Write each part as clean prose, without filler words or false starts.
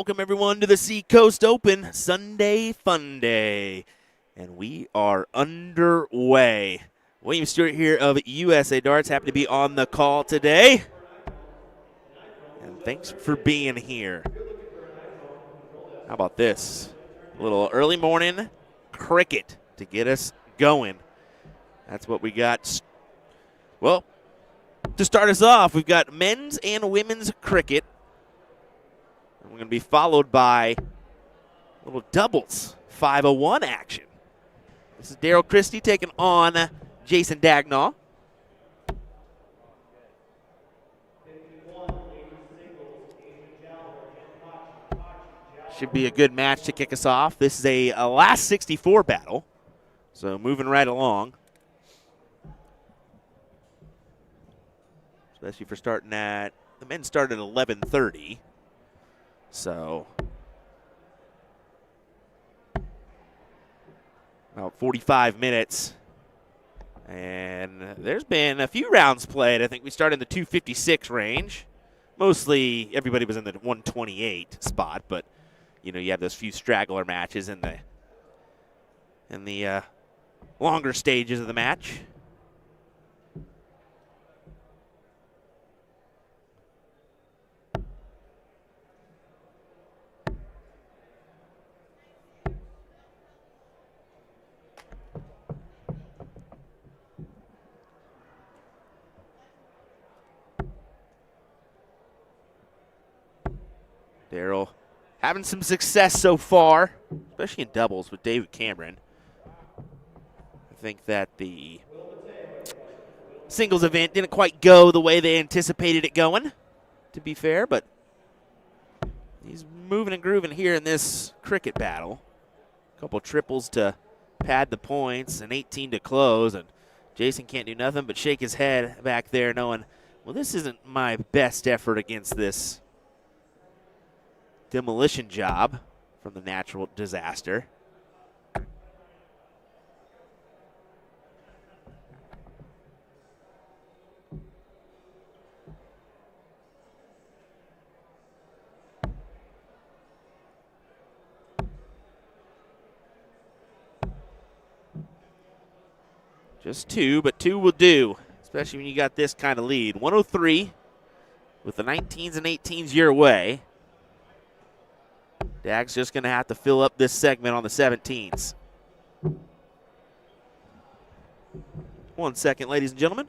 Welcome, everyone, to the Seacoast Open Sunday Fun Day. And we are underway. William Stewart here of USA Darts. Happy to be on the call today. And thanks for being here. How about this? A little early morning cricket to get us going. That's what we got. Well, to start us off, we've got men's and women's cricket. And we're going to be followed by a little doubles 501 action. This is Daryl Christie taking on Jason Dagnaw. Should be a good match to kick us off. This is a last 64 battle, so moving right along. Especially for starting at, the men start at 11:30, so about 45 minutes. And there's been a few rounds played. I think we started in the 256 range. Mostly everybody was in the 128 spot, but you know, you have those few straggler matches in the longer stages of the match. Daryl having some success so far, especially in doubles with David Cameron. I think that the singles event didn't quite go the way they anticipated it going, to be fair, but he's moving and grooving here in this cricket battle. A couple triples to pad the points, and 18 to close, and Jason can't do nothing but shake his head back there knowing, well, this isn't my best effort against this demolition job from the natural disaster. Just two, but two will do, especially when you got this kind of lead. 103 with the 19s and 18s your way. Dag's just going to have to fill up this segment on the 17s. 1 second, ladies and gentlemen.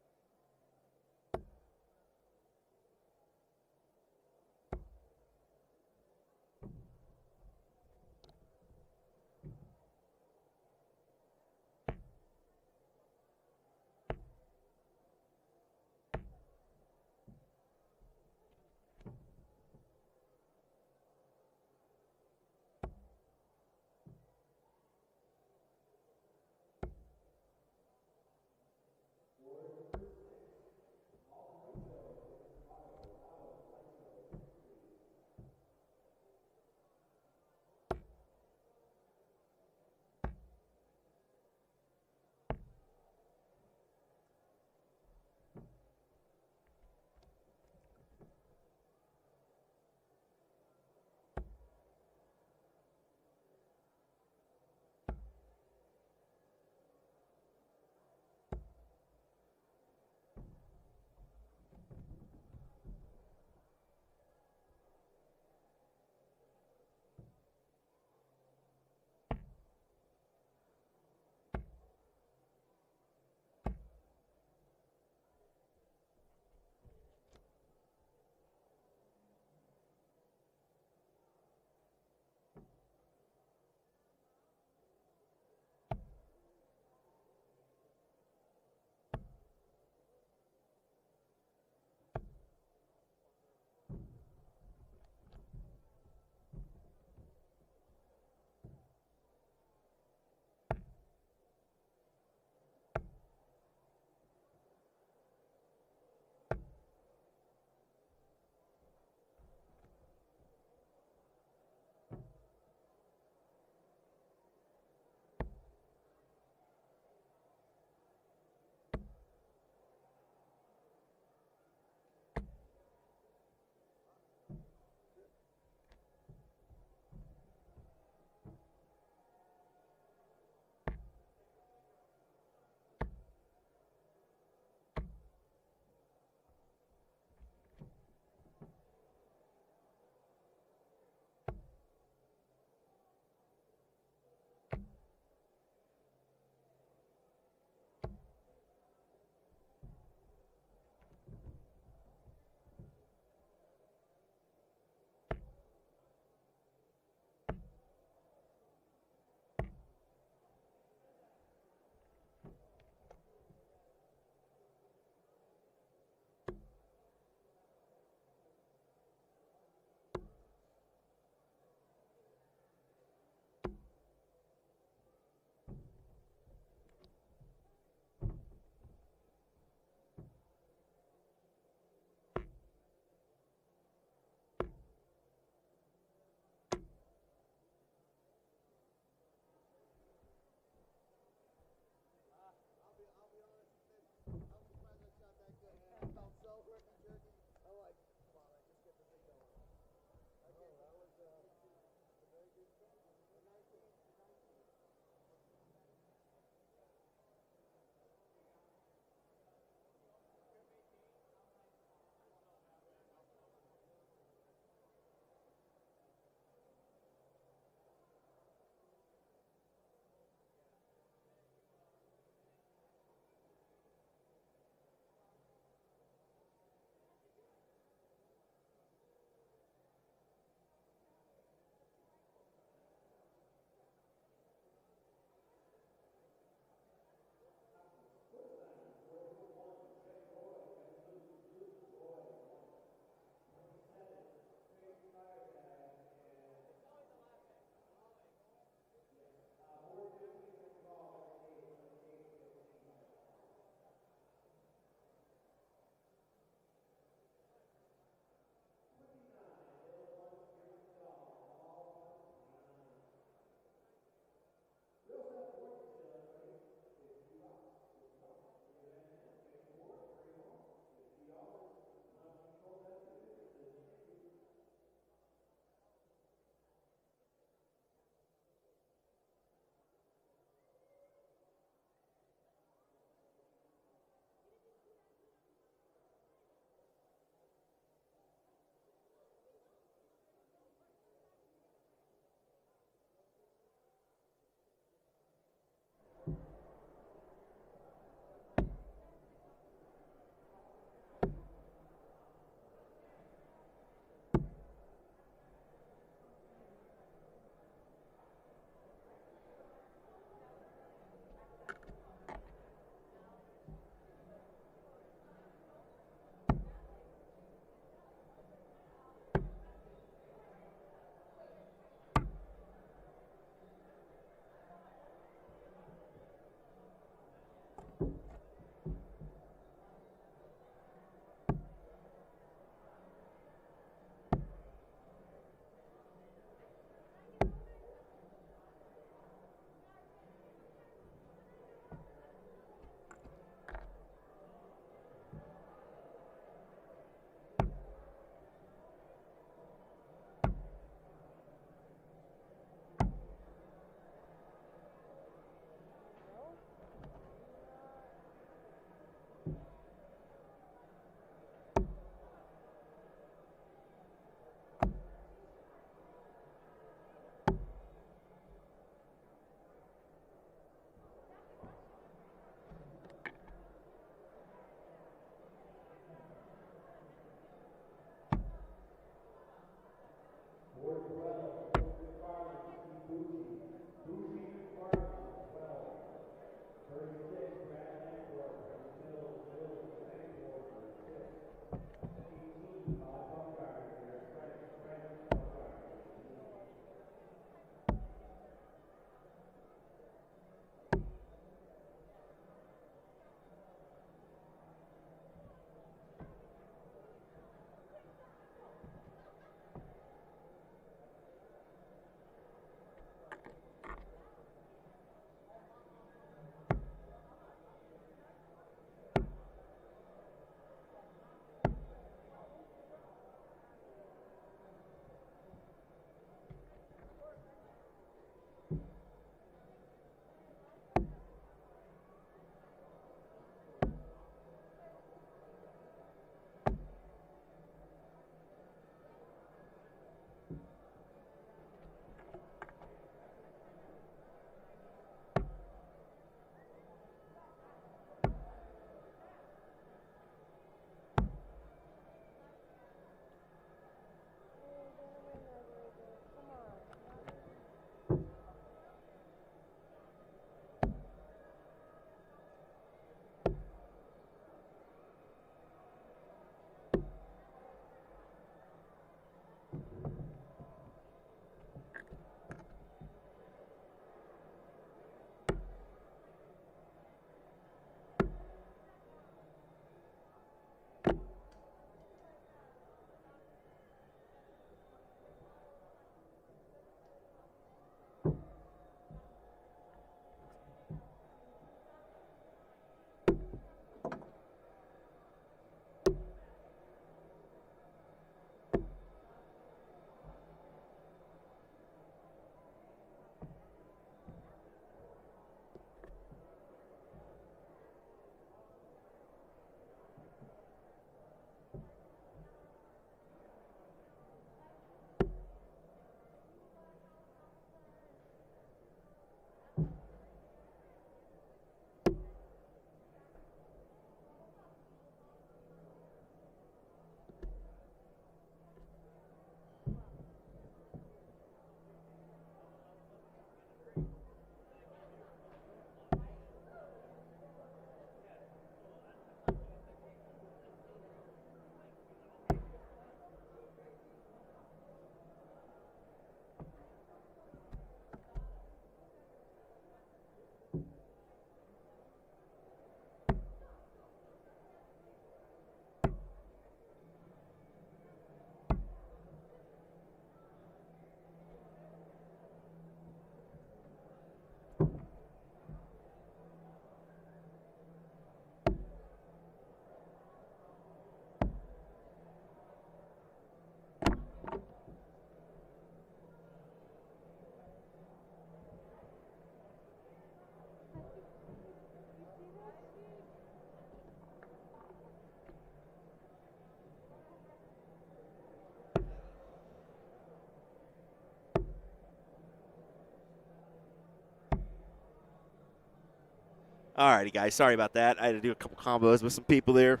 All righty, guys. Sorry about that. I had to do a couple combos with some people there.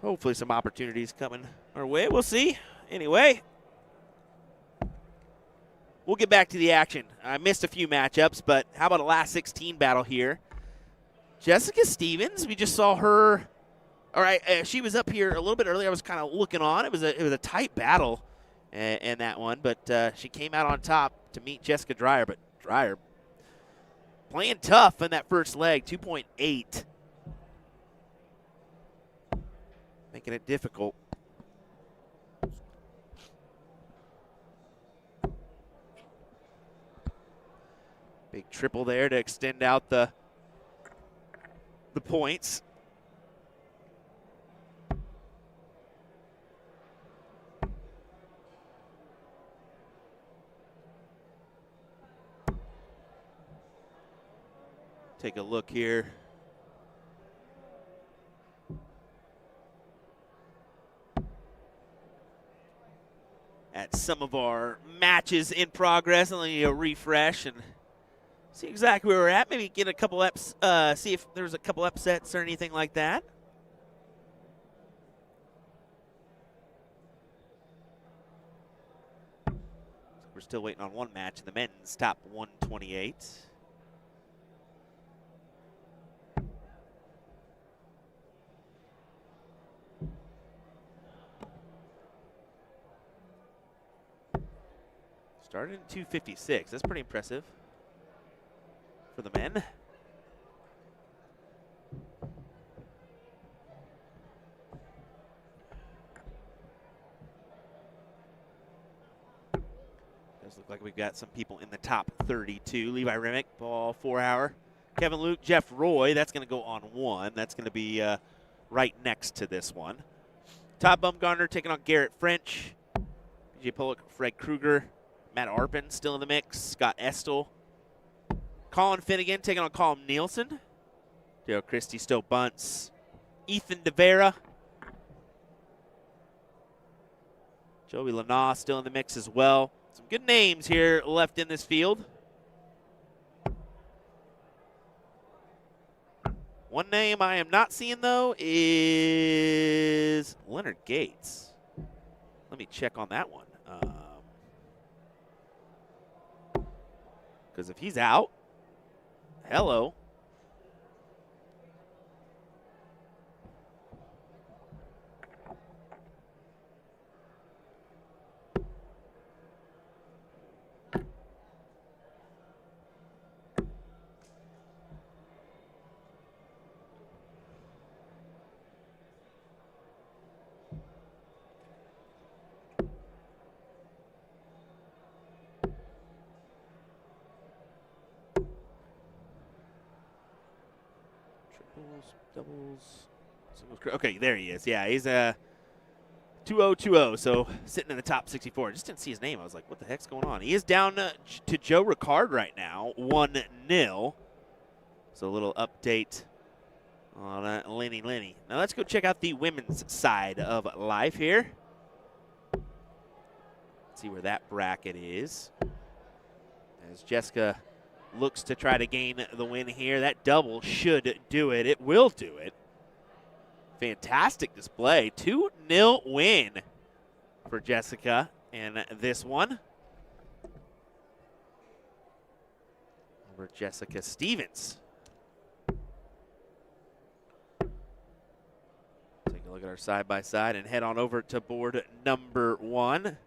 Hopefully some opportunities coming our way. We'll see. Anyway, we'll get back to the action. I missed a few matchups, but how about a last 16 battle here? Jessica Stevens, we just saw her. All right, she was up here a little bit earlier. I was kind of looking on. It was a tight battle in that one, but she came out on top to meet Jessica Dreyer. But Dreyer playing tough in that first leg, 2.8. Making it difficult. Big triple there to extend out the points. Take a look here. At some of our matches in progress. I'll let you refresh and see exactly where we're at. Maybe get a couple see if there's a couple upsets or anything like that. So we're still waiting on one match in the men's top 128. Started in 256. That's pretty impressive for the men. Does look like we've got some people in the top 32. Levi Remick, ball 4 hour. Kevin Luke, Jeff Roy, that's going to go on 1. That's going to be right next to this one. Todd Bumgarner taking on Garrett French. BJ Pollock, Fred Kruger. Matt Arpin still in the mix. Scott Estel. Colin Finnegan taking on Colin Nielsen. Daryl Christie, Stowe Bunce. Ethan DeVera. Joey Lana still in the mix as well. Some good names here left in this field. One name I am not seeing, though, is Leonard Gates. Let me check on that one. Because if he's out, hello. Doubles, singles. Okay, there he is. Yeah, he's 2020, so sitting in the top 64. I just didn't see his name. I was like, what the heck's going on? He is down to Joe Ricard right now, 1-0. So a little update on Lenny. Now let's go check out the women's side of life here. Let's see where that bracket is. As Jessica looks to try to gain the win here. That double should do it. It will do it. Fantastic display. 2-0 win for Jessica in this one. Over Jessica Stevens. Take a look at our side-by-side and head on over to board number 1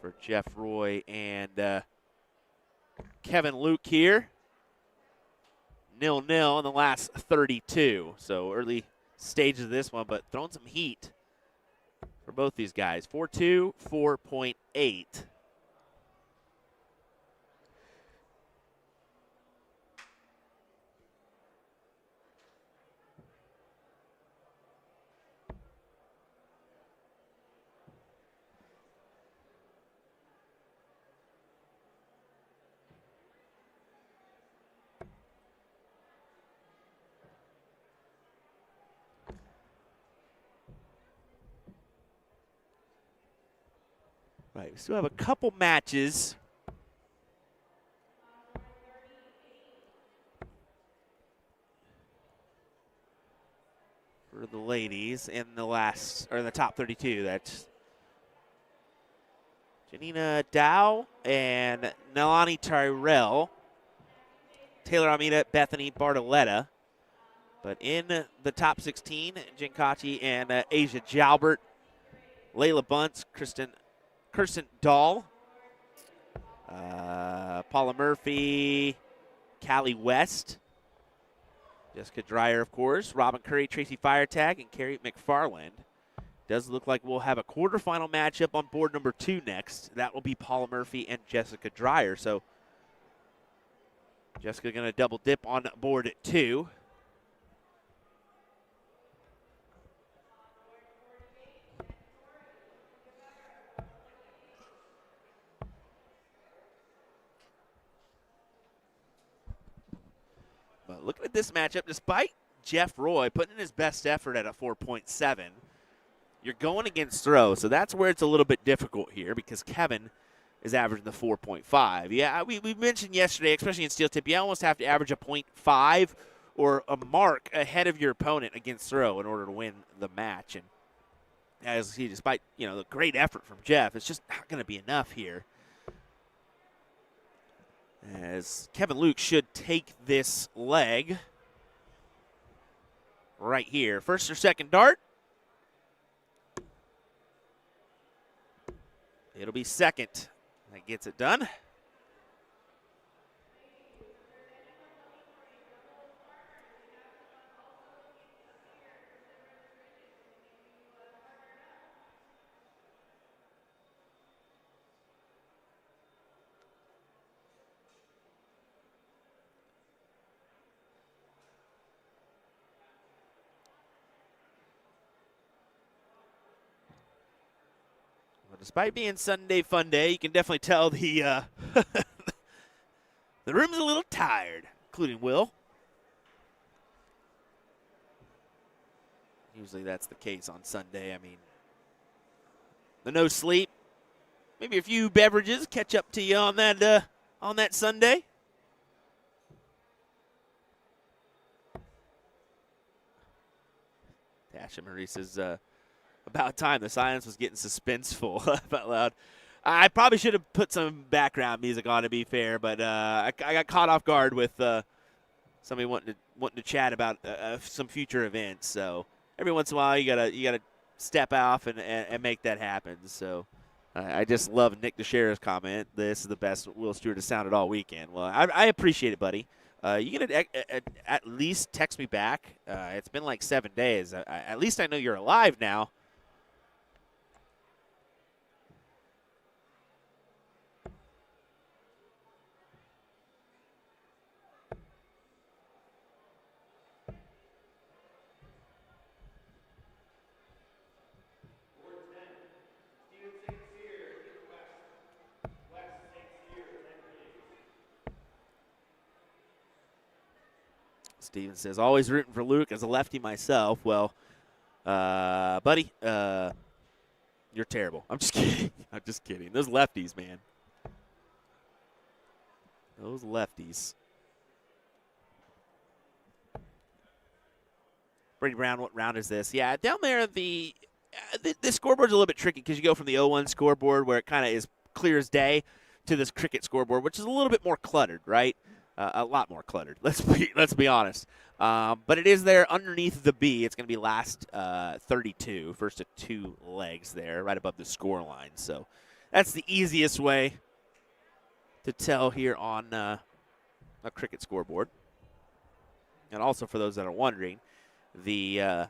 for Jeff Roy and Kevin Luke here. 0-0 in the last 32. So early stages of this one, but throwing some heat for both these guys. 4-2, 4.8. Right, we still have a couple matches for the ladies in the top 32. That's Janina Dow and Nelani Tyrell, Taylor Almeida, Bethany Bartoletta. But in the top 16, Jinkachi and Asia Jalbert, Layla Bunce, Kirsten Dahl, Paula Murphy, Callie West, Jessica Dreyer, of course, Robin Curry, Tracy Firetag, and Carrie McFarland. Does look like we'll have a quarterfinal matchup on board number 2 next. That will be Paula Murphy and Jessica Dreyer. So Jessica going to double dip on board 2. But looking at this matchup, despite Jeff Roy putting in his best effort at a 4.7, you're going against throw. So that's where it's a little bit difficult here because Kevin is averaging the 4.5. Yeah, we mentioned yesterday, especially in steel tip, you almost have to average a 0.5 or a mark ahead of your opponent against throw in order to win the match. And as he, despite the great effort from Jeff, it's just not going to be enough here. As Kevin Luke should take this leg right here. First or second dart. It'll be second. That gets it done. Despite being Sunday fun day, you can definitely tell the the room's a little tired, including Will. Usually that's the case on Sunday. I mean, the no sleep, maybe a few beverages catch up to you on that Sunday. Tasha Marie says, about time. The silence was getting suspenseful. Laugh out loud. I probably should have put some background music on, to be fair, but I got caught off guard with somebody wanting to chat about some future events. So every once in a while, you gotta step off and make that happen. So I just love Nick DeShera's comment. This is the best Will Stewart has sounded all weekend. Well, I appreciate it, buddy. You gonna at least text me back? It's been like 7 days. At least I know you're alive now. Steven says, always rooting for Luke as a lefty myself. Well, buddy, you're terrible. I'm just kidding. I'm just kidding. Those lefties, man. Those lefties. Brady Brown, what round is this? Yeah, down there, the scoreboard's a little bit tricky because you go from the 0-1 scoreboard where it kind of is clear as day to this cricket scoreboard, which is a little bit more cluttered, right? A lot more cluttered. Let's be honest. But it is there underneath the B. It's going to be last 32, first of 2 legs there, right above the score line. So that's the easiest way to tell here on a cricket scoreboard. And also for those that are wondering, the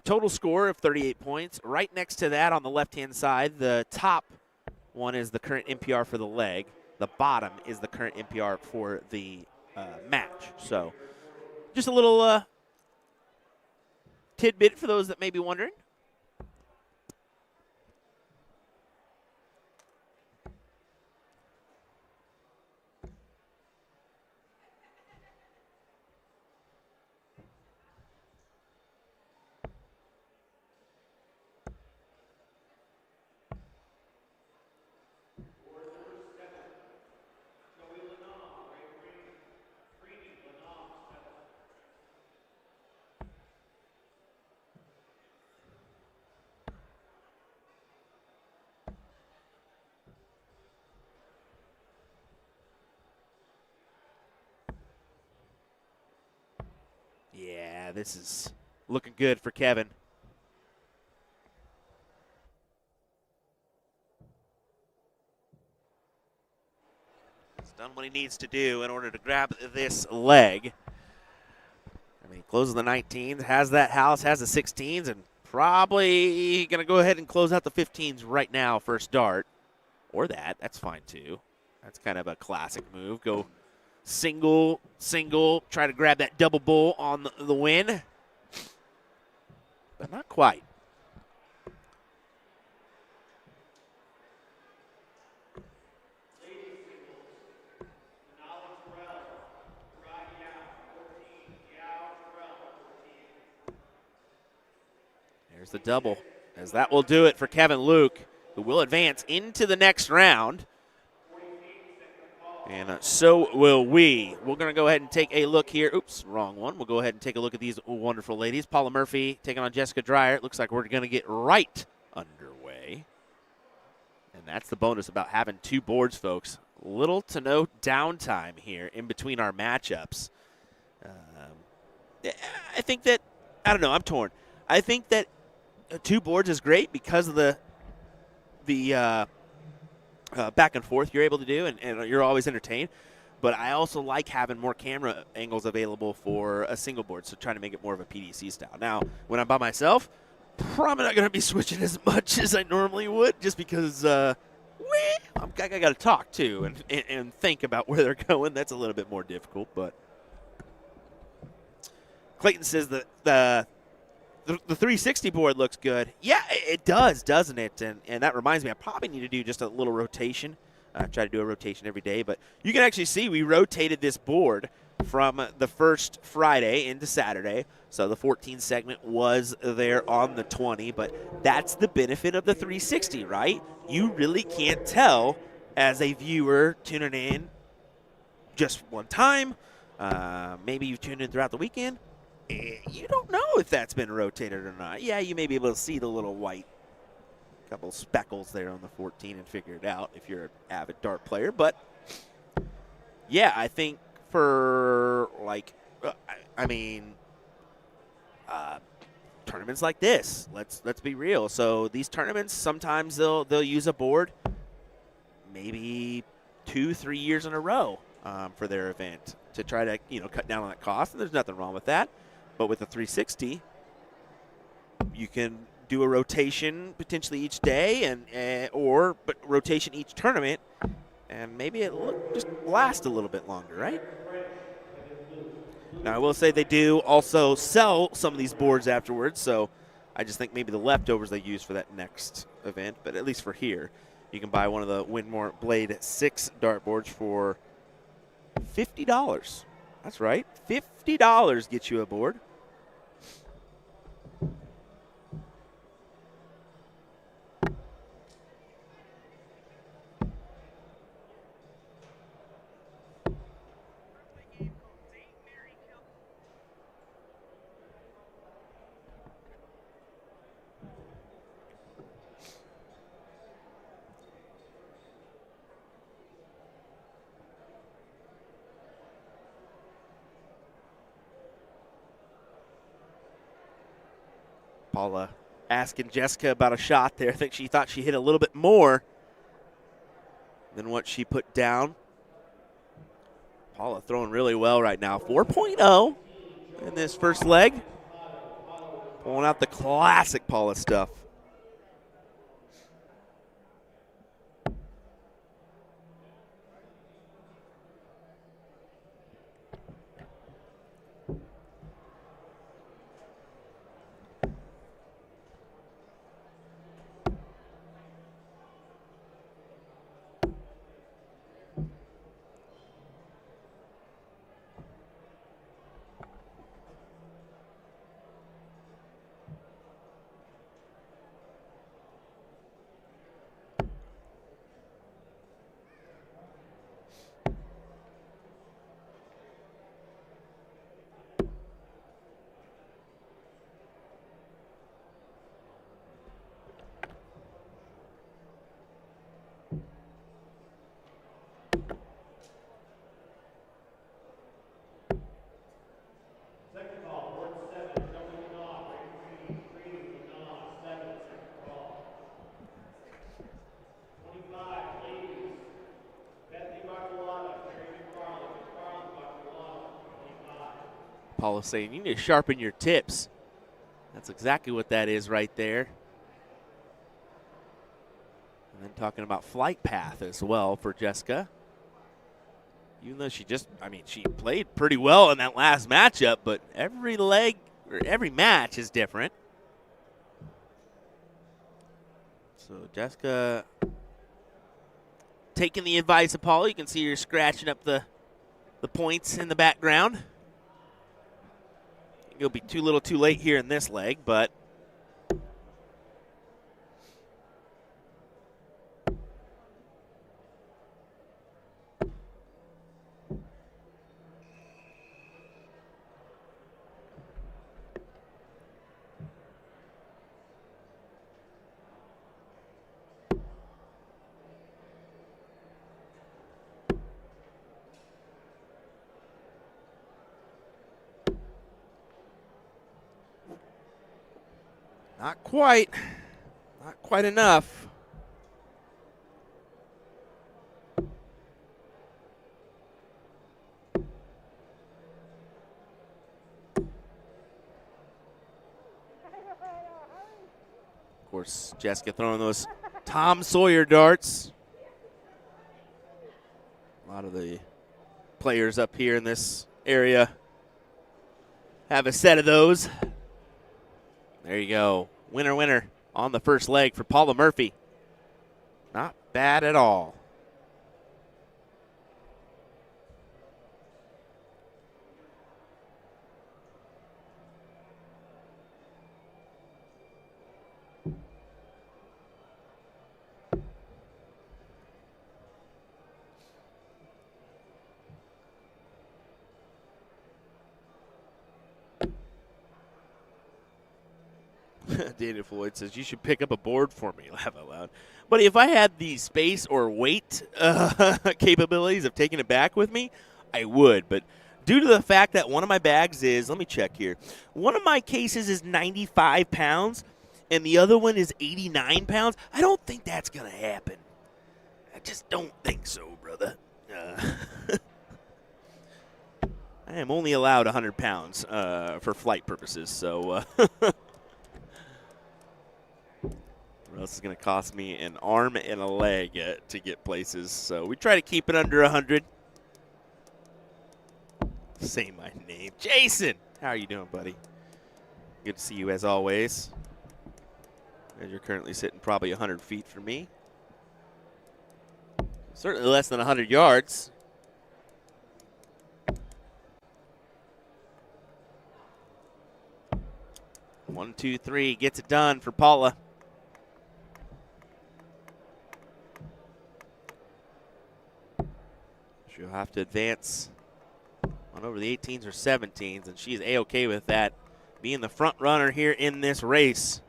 total score of 38 points. Right next to that on the left-hand side, the top one is the current NPR for the leg. The bottom is the current NPR for the match. So just a little tidbit for those that may be wondering. Yeah, this is looking good for Kevin. He's done what he needs to do in order to grab this leg. I mean, he closes the 19s, has that house, has the 16s, and probably going to go ahead and close out the 15s right now, first dart. Or that. That's fine, too. That's kind of a classic move. Go single, single, try to grab that double bull on the win. But not quite. There's the double, as that will do it for Kevin Luke, who will advance into the next round. And so will we. We're going to go ahead and take a look here. Oops, wrong one. We'll go ahead and take a look at these wonderful ladies. Paula Murphy taking on Jessica Dreyer. It looks like we're going to get right underway. And that's the bonus about having two boards, folks. Little to no downtime here in between our matchups. I think that, I don't know, I'm torn. I think that two boards is great because of the back and forth you're able to do, and you're always entertained. But I also like having more camera angles available for a single board, so trying to make it more of a PDC style. Now, when I'm by myself, probably not going to be switching as much as I normally would, just because I got to talk too and think about where they're going. That's a little bit more difficult. But Clayton says that the 360 board looks good. Yeah, it does, doesn't it? And that reminds me, I probably need to do just a little rotation. I try to do a rotation every day. But you can actually see we rotated this board from the first Friday into Saturday. So the 14 segment was there on the 20. But that's the benefit of the 360, right? You really can't tell as a viewer tuning in just one time. Maybe you've tuned in throughout the weekend. You don't know if that's been rotated or not. Yeah, you may be able to see the little white couple speckles there on the 14 and figure it out if you're an avid dart player. But, yeah, I think for, like, tournaments like this, let's be real. So these tournaments, sometimes they'll use a board maybe 2-3 years in a row for their event to try to, cut down on that cost, and there's nothing wrong with that. But with the 360, you can do a rotation potentially each day, or rotation each tournament, and maybe it just last a little bit longer, right? Now, I will say they do also sell some of these boards afterwards, so I just think maybe the leftovers they use for that next event, but at least for here, you can buy one of the Winmore Blade 6 dartboards for $50. That's right, $50 gets you a board. Paula asking Jessica about a shot there. I think she thought she hit a little bit more than what she put down. Paula throwing really well right now. 4.0 in this first leg. Pulling out the classic Paula stuff. Paula's saying you need to sharpen your tips. That's exactly what that is right there. And then talking about flight path as well for Jessica. Even though she played pretty well in that last matchup, but every leg or every match is different. So Jessica taking the advice of Paula. You can see her scratching up the points in the background. You'll be too little too late here in this leg, but not quite. Not quite enough. Of course, Jessica throwing those Tom Sawyer darts. A lot of the players up here in this area have a set of those. There you go. Winner, winner on the first leg for Paula Murphy. Not bad at all. Daniel Floyd says, you should pick up a board for me. Laugh out loud. But if I had the space or weight capabilities of taking it back with me, I would. But due to the fact that one of my bags is, let me check here, one of my cases is 95 pounds and the other one is 89 pounds, I don't think that's going to happen. I just don't think so, brother. I am only allowed 100 pounds for flight purposes, so... Or else it's going to cost me an arm and a leg to get places. So we try to keep it under 100. Say my name. Jason! How are you doing, buddy? Good to see you as always. And you're currently sitting probably 100 feet from me. Certainly less than 100 yards. One, two, three. Gets it done for Paula. She'll have to advance on over the 18s or 17s, and she's A-okay with that, being the front runner here in this race.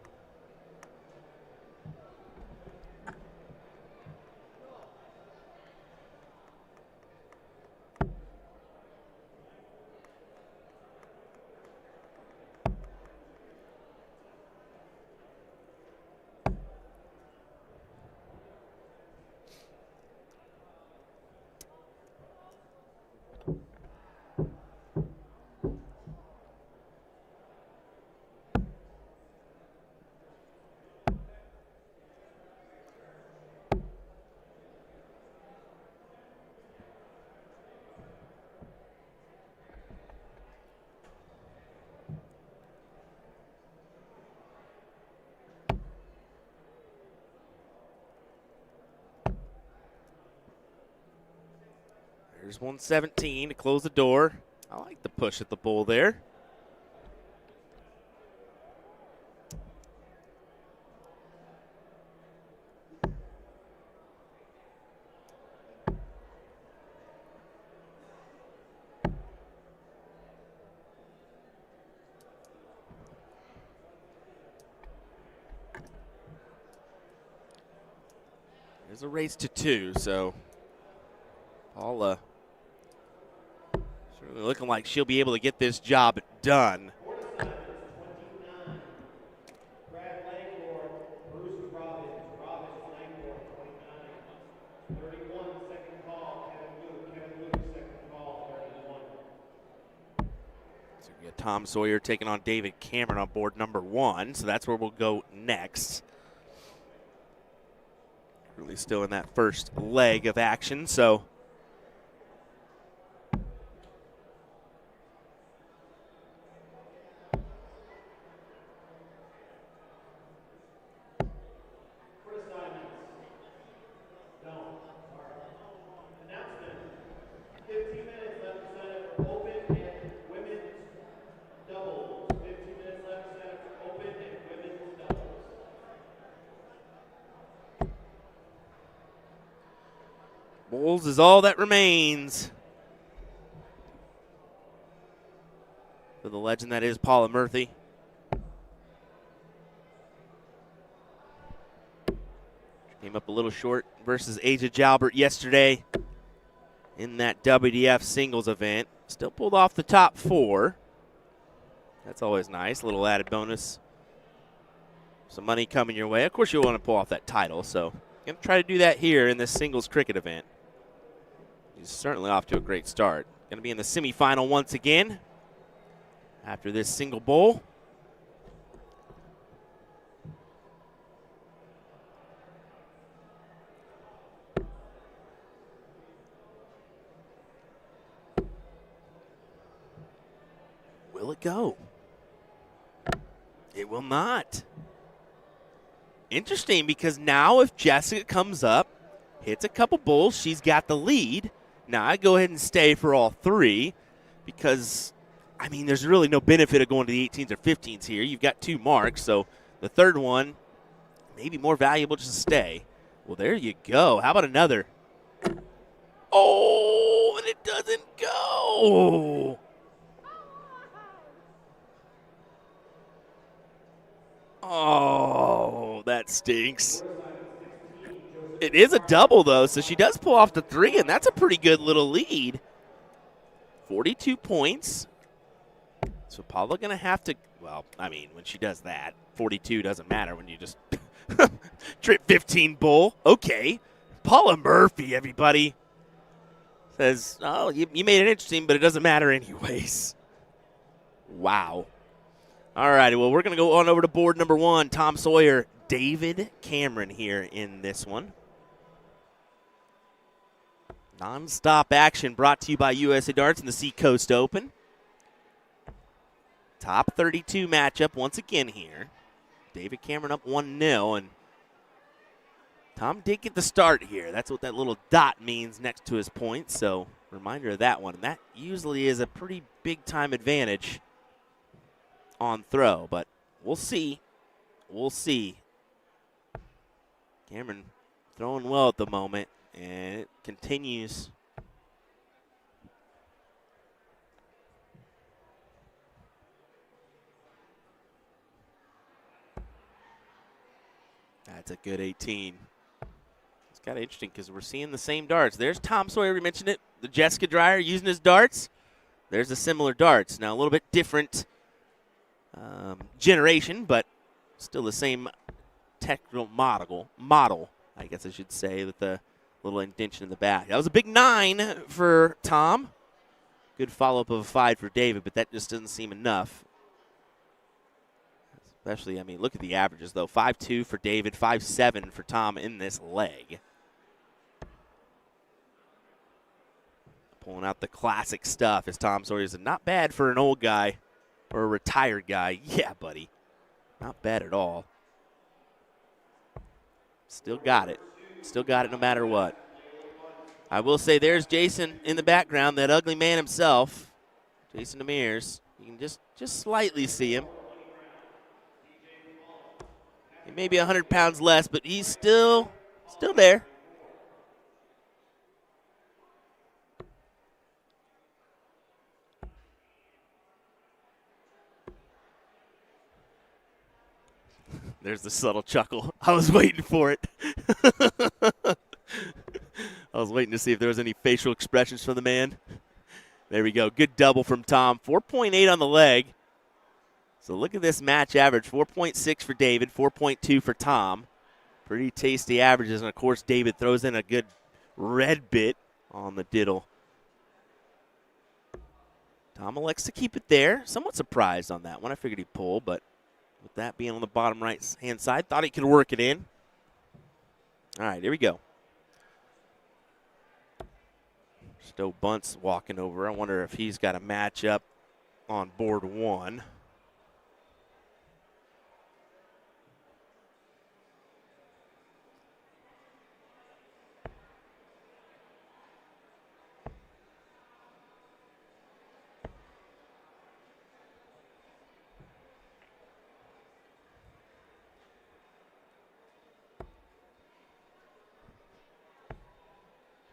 There's 117 to close the door. I like the push at the bull there. There's a race to 2, so Paula certainly looking like she'll be able to get this job done. So we got Tom Sawyer taking on David Cameron on board number 1, so that's where we'll go next. Really still in that first leg of action, so Bulls is all that remains for the legend that is Paula Murphy. Came up a little short versus Aja Jalbert yesterday in that WDF singles event. Still pulled off the top 4. That's always nice. A little added bonus. Some money coming your way. Of course, you'll want to pull off that title, so going to try to do that here in this singles cricket event. He's certainly off to a great start. Going to be in the semifinal once again after this single bowl. Will it go? It will not. Interesting, because now if Jessica comes up, hits a couple bowls, she's got the lead. Now I go ahead and stay for all 3 because, I mean, there's really no benefit of going to the 18s or 15s here. You've got 2 marks, so the third one may be more valuable just to stay. Well, there you go. How about another? Oh, and it doesn't go. Oh, that stinks. It is a double, though, so she does pull off the 3, and that's a pretty good little lead. 42 points. So Paula going to have to, well, I mean, when she does that, 42 doesn't matter when you just trip 15 bull. Okay. Paula Murphy, everybody, says, oh, you made it interesting, but it doesn't matter anyways. Wow. All righty, well, we're going to go on over to board number 1, Tom Sawyer, David Cameron here in this one. Non-stop action brought to you by USA Darts in the Seacoast Open. Top 32 matchup once again here. David Cameron up 1-0, and Tom did get the start here. That's what that little dot means next to his points, so reminder of that one. And that usually is a pretty big-time advantage on throw, but we'll see. We'll see. Cameron throwing well at the moment, and it continues. That's a good 18. It's kind of interesting because we're seeing the same darts. There's Tom Sawyer, we mentioned it. The Jessica Dreyer using his darts. There's the similar darts. Now a little bit different generation, but still the same technical model, I guess I should say, with the little indentation in the back. That was a big 9 for Tom. Good follow-up of a 5 for David, but that just doesn't seem enough. Especially, I mean, look at the averages, though. 5.2 for David, 5.7 for Tom in this leg. Pulling out the classic stuff as Tom Sawyer said, not bad for an old guy or a retired guy. Yeah, buddy. Not bad at all. Still got it. Still got it no matter what. I will say there's Jason in the background, that ugly man himself, Jason Demirs. You can just slightly see him. He may be 100 pounds less, but he's still there. There's the subtle chuckle. I was waiting for it. I was waiting to see if there was any facial expressions from the man. There we go. Good double from Tom. 4.8 on the leg. So look at this match average. 4.6 for David, 4.2 for Tom. Pretty tasty averages. And, of course, David throws in a good red bit on the diddle. Tom elects to keep it there. Somewhat surprised on that one. I figured he'd pull, but with that being on the bottom right-hand side, thought he could work it in. All right, here we go. Stowe bunts walking over. I wonder if he's got a matchup on board one.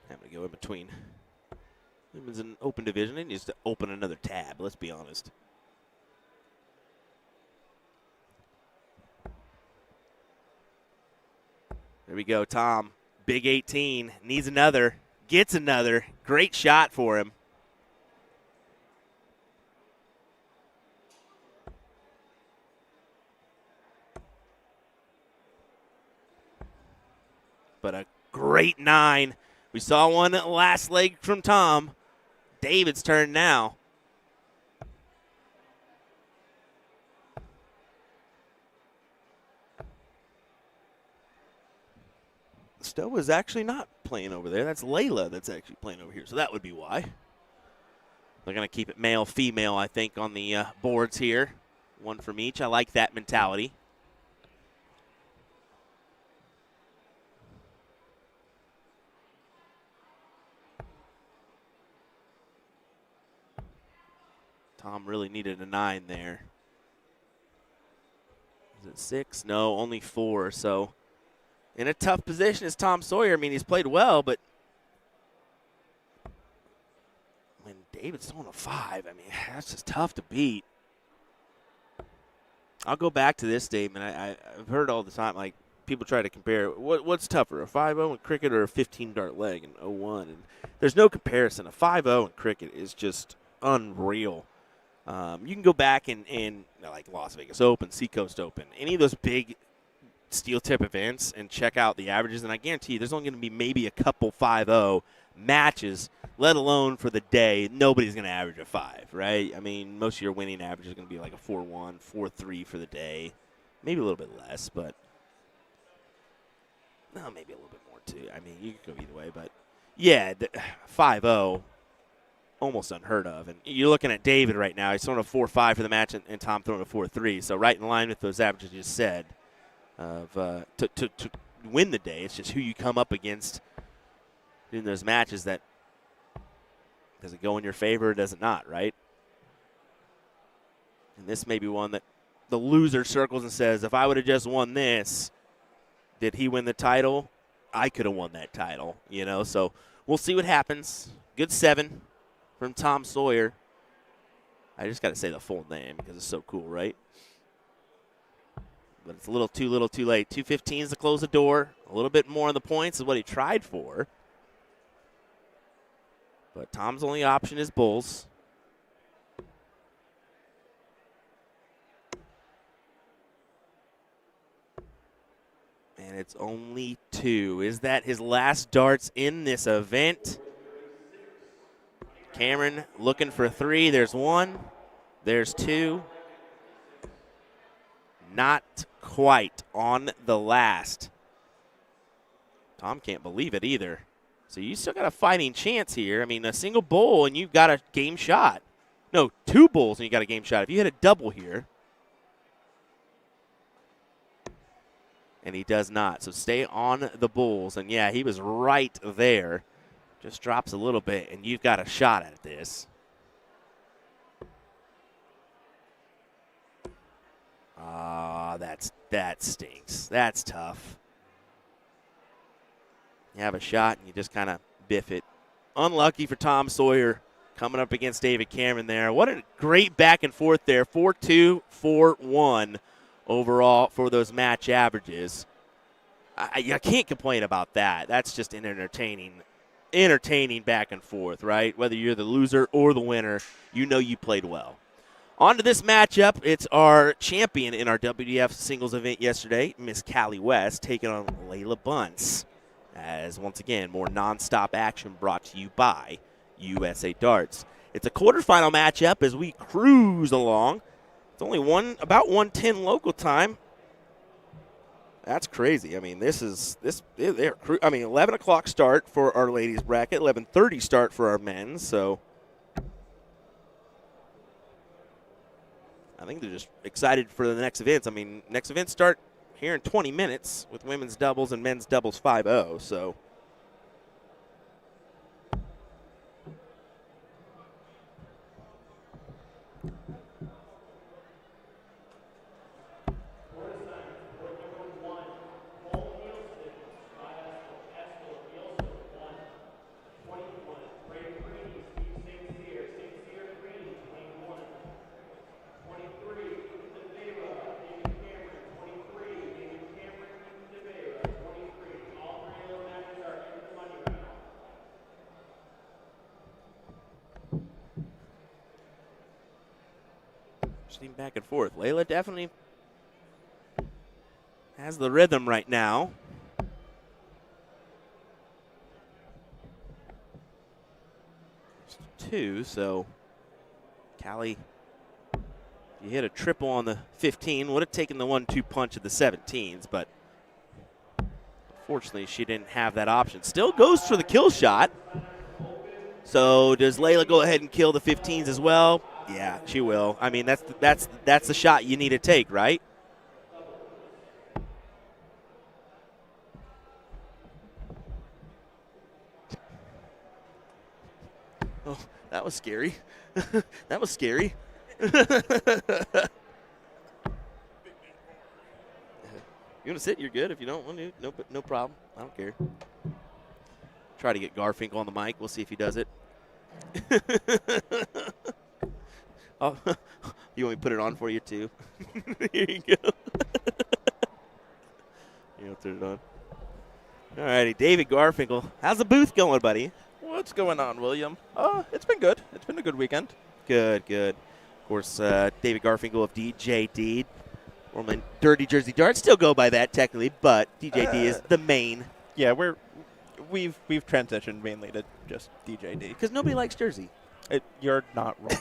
I'm going to go in between. It's an open division. He needs to open another tab, let's be honest. There we go, Tom. Big 18. Needs another. Gets another. Great shot for him. But a great 9. We saw one last leg from Tom. David's turn now. Stowe is actually not playing over there. That's Layla that's actually playing over here, so that would be why. They're going to keep it male, female, I think, on the boards here. One from each. I like that mentality. Tom really needed a 9 there. Is it 6? No, only 4. So in a tough position is Tom Sawyer. I mean, he's played well, but when David's throwing a 5, I mean, that's just tough to beat. I'll go back to this statement. I've heard all the time, like, people try to compare what's tougher, a 5-0 in cricket or a 15-dart leg in 0-1. And there's no comparison. A 5-0 in cricket is just unreal. You can go back and like Las Vegas Open, Seacoast Open, any of those big steel tip events and check out the averages, and I guarantee you there's only going to be maybe a couple 5-0 matches, let alone for the day. Nobody's going to average a 5, right? I mean, most of your winning average is going to be like a 4-1, 4-3 for the day, maybe a little bit less, but no, maybe a little bit more too. I mean, you could go either way, but yeah, 5-0. Almost unheard of. And you're looking at David right now. He's throwing a 4-5 for the match, and Tom throwing a 4-3. So right in line with those averages you just said of to win the day. It's just who you come up against in those matches that does it go in your favor or does it not, right? And this may be one that the loser circles and says, if I would have just won this, did he win the title? I could have won that title, you know. So we'll see what happens. Good 7. From Tom Sawyer. I just got to say the full name because it's so cool, right? But it's a little too late. 2:15 is to close the door. A little bit more on the points is what he tried for. But Tom's only option is bulls. And it's only 2. Is that his last darts in this event? Cameron looking for 3. There's 1. There's 2. Not quite on the last. Tom can't believe it either. So you still got a fighting chance here. I mean, a single bull and you've got a game shot. No, 2 bulls and you got a game shot. If you hit a double here. And he does not. So stay on the bulls. And, yeah, he was right there. Just drops a little bit, and you've got a shot at this. That stinks. That's tough. You have a shot, and you just kind of biff it. Unlucky for Tom Sawyer coming up against David Cameron there. What a great back and forth there. 4-2, 4-1 overall for those match averages. I can't complain about that. That's just an entertaining back and forth, right? Whether you're the loser or the winner, you know you played well. On to this matchup. It's our champion in our WDF singles event yesterday, Miss Callie West, taking on Layla Bunce. As once again, more nonstop action brought to you by USA Darts. It's a quarterfinal matchup as we cruise along. It's only about 1:10 local time. That's crazy. I mean, I mean, 11 o'clock start for our ladies bracket, 11:30 start for our men's. So I think they're just excited for the next events. I mean, next events start here in 20 minutes with women's doubles and men's doubles 5-0. So. Back and forth. Layla definitely has the rhythm right now. It's 2, so Callie, you hit a triple on the 15, would have taken the 1-2 punch of the 17s, but unfortunately she didn't have that option. Still goes for the kill shot. So does Layla go ahead and kill the 15s as well? Yeah, she will. I mean, that's the shot you need to take, right? Oh, that was scary. That was scary. You want to sit? You're good. If you don't want to, no problem. I don't care. Try to get Garfinkel on the mic. We'll see if he does it. Oh, you want me to put it on for you, too? Here you go. I'll turn it on. All righty, David Garfinkel. How's the booth going, buddy? What's going on, William? It's been good. It's been a good weekend. Good. Of course, David Garfinkel of DJD. Formerly Dirty Jersey Darts. Still go by that, technically, but DJD is the main. Yeah, we've transitioned mainly to just DJD. Because nobody likes Jersey. You're not wrong.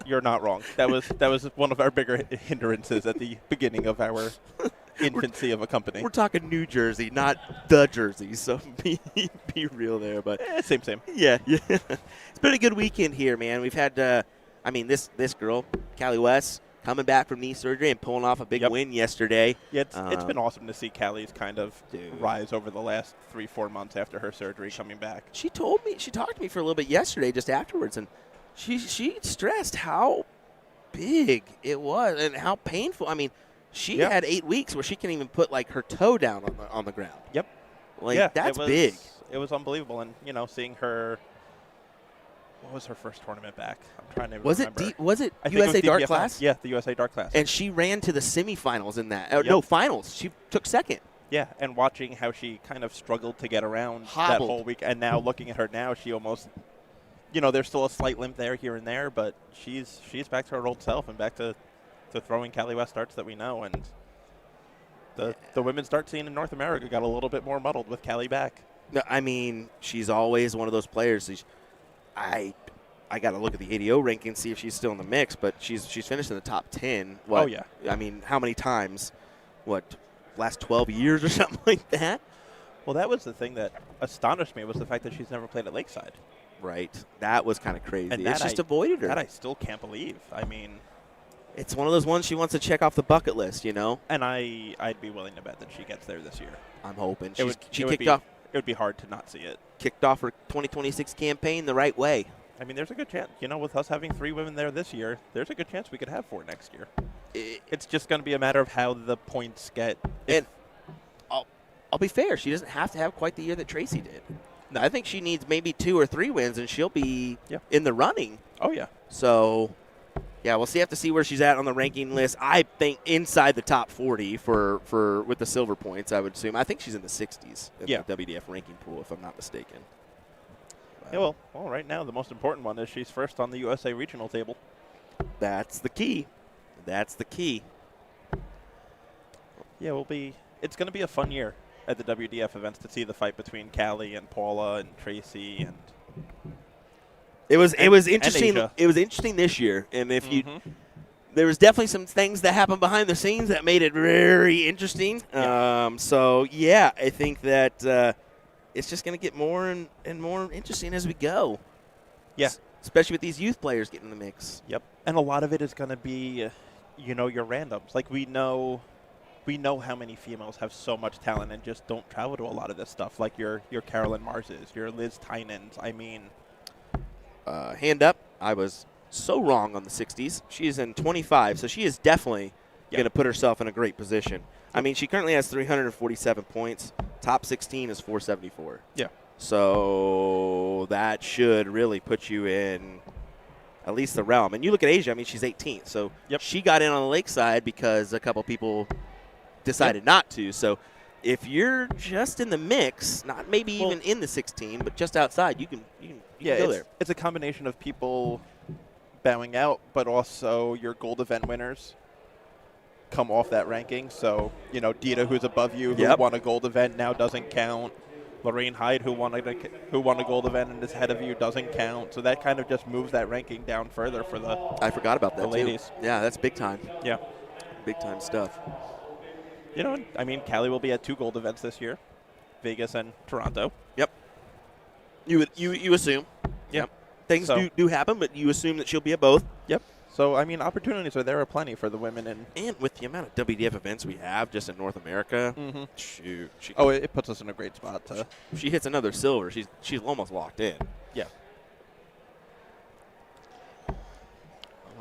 You're not wrong. That was one of our bigger hindrances at the beginning of our infancy of a company. We're talking New Jersey, not the Jersey, so be real there. But same. Yeah. It's been a good weekend here, man. We've had, this girl, Callie West, coming back from knee surgery and pulling off a big win yesterday. Yeah, it's been awesome to see Callie's kind of rise over the last 3-4 months after her surgery coming back. She talked to me for a little bit yesterday just afterwards, and she stressed how big it was and how painful. I mean, she had 8 weeks where she can't even put, like, her toe down on the ground. Yep. That's big. It was unbelievable. And, seeing her – what was her first tournament back? I'm trying to remember. Was it USA Dart Class? Yeah, the USA Dart Class. And she ran to the semifinals in that. No, finals. She took second. Yeah, and watching how she kind of struggled to get around that whole week. And now looking at her now, she almost – there's still a slight limp there, here and there, but she's back to her old self and back to throwing Callie West darts that we know. And the women's dart scene in North America got a little bit more muddled with Callie back. No, I mean, she's always one of those players. I got to look at the ADO ranking, see if she's still in the mix, but she's finished in the top 10. Oh, yeah. I mean, how many times? Last 12 years or something like that? Well, that was the thing that astonished me was the fact that she's never played at Lakeside. Right. That was kind of crazy. And it's just avoided her. That I still can't believe. I mean, it's one of those ones she wants to check off the bucket list, And I'd be willing to bet that she gets there this year. I'm hoping. She kicked off. It would be hard to not see it. Kicked off her 2026 campaign the right way. I mean, there's a good chance. With us having 3 women there this year, there's a good chance we could have 4 next year. It's just going to be a matter of how the points get. And I'll be fair. She doesn't have to have quite the year that Tracy did. No, I think she needs maybe 2 or 3 wins, and she'll be in the running. Oh, yeah. So, yeah, we'll have to see where she's at on the ranking list. I think inside the top 40 for with the silver points, I would assume. I think she's in the 60s in the WDF ranking pool, if I'm not mistaken. Yeah, well, right now the most important one is she's first on the USA regional table. That's the key. Yeah, it's going to be a fun year at the WDF events to see the fight between Callie and Paula and Tracy and It was interesting. Asia. It was interesting this year, and if you Mm-hmm. there was definitely some things that happened behind the scenes that made it very interesting. Yeah. So yeah, I think that it's just going to get more and more interesting as we go. Yeah. Especially with these youth players getting in the mix. Yep. And a lot of it is going to be, your randoms. Like we know how many females have so much talent and just don't travel to a lot of this stuff. Like your Carolyn Marses, your Liz Tynans. I mean, hand up, I was so wrong on the 60s. She is in 25, so she is definitely going to put herself in a great position. I mean, she currently has 347 points. Top 16 is 474. Yeah. So that should really put you in at least the realm. And you look at Asia, I mean, she's 18th. So she got in on the lakeside because a couple people decided not to. So if you're just in the mix, not maybe even in the 16, but just outside, you can go there. It's a combination of people bowing out, but also your gold event winners come off that ranking. So, Dita, who's above you, who won a gold event, now doesn't count. Lorraine Hyde, who won a gold event and is ahead of you, doesn't count. So that kind of just moves that ranking down further for the I forgot about that, the ladies. Too. Yeah, that's big time. Yeah. Big time stuff. I mean, Callie will be at 2 gold events this year, Vegas and Toronto. Yep. You assume. Yep. Things do happen, but you assume that she'll be at both. Yep. So, I mean, opportunities are there aplenty for the women. And with the amount of WDF events we have just in North America, shoot. It puts us in a great spot. If she hits another silver, she's almost locked in. Yeah.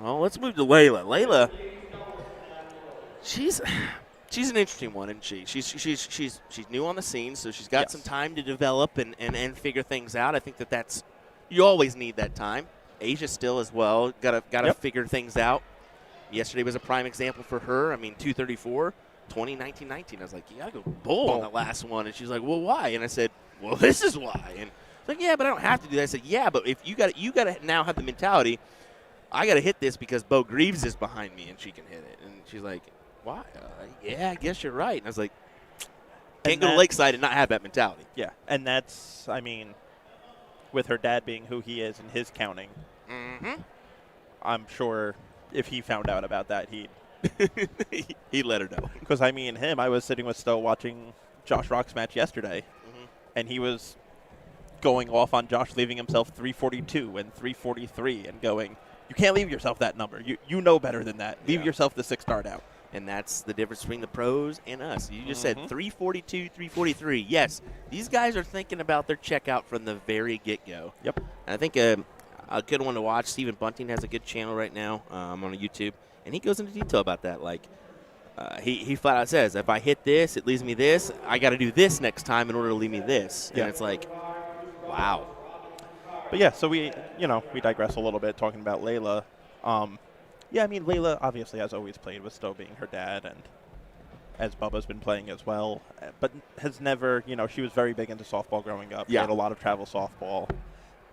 Well, let's move to Layla. Layla, she's an interesting one, isn't she? She's new on the scene, so she's got some time to develop and figure things out. I think that's you always need that time. Asia still as well. Got to figure things out. Yesterday was a prime example for her. I mean, 234, 2019. I was like, you got to go bull on the last one. And she's like, well, why? And I said, well, this is why. And she's like, yeah, but I don't have to do that. I said, yeah, but if you got to now have the mentality, I got to hit this because Bo Greaves is behind me and she can hit it. And she's like, why? Yeah, I guess you're right. And I was like, can't go to Lakeside and not have that mentality. Yeah, and that's, I mean, with her dad being who he is and his counting, I'm sure if he found out about that, he'd let her know. Because, I mean, I was sitting with Stowe watching Josh Rock's match yesterday, and he was going off on Josh leaving himself 342 and 343 and going, you can't leave yourself that number. You know better than that. Leave yourself the 6 start out. And that's the difference between the pros and us. You just said 342, 343. Yes, these guys are thinking about their checkout from the very get-go. Yep. And I think a good one to watch, Stephen Bunting has a good channel right now on YouTube, and he goes into detail about that. Like, he flat out says, if I hit this, it leaves me this. I got to do this next time in order to leave me this. And it's like, wow. But, yeah, so we digress a little bit talking about Layla. Yeah, I mean, Layla obviously has always played with Stowe being her dad, and as Bubba's been playing as well, but has never, she was very big into softball growing up. Yeah. Played a lot of travel softball,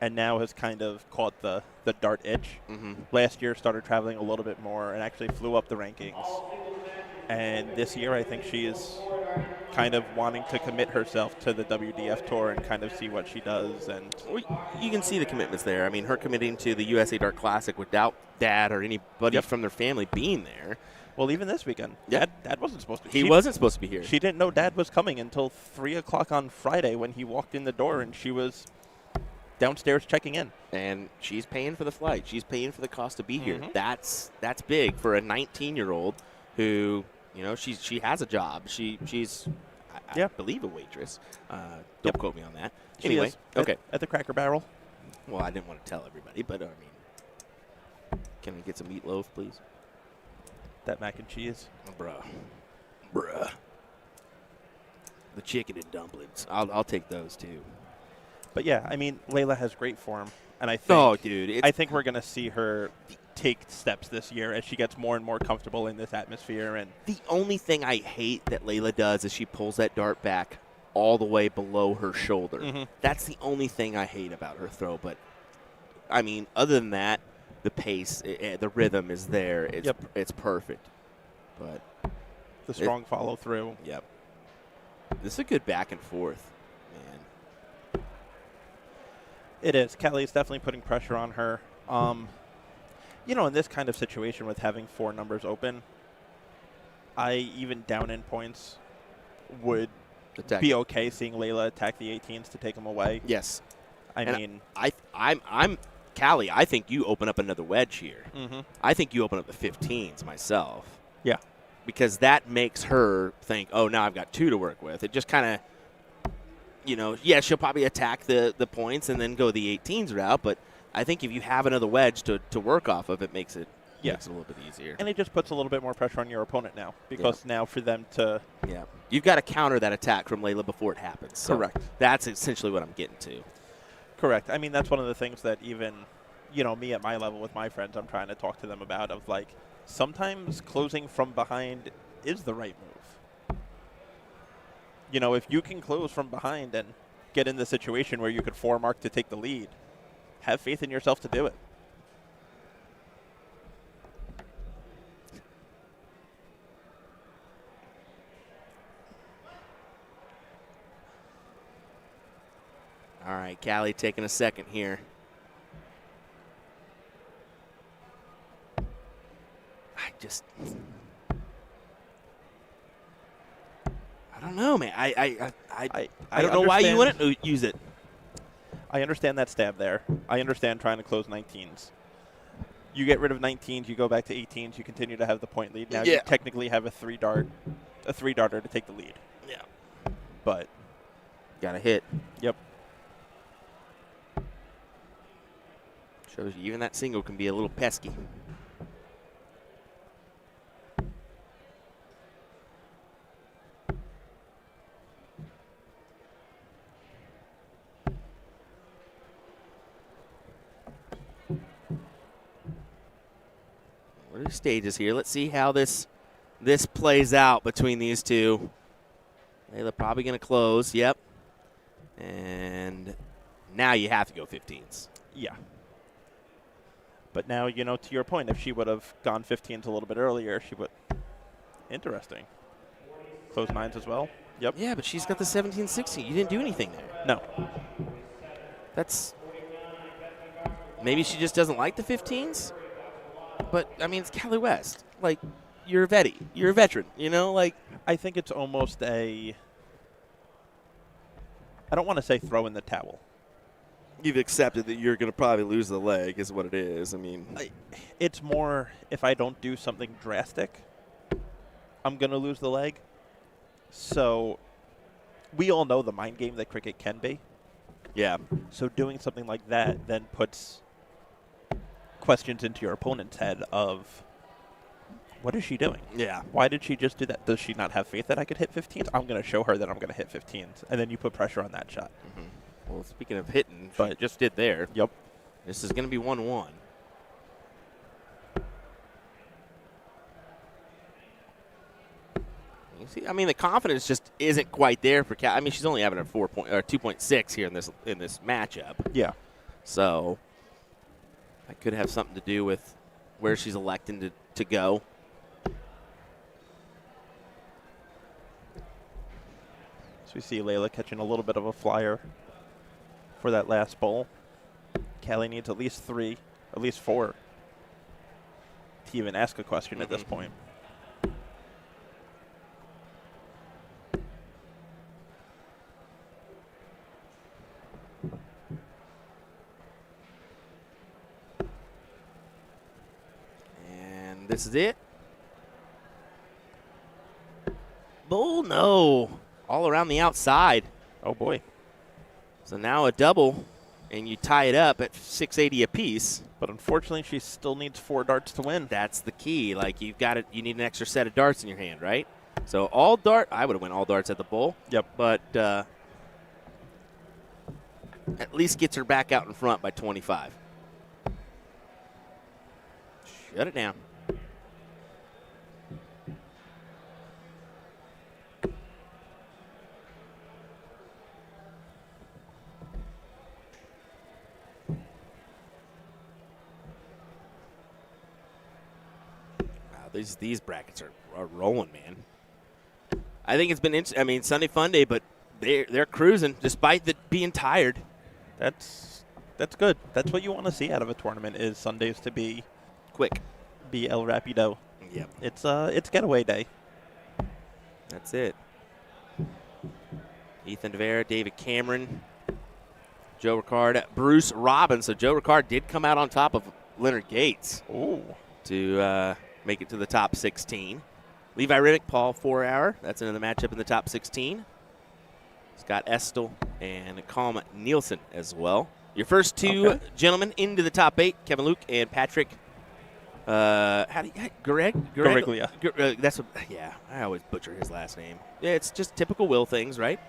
and now has kind of caught the dart itch. Mm-hmm. Last year started traveling a little bit more and actually flew up the rankings. And this year I think she is kind of wanting to commit herself to the WDF Tour and kind of see what she does. And you can see the commitments there. I mean, her committing to the USA Dart Classic without Dad or anybody from their family being there. Well, even this weekend, Dad wasn't supposed to. He wasn't supposed to be here. She didn't know Dad was coming until 3 o'clock on Friday when he walked in the door, and she was downstairs checking in. And she's paying for the flight. She's paying for the cost to be here. That's big for a 19-year-old who, she has a job. She's I believe a waitress. Don't quote me on that. Anyway, okay. At the Cracker Barrel. Well, I didn't want to tell everybody, but I mean, can we get some meatloaf, please? That mac and cheese. Bruh. The chicken and dumplings. I'll take those too. But yeah, I mean, Layla has great form, and I think dude, I think we're going to see her take steps this year as she gets more and more comfortable in this atmosphere. And the only thing I hate that Layla does is she pulls that dart back all the way below her shoulder. That's the only thing I hate about her throw. But I mean, other than that, the pace, the rhythm is there. It's perfect. But the strong follow through. Yep. This is a good back and forth, man. It is. Kelly's definitely putting pressure on her. In this kind of situation with having 4 numbers open, I, even down in points, would be okay seeing Layla attack the 18s to take them away. Yes. I'm Callie, I think you open up another wedge here. Mm-hmm. I think you open up the 15s myself. Yeah. Because that makes her think, oh, now I've got 2 to work with. It just kind of, she'll probably attack the points and then go the 18s route, but I think if you have another wedge to work off of, it makes it a little bit easier. And it just puts a little bit more pressure on your opponent now, because now for them to... Yeah. You've got to counter that attack from Layla before it happens. So correct. That's essentially what I'm getting to. Correct. I mean, that's one of the things that even, me at my level with my friends, I'm trying to talk to them about, of like, sometimes closing from behind is the right move. If you can close from behind and get in the situation where you could 4-mark to take the lead, have faith in yourself to do it. All right, Callie taking a second here. I don't know, man. I don't know why you wouldn't use it. I understand that stab there. I understand trying to close 19s. You get rid of 19s, you go back to 18s, you continue to have the point lead. Now you technically have a 3-darter to take the lead. Yeah. But got to hit. Yep. Shows you even that single can be a little pesky. What are the stages here? Let's see how this plays out between these two. Layla probably going to close. Yep. And now you have to go 15s. Yeah. But now, to your point, if she would have gone 15s a little bit earlier, she would. Interesting. Close 9s as well. Yep. Yeah, but she's got the 17-16. You didn't do anything there. No. That's. Maybe she just doesn't like the 15s. But, I mean, it's Callie West. Like, you're a vetty. You're a veteran, I think it's almost I don't want to say throw in the towel. You've accepted that you're going to probably lose the leg is what it is. I mean. It's more if I don't do something drastic, I'm going to lose the leg. So we all know the mind game that cricket can be. Yeah. So doing something like that then puts questions into your opponent's head of, what is she doing? Yeah. Why did she just do that? Does she not have faith that I could hit 15s? I'm going to show her that I'm going to hit 15s. And then you put pressure on that shot. Mm-hmm. Well, speaking of hitting, but just did there. Yep. This is going to be 1-1. You see, I mean, the confidence just isn't quite there for Cal. I mean, she's only having a 2.6 here in this matchup. Yeah. So that could have something to do with where she's electing to go. So we see Layla catching a little bit of a flyer for that last bowl. Callie needs at least 3, at least 4 to even ask a question at this point. And this is it. Bull, no. All around the outside. Oh, boy. So now a double, and you tie it up at 680 apiece. But unfortunately, she still needs 4 darts to win. That's the key. Like, you need an extra set of darts in your hand, right? So all dart. I would have went all darts at the bull. Yep. But at least gets her back out in front by 25. Shut it down. These brackets are rolling, man. I think it's been Sunday Fun Day, but they're cruising despite being tired. That's That's good. That's what you want to see out of a tournament is Sundays to be quick. Be El Rapido. Yep. It's getaway day. That's it. Ethan DeVere, David Cameron, Joe Ricard, Bruce Robbins. So Joe Ricard did come out on top of Leonard Gates to make it to the top 16. Levi Riddick, Paul 4-hour. That's another matchup in the top 16. Scott Estel and Calm Nielsen as well. Your first two gentlemen into the top 8, Kevin Luke and Patrick. Gariglia. I always butcher his last name. Yeah, it's just typical Will things, right?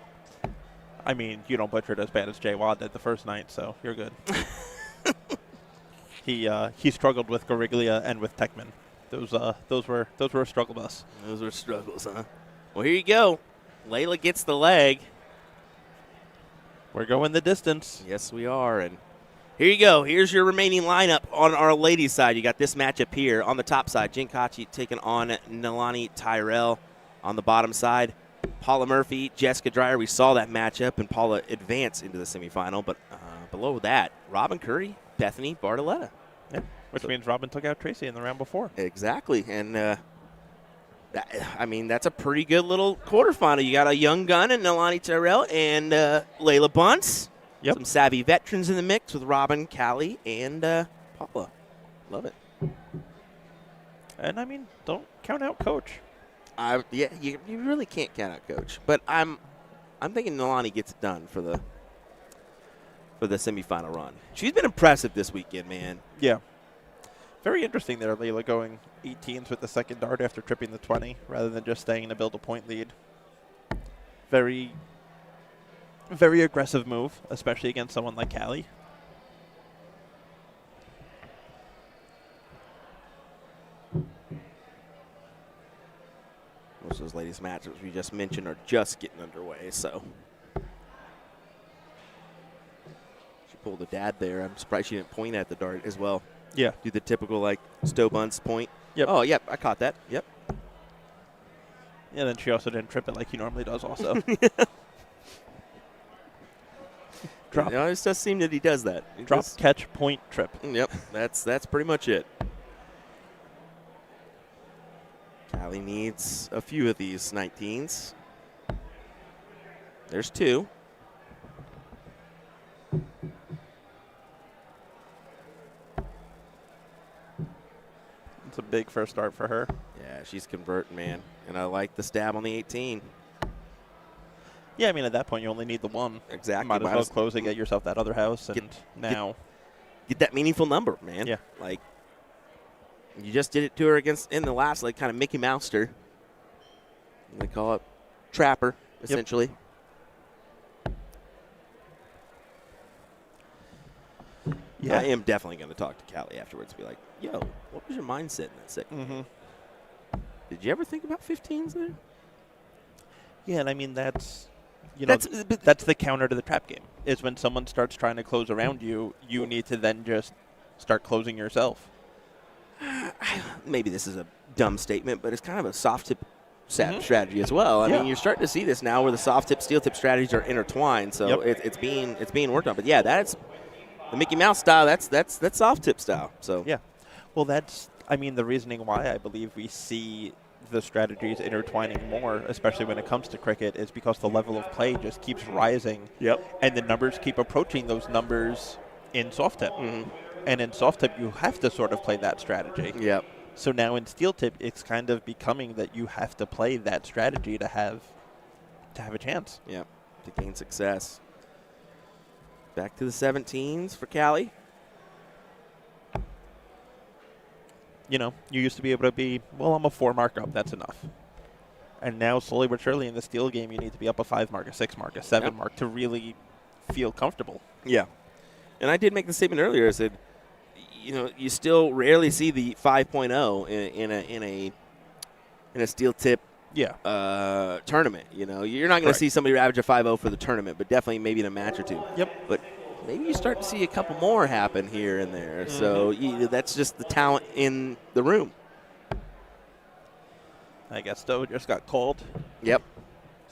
I mean, you don't butcher it as bad as Jay Watt did the first night, so you're good. He struggled with Gariglia and with Techman. Those were a struggle bus. Those were struggles, huh? Well, here you go. Layla gets the leg. We're going the distance. Yes, we are. And here you go. Here's your remaining lineup on our ladies' side. You got this matchup here. On the top side, Jen Kachi taking on Nalani Tyrell. On the bottom side, Paula Murphy, Jessica Dreyer. We saw that matchup, and Paula advanced into the semifinal. But below that, Robin Curry, Bethany Bartoletta. Yeah, which means Robin took out Tracy in the round before. Exactly. And, that's a pretty good little quarterfinal. You got a young gun in Nalani Tyrell and Layla Bunce. Yep. Some savvy veterans in the mix with Robin, Callie, and Paula. Love it. And, don't count out Coach. You really can't count out Coach. But I'm thinking Nalani gets it done for the semifinal run. She's been impressive this weekend, man. Yeah. Very interesting there, Layla going 18s with the second dart after tripping the 20 rather than just staying to build a point lead. Very, very aggressive move, especially against someone like Callie. Most of those ladies' matches we just mentioned are just getting underway, so. She pulled a dad there. I'm surprised she didn't point at the dart as well. Yeah. Do the typical, Stowe Bunce point. Yep. Oh, yep, I caught that. Yep. And then she also didn't trip it like he normally does also. Drop. It always does seem that he does that. Drop, catch, point, trip. Yep, that's pretty much it. Callie needs a few of these 19s. There's two. It's a big first start for her. Yeah, she's converting, man. And I like the stab on the 18. Yeah, at that point, you only need the one. Exactly. Might as well close and get yourself that other house. And get that meaningful number, man. Yeah. You just did it to her in the last, kind of Mickey Moused her. They call it trapper, essentially. Yep. Yeah. I am definitely going to talk to Callie afterwards. Be like, yo, what was your mindset in that second game? Did you ever think about 15s there? Yeah, and that's that's the counter to the trap game. Is when someone starts trying to close around you, you need to then just start closing yourself. Maybe this is a dumb statement, but it's kind of a soft tip strategy as well. I mean, you're starting to see this now where the soft tip, steel tip strategies are intertwined. So it's being worked on. But yeah, that's the Mickey Mouse style. That's soft tip style. So yeah, well, that's the reasoning why I believe we see the strategies intertwining more, especially when it comes to cricket, is because the level of play just keeps rising. Yep, and the numbers keep approaching those numbers in soft tip. And in soft tip, you have to sort of play that strategy. Yep. So now in steel tip, it's kind of becoming that you have to play that strategy to have a chance. Yep. To gain success. Back to the 17s for Callie. You used to be able to be, I'm a 4 mark up, that's enough. And now slowly but surely in the steel game, you need to be up a 5 mark, a 6 mark, a 7 mark to really feel comfortable. Yeah. And I did make the statement earlier. I said, you still rarely see the 5.0 in a steel tip tournament. You're not going to see somebody average a 5.0 for the tournament, but definitely maybe in a match or two. Yep. But maybe you start to see a couple more happen here and there. So that's just the talent in the room. I guess Stowe just got called. Yep.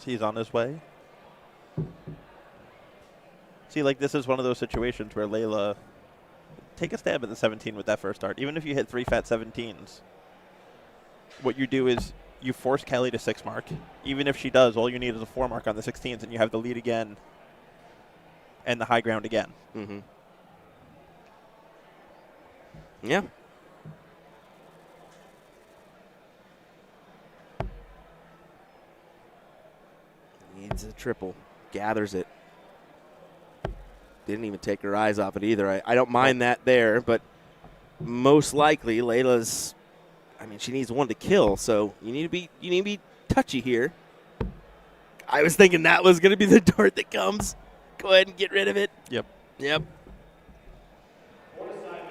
He's on his way. See, like, this is one of those situations where Layla, take a stab at the 17 with that first dart. Even if you hit 3 fat 17s, what you do is you force Kelly to 6 mark. Even if she does, all you need is a 4 mark on the 16s, and you have the lead again and the high ground again. Mm-hmm. Yeah. Needs a triple. Gathers it. Didn't even take her eyes off it either. I don't mind that there, but most likely Layla's, I mean, she needs one to kill, so you need to be touchy here. I was thinking that was going to be the dart that comes. Go ahead and get rid of it. Yep.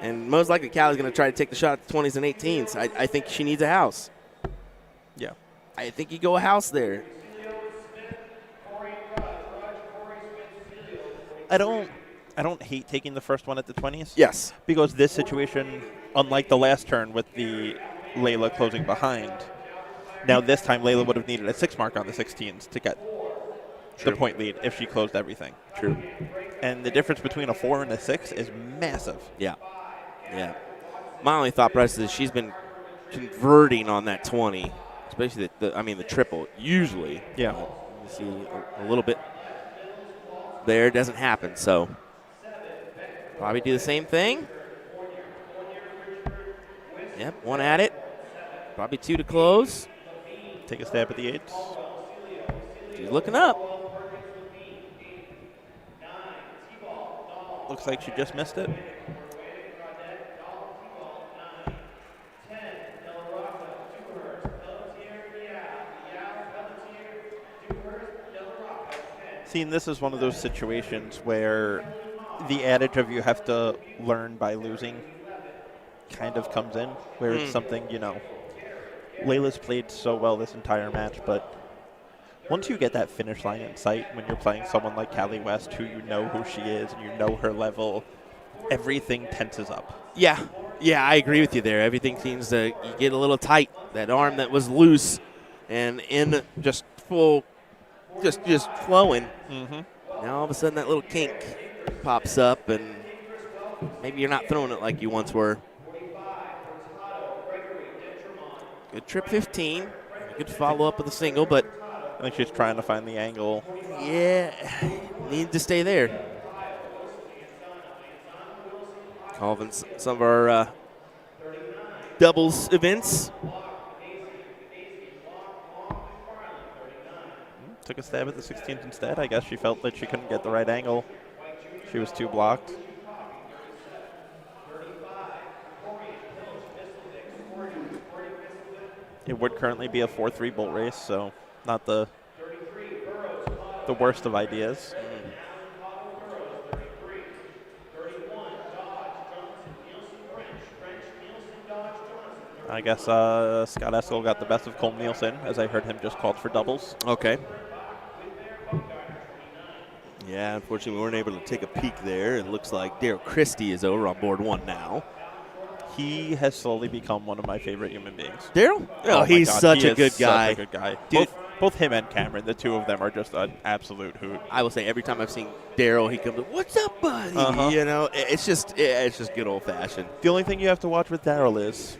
And most likely Callie's going to try to take the shot at the 20s and 18s. I think she needs a house. Yeah. I think you go a house there. I don't hate taking the first one at the 20s. Yes. Because this situation, unlike the last turn with the Layla closing behind, now this time Layla would have needed a 6 mark on the 16s to get the point lead if she closed everything. True. And the difference between a 4 and a 6 is massive. Yeah. My only thought process is she's been converting on that 20, especially the triple. Usually, yeah, you see a little bit there. It doesn't happen, so probably do the same thing. Yep, one at it. Probably 2 to close. Take a stab at the 8s. She's looking up. Looks like she just missed it. Seeing this is one of those situations where the adage of you have to learn by losing kind of comes in, where it's something, Layla's played so well this entire match, but once you get that finish line in sight, when you're playing someone like Callie West, who you know who she is and you know her level, everything tenses up. Yeah, I agree with you there. Everything seems to you get a little tight. That arm that was loose and in just full, just flowing. Mm-hmm. Now all of a sudden that little kink pops up, and maybe you're not throwing it like you once were. Good trip 15. Good follow up with a single, but I think she's trying to find the angle. Yeah, need to stay there. Calling some of our doubles events. Took a stab at the 16th instead. I guess she felt that she couldn't get the right angle. She was too blocked. It would currently be a 4-3 bolt race, so not the worst of ideas. I guess Scott Eskel got the best of Cole Nielsen, as I heard him just called for doubles. Okay. Yeah, unfortunately we weren't able to take a peek there. It looks like Daryl Christie is over on board 1 now. He has slowly become one of my favorite human beings. Daryl? Oh, he's such a good guy. Such a good guy. Dude. Both him and Cameron, the two of them are just an absolute hoot. I will say every time I've seen Daryl, he comes, "What's up, buddy?" It's just good old fashioned. The only thing you have to watch with Daryl is,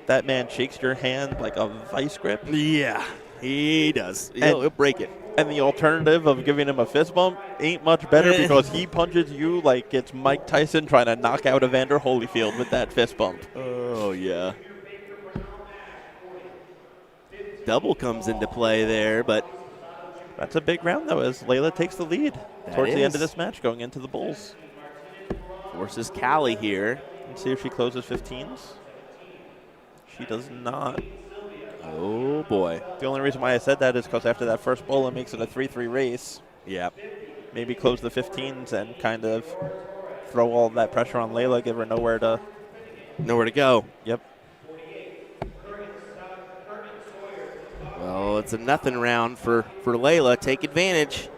that man shakes your hand like a vice grip. Yeah, he does. He'll break it. And the alternative of giving him a fist bump ain't much better because he punches you like it's Mike Tyson trying to knock out Evander Holyfield with that fist bump. Oh, yeah. Double comes into play there, but that's a big round, though, as Layla takes the lead towards the end of this match going into the Bulls. Forces Callie here. Let's see if she closes 15s. She does not. Oh, boy. The only reason why I said that is because after that first bowl, it makes it a 3-3 race. Yep. Maybe close the 15s and kind of throw all that pressure on Layla, give her nowhere to go. Yep. Well, it's a nothing round for Layla. Take advantage.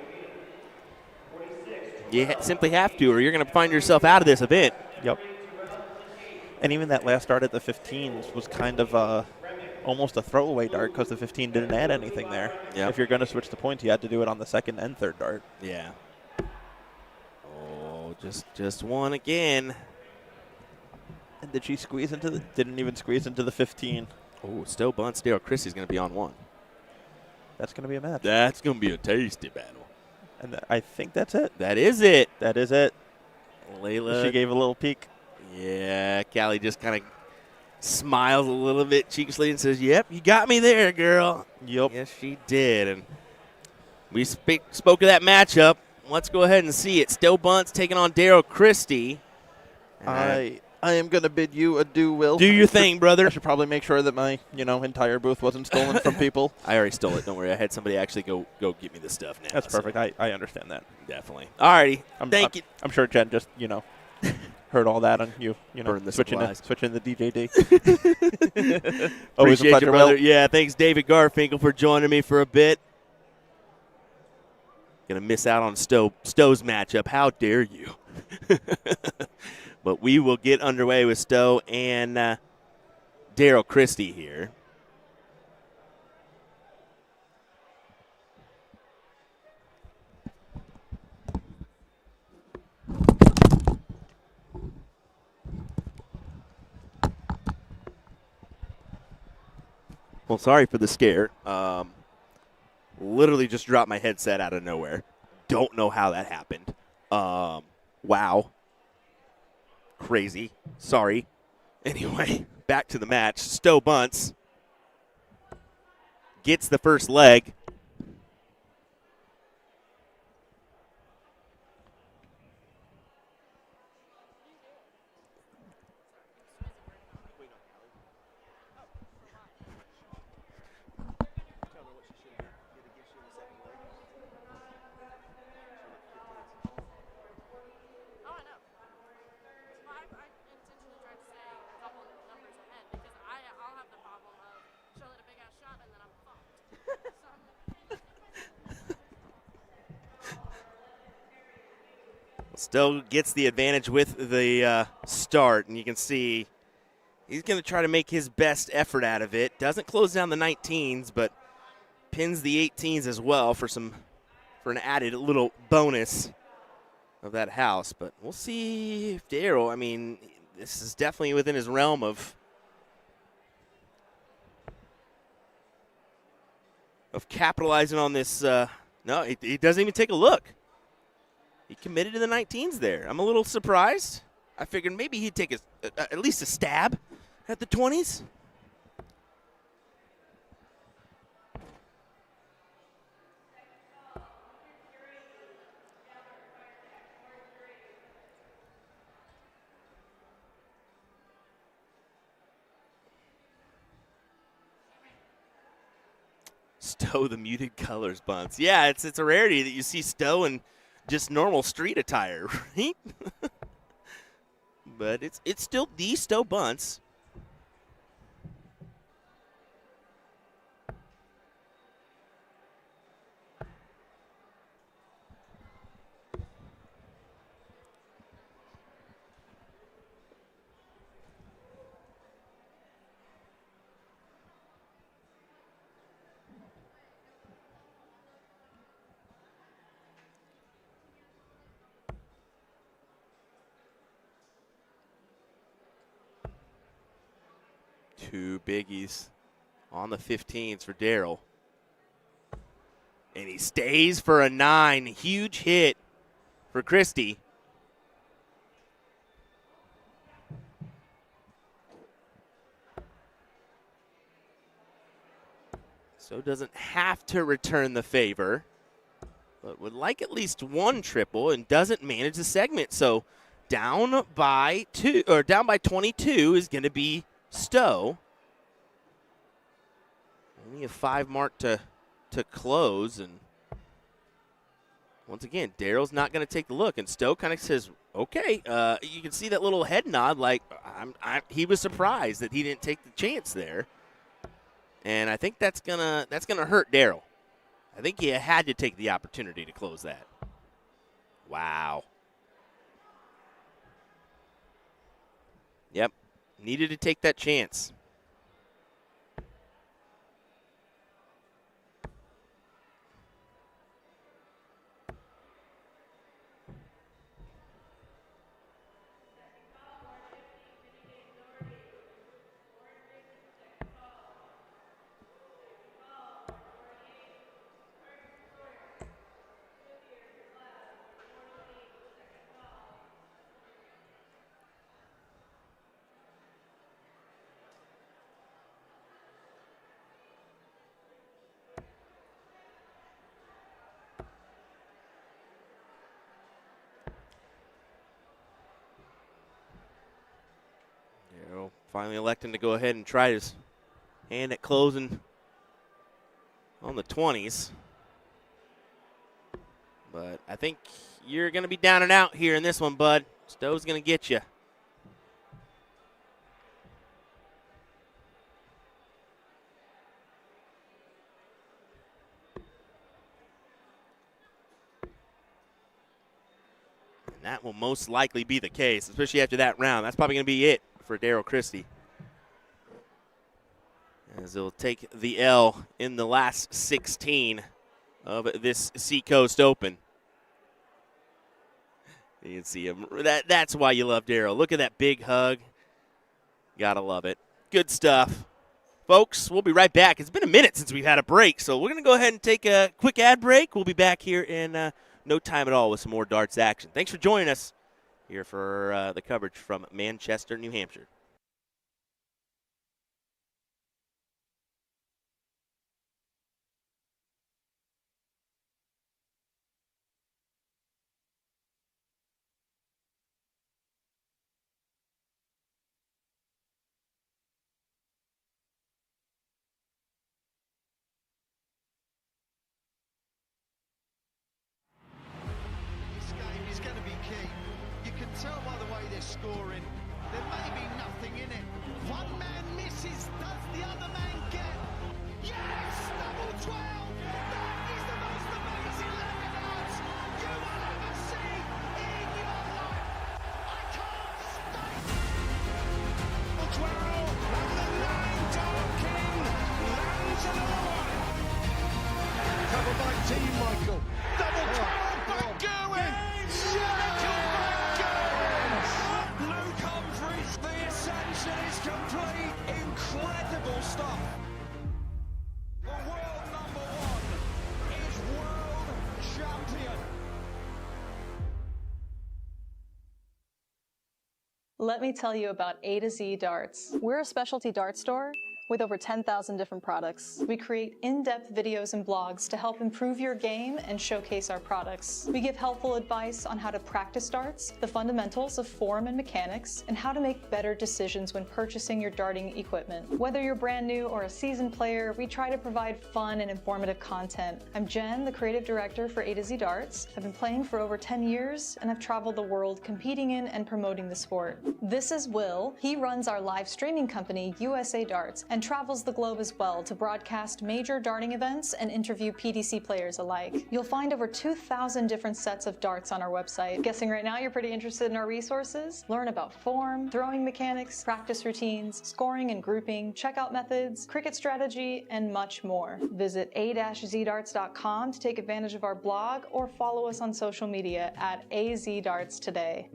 You simply have to, or you're going to find yourself out of this event. Yep. And even that last dart at the 15s was kind of almost a throwaway dart because the 15 didn't add anything there. Yep. If you're going to switch the points, you had to do it on the second and third dart. Yeah. Just one again. And did she squeeze into the? Didn't even squeeze into the 15. Oh, Stowe bunts. Daryl Christie's going to be on one. That's going to be a match. That's going to be a tasty battle. And I think that's it. That is it. That is it. Layla. She gave a little peek. Yeah, Callie just kind of smiles a little bit cheekily and says, "Yep, you got me there, girl." Yep. Yes, she did. And we spoke of that matchup. Let's go ahead and see it. Stowe bunts taking on Daryl Christie. I am going to bid you adieu, Will. Do your thing, brother. I should probably make sure that my, entire booth wasn't stolen from people. I already stole it. Don't worry. I had somebody actually go get me the stuff now. That's perfect. So I understand that. Definitely. All righty. Thank you. I'm sure Jen just, heard all that on you. Switching the DJD. Always a Appreciate pleasure, you, brother. Will. Yeah, thanks, David Garfinkel, for joining me for a bit. Gonna miss out on Stowe's matchup. How dare you? But we will get underway with Stowe and Daryl Christie here. Well, sorry for the scare. Literally just dropped my headset out of nowhere. Don't know how that happened. Wow. Crazy. Sorry. Anyway, back to the match. Stowe bunts. Gets the first leg. Stowe gets the advantage with the start, and you can see he's going to try to make his best effort out of it. Doesn't close down the 19s, but pins the 18s as well for an added little bonus of that house. But we'll see if Daryl, I mean, this is definitely within his realm of capitalizing on this. No, he doesn't even take a look. He committed to the 19s there. I'm a little surprised. I figured maybe he'd take at least a stab at the 20s. Stowe the muted colors bunts. Yeah, it's a rarity that you see Stowe in just normal street attire, right? But it's still the Stowe bunts. Two biggies on the 15s for Daryl. And he stays for a 9. Huge hit for Christie. So doesn't have to return the favor, but would like at least one triple and doesn't manage the segment. So down by 22 is going to be Stowe. Only a 5 mark to close, and once again, Daryl's not going to take the look, and Stowe kind of says, "Okay." You can see that little head nod, like he was surprised that he didn't take the chance there, and I think that's gonna hurt Daryl. I think he had to take the opportunity to close that. Wow. Yep, needed to take that chance. finally electing to go ahead and try his hand at closing on the 20s. But I think you're going to be down and out here in this one, bud. Stowe's going to get you. And that will most likely be the case, especially after that round. That's probably going to be it for Daryl Christie, as they'll take the L in the last 16 of this Seacoast Open. You can see him. That's why you love Daryl. Look at that big hug. Gotta love it. Good stuff. Folks, we'll be right back. It's been a minute since we've had a break, so we're going to go ahead and take a quick ad break. We'll be back here in no time at all with some more darts action. Thanks for joining us here for the coverage from Manchester, New Hampshire. Tell by the way they're scoring, there may be nothing in it. One man misses, does the other man get? Yes! Double 12! That is the most amazing level darts you will ever see in your life! I can't stay! 12, and the 9 Dart King lands another one! Covered by Team Michael. Double 12, back going! Is complete, incredible stuff. The world #1 is world champion. Let me tell you about A to Z Darts. We're a specialty dart store with over 10,000 different products. We create in-depth videos and blogs to help improve your game and showcase our products. We give helpful advice on how to practice darts, the fundamentals of form and mechanics, and how to make better decisions when purchasing your darting equipment. Whether you're brand new or a seasoned player, we try to provide fun and informative content. I'm Jen, the creative director for A to Z Darts. I've been playing for over 10 years, and I've traveled the world competing in and promoting the sport. This is Will. He runs our live streaming company, USA Darts, and travels the globe as well to broadcast major darting events and interview PDC players alike. You'll find over 2,000 different sets of darts on our website. Guessing right now you're pretty interested in our resources? Learn about form, throwing mechanics, practice routines, scoring and grouping, checkout methods, cricket strategy, and much more. Visit a-zdarts.com to take advantage of our blog or follow us on social media at AZDarts today.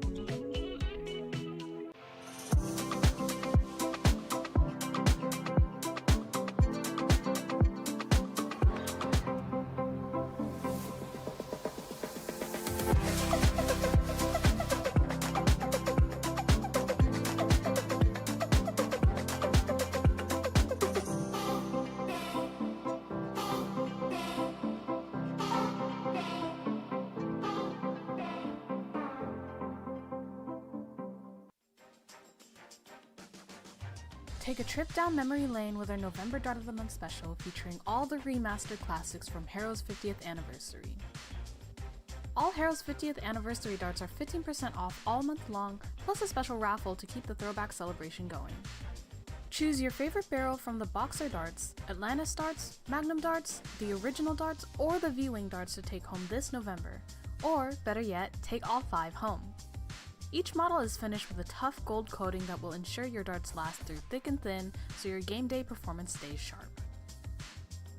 Take a trip down memory lane with our November Dart of the Month special featuring all the remastered classics from Harrow's 50th anniversary. All Harrow's 50th anniversary darts are 15% off all month long, plus a special raffle to keep the throwback celebration going. Choose your favorite barrel from the Boxer darts, Atlantis darts, Magnum darts, the original darts, or the V-Wing darts to take home this November. Or, better yet, take all 5 home. Each model is finished with a tough gold coating that will ensure your darts last through thick and thin, so your game day performance stays sharp.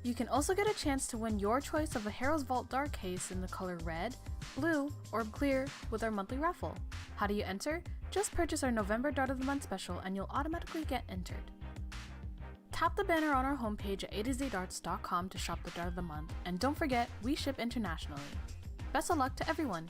You can also get a chance to win your choice of a Harrow's Vault dart case in the color red, blue, or clear with our monthly raffle. How do you enter? Just purchase our November Dart of the Month special and you'll automatically get entered. Tap the banner on our homepage at a2zdarts.com to shop the Dart of the Month, and don't forget, we ship internationally. Best of luck to everyone!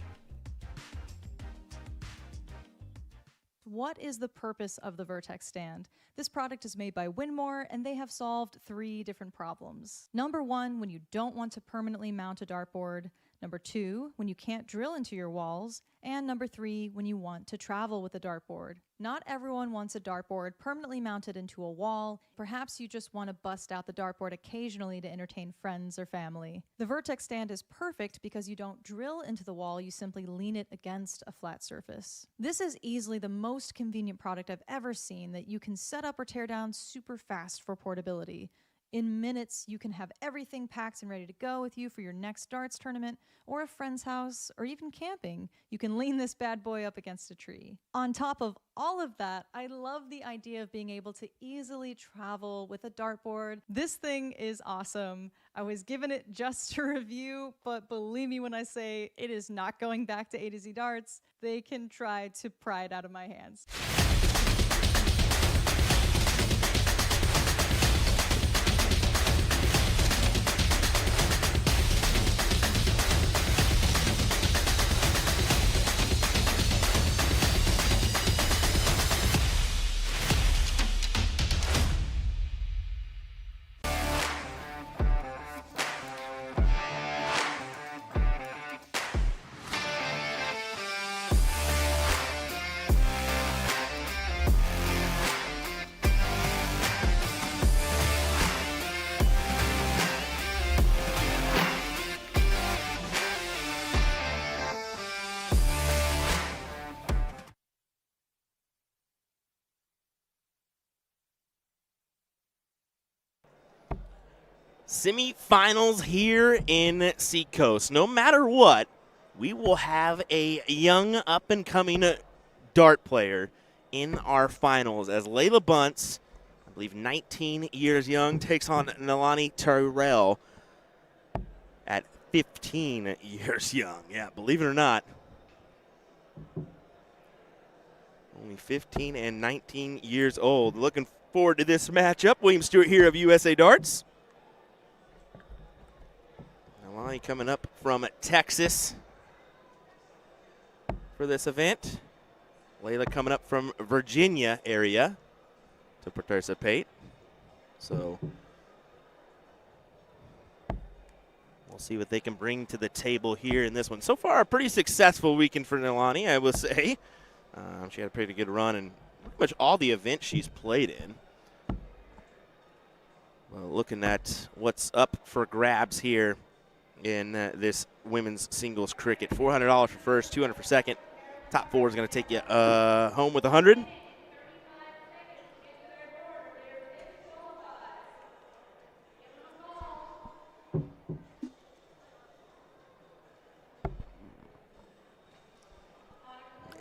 What is the purpose of the Vertex stand? This product is made by Winmore, and they have solved 3 different problems. Number 1, when you don't want to permanently mount a dartboard. Number 2, when you can't drill into your walls. And number 3, when you want to travel with a dartboard. Not everyone wants a dartboard permanently mounted into a wall. Perhaps you just want to bust out the dartboard occasionally to entertain friends or family. The Vertex stand is perfect because you don't drill into the wall, you simply lean it against a flat surface. This is easily the most convenient product I've ever seen that you can set up or tear down super fast for portability. In minutes, you can have everything packed and ready to go with you for your next darts tournament or a friend's house or even camping. You can lean this bad boy up against a tree. On top of all of that, I love the idea of being able to easily travel with a dartboard. This thing is awesome. I was given it just to review, but believe me when I say it is not going back to A to Z Darts. They can try to pry it out of my hands. Semi-finals here in Seacoast. No matter what, we will have a young up-and-coming dart player in our finals as Layla Bunce, I believe 19 years young, takes on Nalani Terrell at 15 years young. Yeah, believe it or not. Only 15 and 19 years old. Looking forward to this matchup. William Stewart here of USA Darts. Nalani coming up from Texas for this event. Layla coming up from Virginia area to participate. So we'll see what they can bring to the table here in this one. So far, a pretty successful weekend for Nalani, I will say. She had a pretty good run in pretty much all the events she's played in. Well, looking at what's up for grabs here in this women's singles cricket. $400 for first, $200 for second. Top four is going to take you home with $100.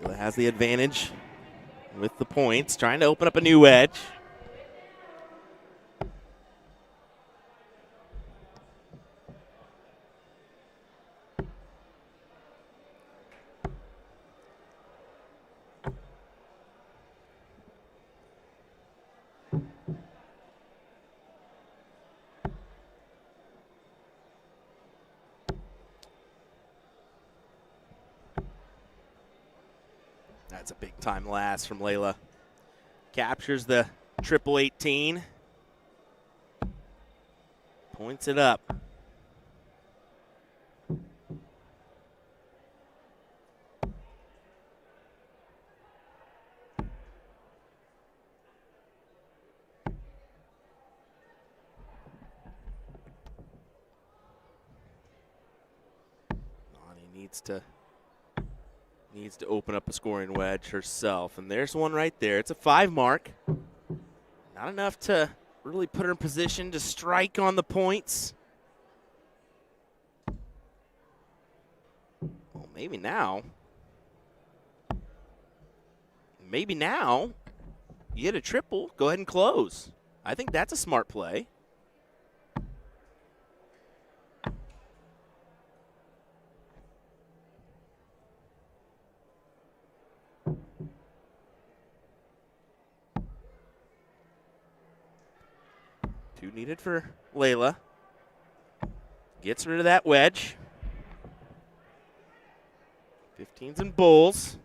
Layla has the advantage with the points, trying to open up a new edge. That's a big time last from Layla. Captures the triple 18. Points it up. Lonnie needs to open up a scoring wedge herself. And there's one right there. It's a 5 mark. Not enough to really put her in position to strike on the points. Well, maybe now. Maybe now. You hit a triple, go ahead and close. I think that's a smart play. Two needed for Layla. Gets rid of that wedge. 15s and bulls.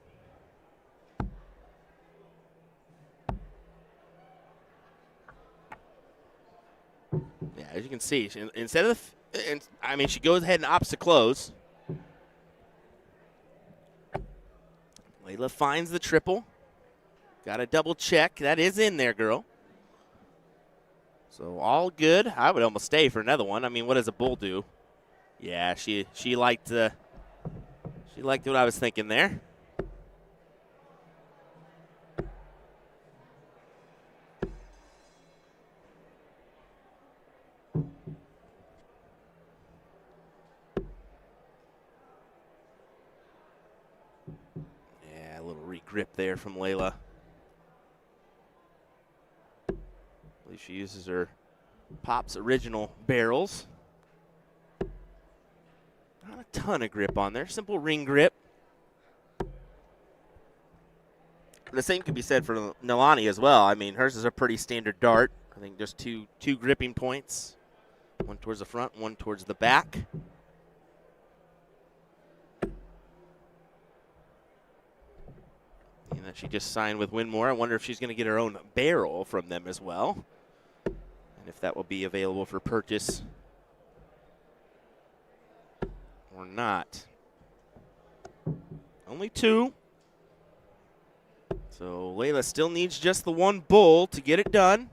Yeah, as you can see, instead of she goes ahead and opts to close. Layla finds the triple. Got to double check. That is in there, girl. So all good. I would almost stay for another one. I mean, what does a bull do? Yeah, she liked what I was thinking there. Yeah, a little regrip there from Layla. I believe she uses her Pop's original barrels. Not a ton of grip on there. Simple ring grip. The same could be said for Nalani as well. I mean, hers is a pretty standard dart. I think just two gripping points. One towards the front, one towards the back. And that she just signed with Winmore. I wonder if she's going to get her own barrel from them as well. And if that will be available for purchase or not. Only two. So Layla still needs just the one bull to get it done.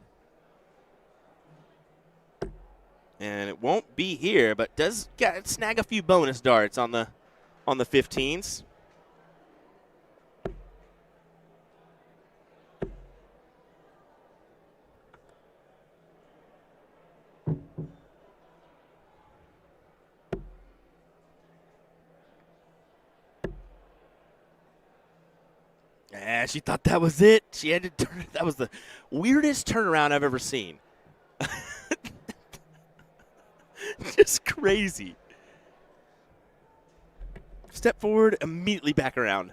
And it won't be here, but does snag a few bonus darts on the 15s. Yeah, she thought that was it. She had to turn. That was the weirdest turnaround I've ever seen. Just crazy. Step forward, immediately back around.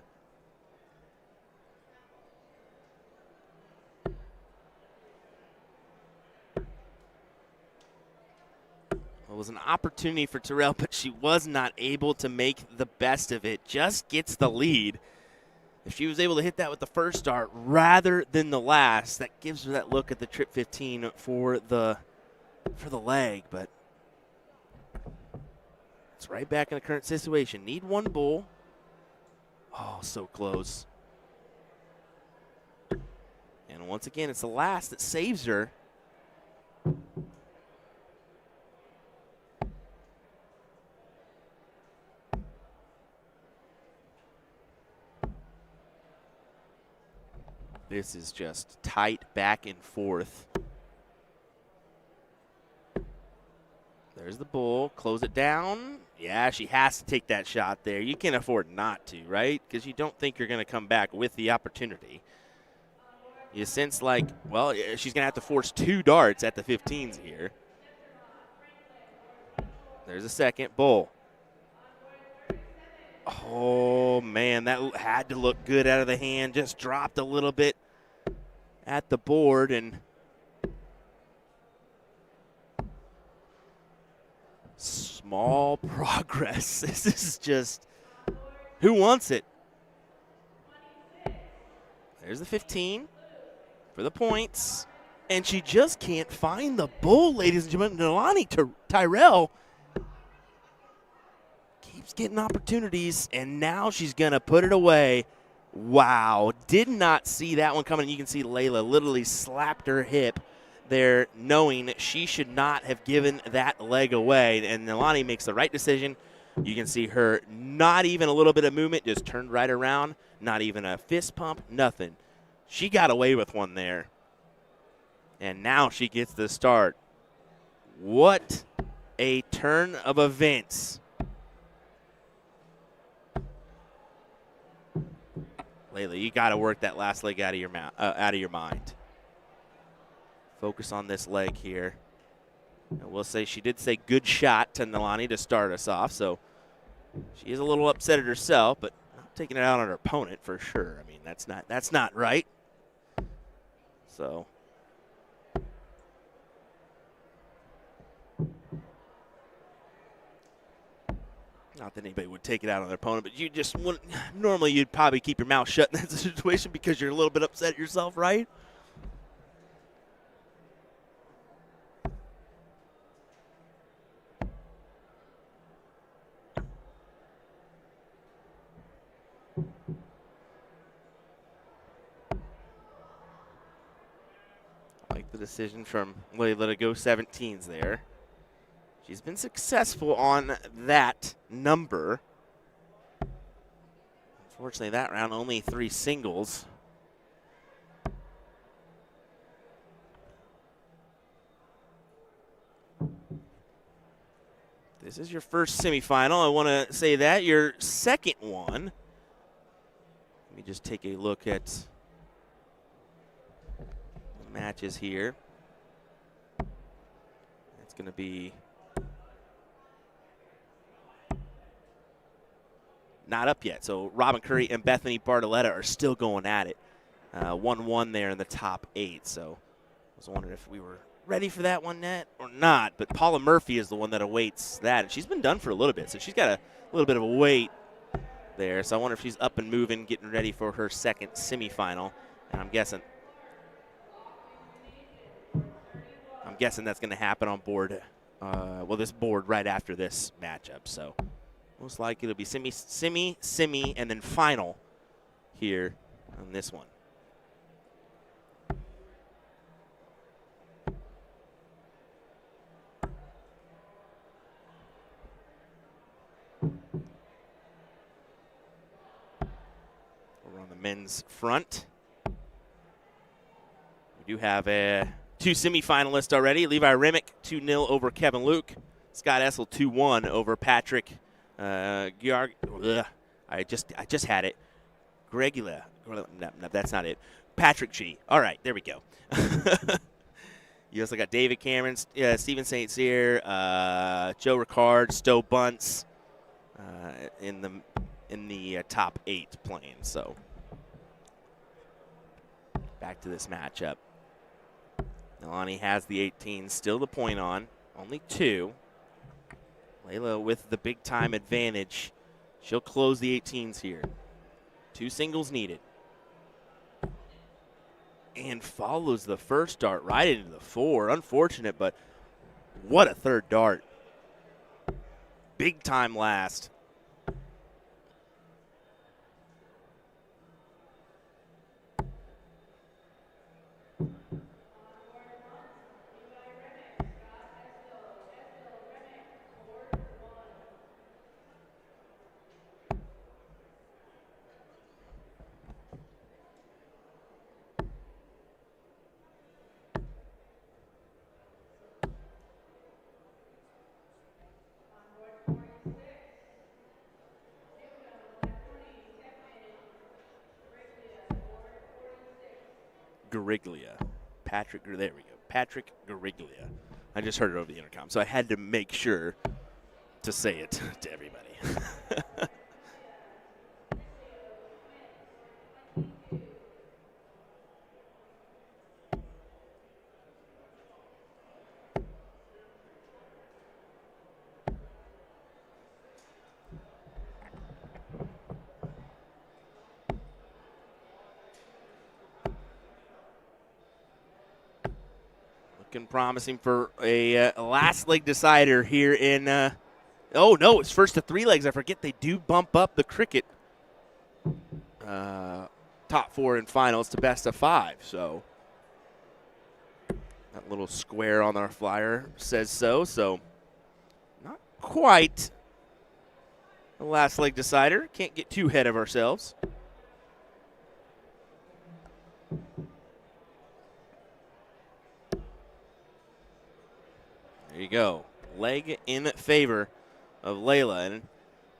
It was an opportunity for Terrell, but she was not able to make the best of it. Just gets the lead. If she was able to hit that with the first dart rather than the last, that gives her that look at the trip 15 for the leg, but it's right back in the current situation. Need one bull. Oh, so close. And once again, it's the last that saves her. This is just tight back and forth. There's the bull. Close it down. Yeah, she has to take that shot there. You can't afford not to, right? Because you don't think you're going to come back with the opportunity. You sense like, well, she's going to have to force two darts at the 15s here. There's a second. Bull. Oh, man, that had to look good out of the hand. Just dropped a little bit at the board, and small progress. This is just, who wants it? There's the 15 for the points, and she just can't find the bull, ladies and gentlemen. Nalani Tyrell keeps getting opportunities, and now she's going to put it away. Wow, did not see that one coming. You can see Layla literally slapped her hip there, knowing she should not have given that leg away. And Nalani makes the right decision. You can see her not even a little bit of movement, just turned right around, not even a fist pump, nothing. She got away with one there. And now she gets the start. What a turn of events. Layla, you got to work that last leg out of your mind. Focus on this leg here. And we'll say she did say good shot to Nalani to start us off, so she is a little upset at herself, but not taking it out on her opponent for sure. I mean, that's not right. So not that anybody would take it out on their opponent, but you just wouldn't. Normally, you'd probably keep your mouth shut in that situation because you're a little bit upset at yourself, right? The decision from Layla to go 17s there. She's been successful on that number. Unfortunately, that round only 3 singles. This is your first semifinal. I want to say that. Your second one. Let me just take a look at the matches here. It's going to be not up yet. So Robin Curry and Bethany Bartoletta are still going at it. 1-1 there in the top 8. So I was wondering if we were ready for that one net or not. But Paula Murphy is the one that awaits that. And she's been done for a little bit. So she's got a little bit of a wait there. So I wonder if she's up and moving, getting ready for her second semifinal. And I'm guessing that's going to happen on board. This board right after this matchup. So most likely it'll be semi, and then final here on this one. We're on the men's front. We do have 2 semifinalists already. Levi Remick 2-0 over Kevin Luke. Scott Essel 2-1 over Patrick I just had it. Gregula. No, that's not it. Patrick G. All right, there we go. You also got David Cameron, Steven St. Cyr, Joe Ricard, Stowe Bunce in the top 8 playing. So back to this matchup. Nalani has the 18, still the point on, only 2. Layla with the big time advantage. She'll close the 18s here. 2 singles needed. And follows the first dart right into the 4. Unfortunate, but what a third dart. Big time last. Gariglia. There we go. Patrick Gariglia. I just heard it over the intercom, so I had to make sure to say it to everybody. Looking promising for a last leg decider here in. Oh no, it's first to 3 legs. I forget they do bump up the cricket top 4 in finals to best of 5. So that little square on our flyer says so. So not quite the last leg decider. Can't get too ahead of ourselves. There you go. Leg in favor of Layla. And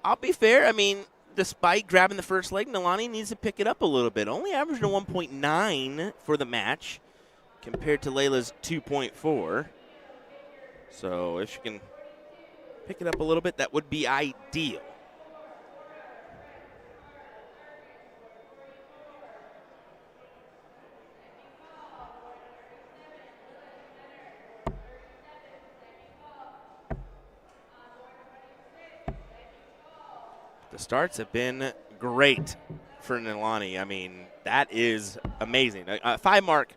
I'll be fair, I mean, despite grabbing the first leg, Nalani needs to pick it up a little bit. Only averaged a 1.9 for the match compared to Layla's 2.4. So if she can pick it up a little bit, that would be ideal. The starts have been great for Nalani. I mean, that is amazing. 5 mark,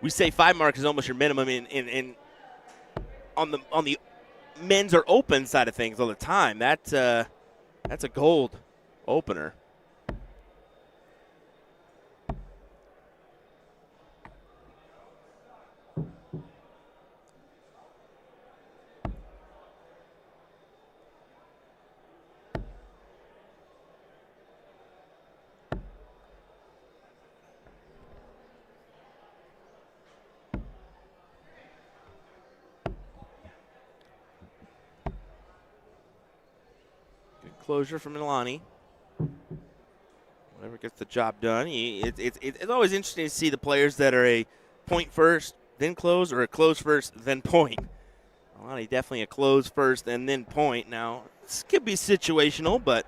we say 5 mark is almost your minimum on the men's or open side of things all the time. That's a gold opener. composure from Milani. Whatever gets the job done. It's always interesting to see the players that are a point first, then close, or a close first, then point. Milani definitely a close first and then point. Now, this could be situational, but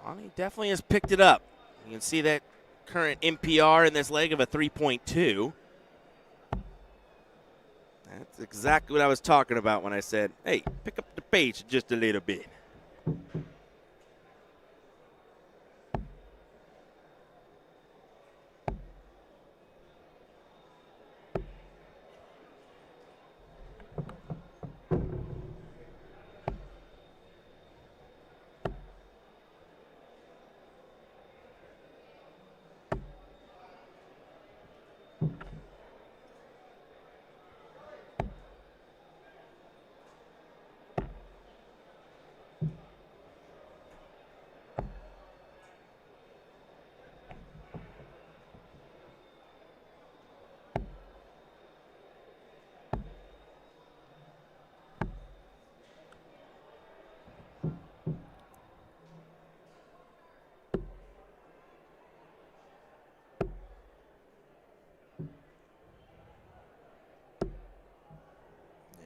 Milani definitely has picked it up. You can see that current MPR in this leg of a 3.2. That's exactly what I was talking about when I said, hey, pick up the pace just a little bit.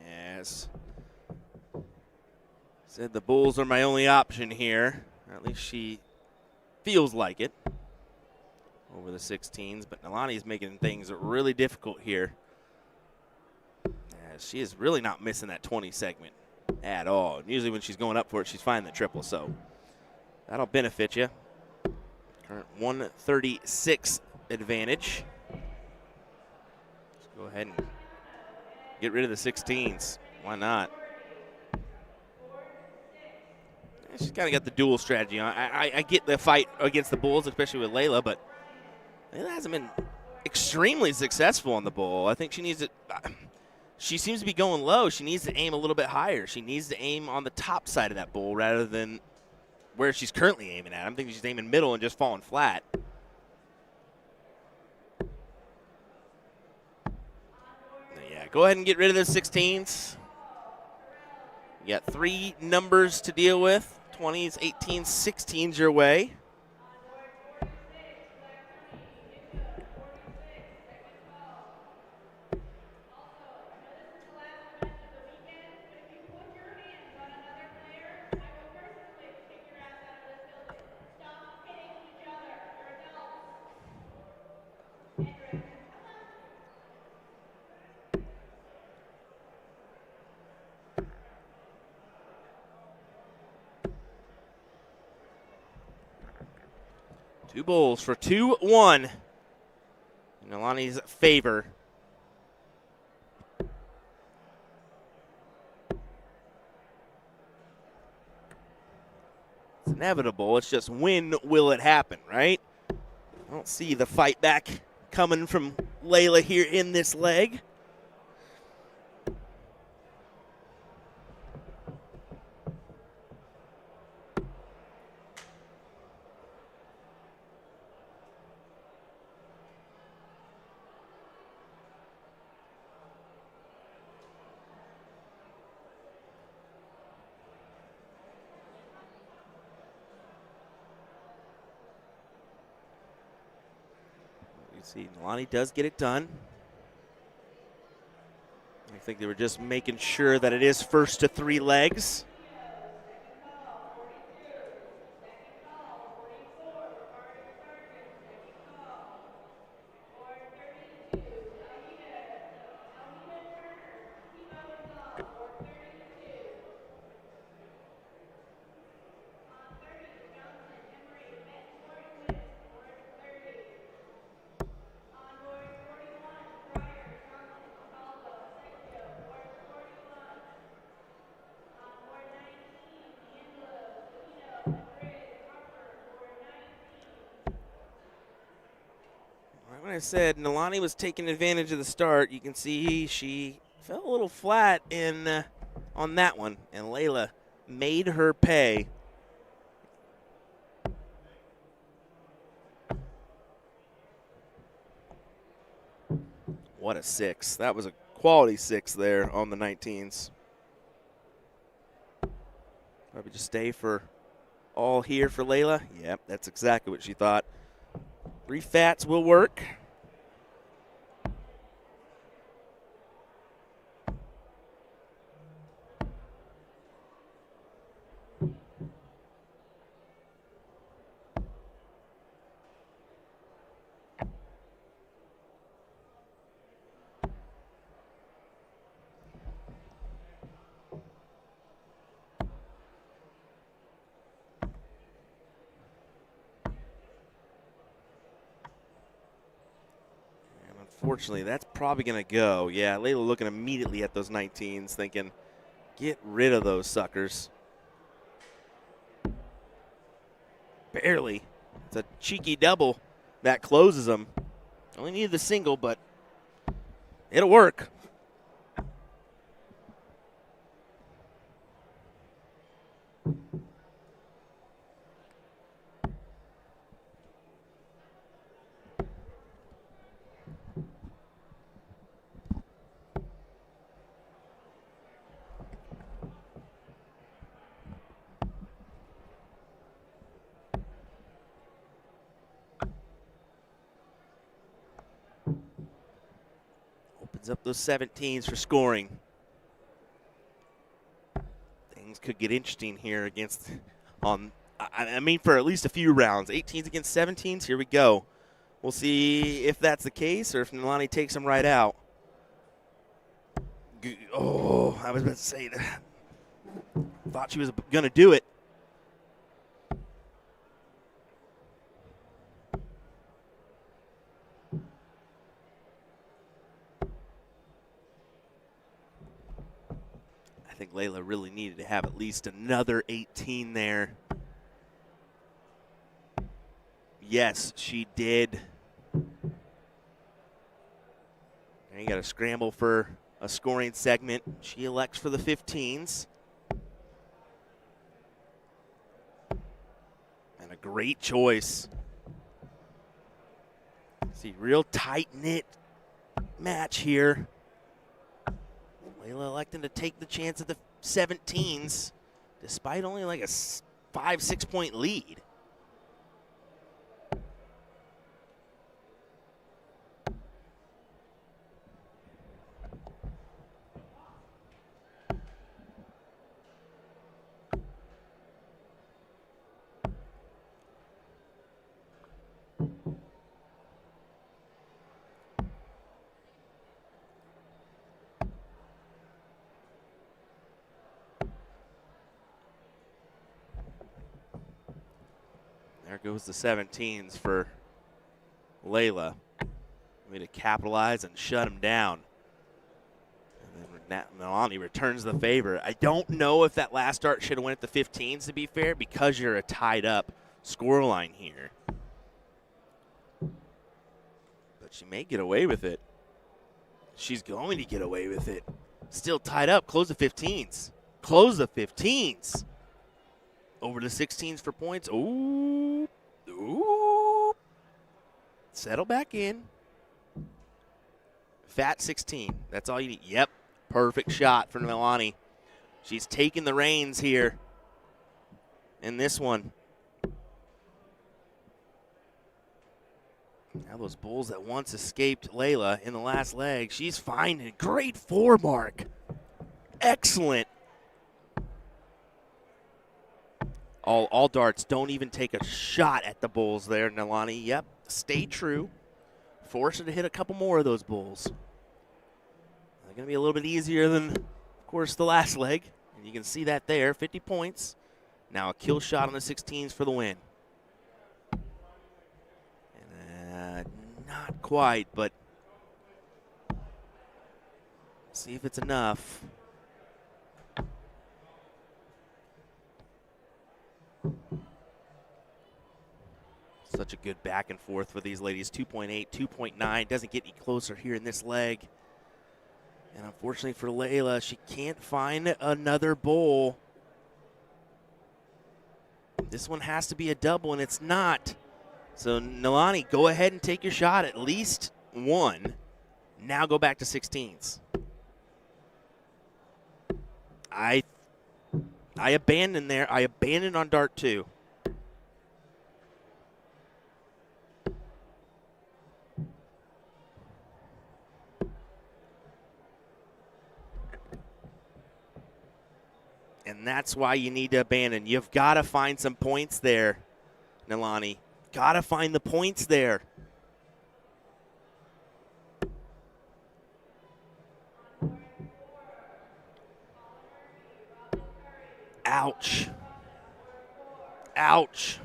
Yes. Said the Bulls are my only option here. Or at least she feels like it over the 16s. But Milani's making things really difficult here. She is really not missing that 20 segment at all. Usually when she's going up for it, she's finding the triple. So that'll benefit you. Current 136 advantage. Let's go ahead and get rid of the 16s. Why not? She's kind of got the dual strategy on. I get the fight against the Bulls, especially with Layla, but Layla hasn't been extremely successful on the bull. I think she needs to. She seems to be going low. She needs to aim a little bit higher. She needs to aim on the top side of that bull rather than where she's currently aiming at. I'm thinking she's aiming middle and just falling flat. Yeah, go ahead and get rid of the 16s. You got 3 numbers to deal with. 20s, 18s, 16s your way. Two Bulls for 2-1 in Milani's favor. It's inevitable. It's just when will it happen, right? I don't see the fight back coming from Layla here in this leg. See, Milani does get it done. I think they were just making sure that it is first to 3 legs. I said, Nalani was taking advantage of the start. You can see she fell a little flat in on that one, and Layla made her pay. What a 6. That was a quality 6 there on the 19s. Probably just stay for all here for Layla. Yep, that's exactly what she thought. 3 fats will work. Unfortunately, that's probably going to go. Yeah, Layla looking immediately at those 19s, thinking, get rid of those suckers. Barely. It's a cheeky double that closes them. Only needed the single, but it'll work. Opens up those 17s for scoring. Things could get interesting here against, I mean, for at least a few rounds. 18s against 17s, here we go. We'll see if that's the case or if Nalani takes them right out. Oh, I was about to say that. Thought she was going to do it. I think Layla really needed to have at least another 18 there. Yes, she did. And you got to scramble for a scoring segment. She elects for the 15s. And a great choice. See, real tight-knit match here. Layla electing to take the chance at the 17s, despite only like a 5-6 point lead. There goes the 17s for Layla. Way to capitalize and shut him down. And then Nalani returns the favor. I don't know if that last start should have went at the 15s, to be fair, because you're a tied up scoreline here. But she may get away with it. She's going to get away with it. Still tied up. Close the 15s. Close the 15s. Over the 16s for points. Ooh. Ooh. Settle back in. Fat 16. That's all you need. Yep. Perfect shot for Nalani. She's taking the reins here in this one. Now those bulls that once escaped Layla in the last leg, she's finding great 4 mark. Excellent. All darts don't even take a shot at the bulls there, Nalani. Yep, stay true. Force her to hit a couple more of those bulls. They're going to be a little bit easier than, of course, the last leg. And you can see that there, 50 points. Now a kill shot on the 16s for the win. And not quite, but see if it's enough. Such a good back and forth for these ladies. 2.8, 2.9. Doesn't get any closer here in this leg. And unfortunately for Layla, she can't find another bowl. This one has to be a double, and it's not. So, Nalani, go ahead and take your shot. At least one. Now go back to 16s. I abandoned there. I abandoned on dart 2. And that's why you need to abandon. You've got to find some points there, Nalani. Got to find the points there. Ouch. Ouch.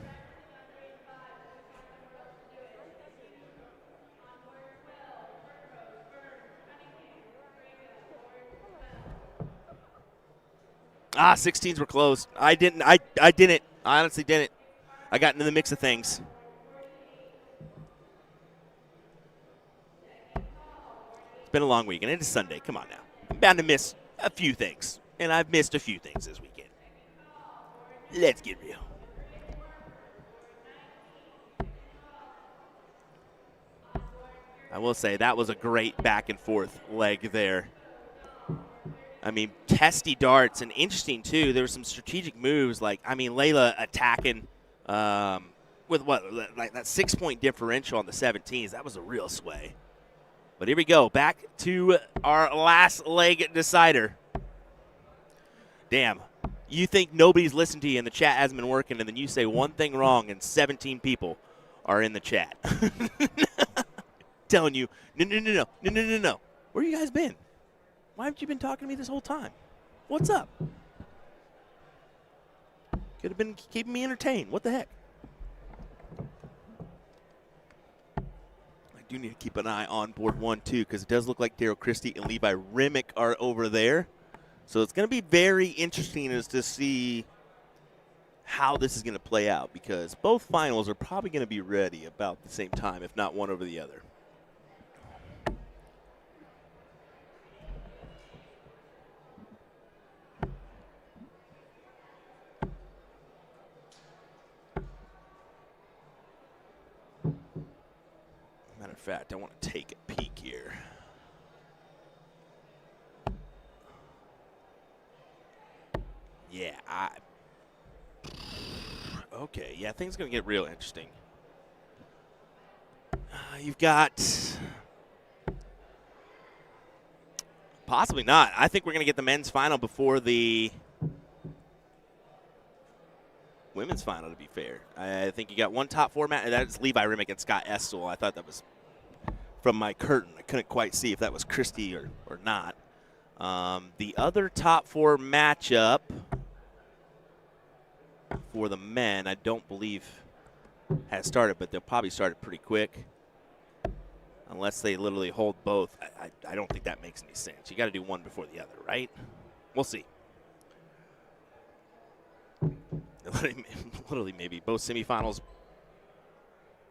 Ah, 16s were close. I didn't. I honestly didn't. I got into the mix of things. It's been a long week, and it is Sunday. Come on now. I'm bound to miss a few things, and I've missed a few things this weekend. Let's get real. I will say that was a great back and forth leg there. I mean, testy darts, and interesting, too. There were some strategic moves, like, I mean, Layla attacking with like that 6-point differential on the 17s. That was a real sway. But here we go. Back to our last leg decider. Damn. You think nobody's listened to you and the chat hasn't been working, and then you say one thing wrong and 17 people are in the chat. Telling you, no. Where you guys been? Why haven't you been talking to me this whole time? What's up? Could have been keeping me entertained. What the heck? I do need to keep an eye on board 1, too, because it does look like Daryl Christie and Levi Remick are over there. So it's going to be very interesting as to see how this is going to play out, because both finals are probably going to be ready about the same time, if not one over the other. Matter of fact, I want to take a peek here. Yeah, okay, yeah, things are going to get real interesting. You've got, possibly not. I think we're going to get the men's final before the women's final, to be fair. I think you got one top 4 match. That's Levi Remick and Scott Estel. I thought that was from my curtain. I couldn't quite see if that was Christie or not. The other top 4 matchup for the men, I don't believe has started, but they'll probably start it pretty quick. Unless they literally hold both. I don't think that makes any sense. You got to do one before the other, right? We'll see. Literally maybe both semifinals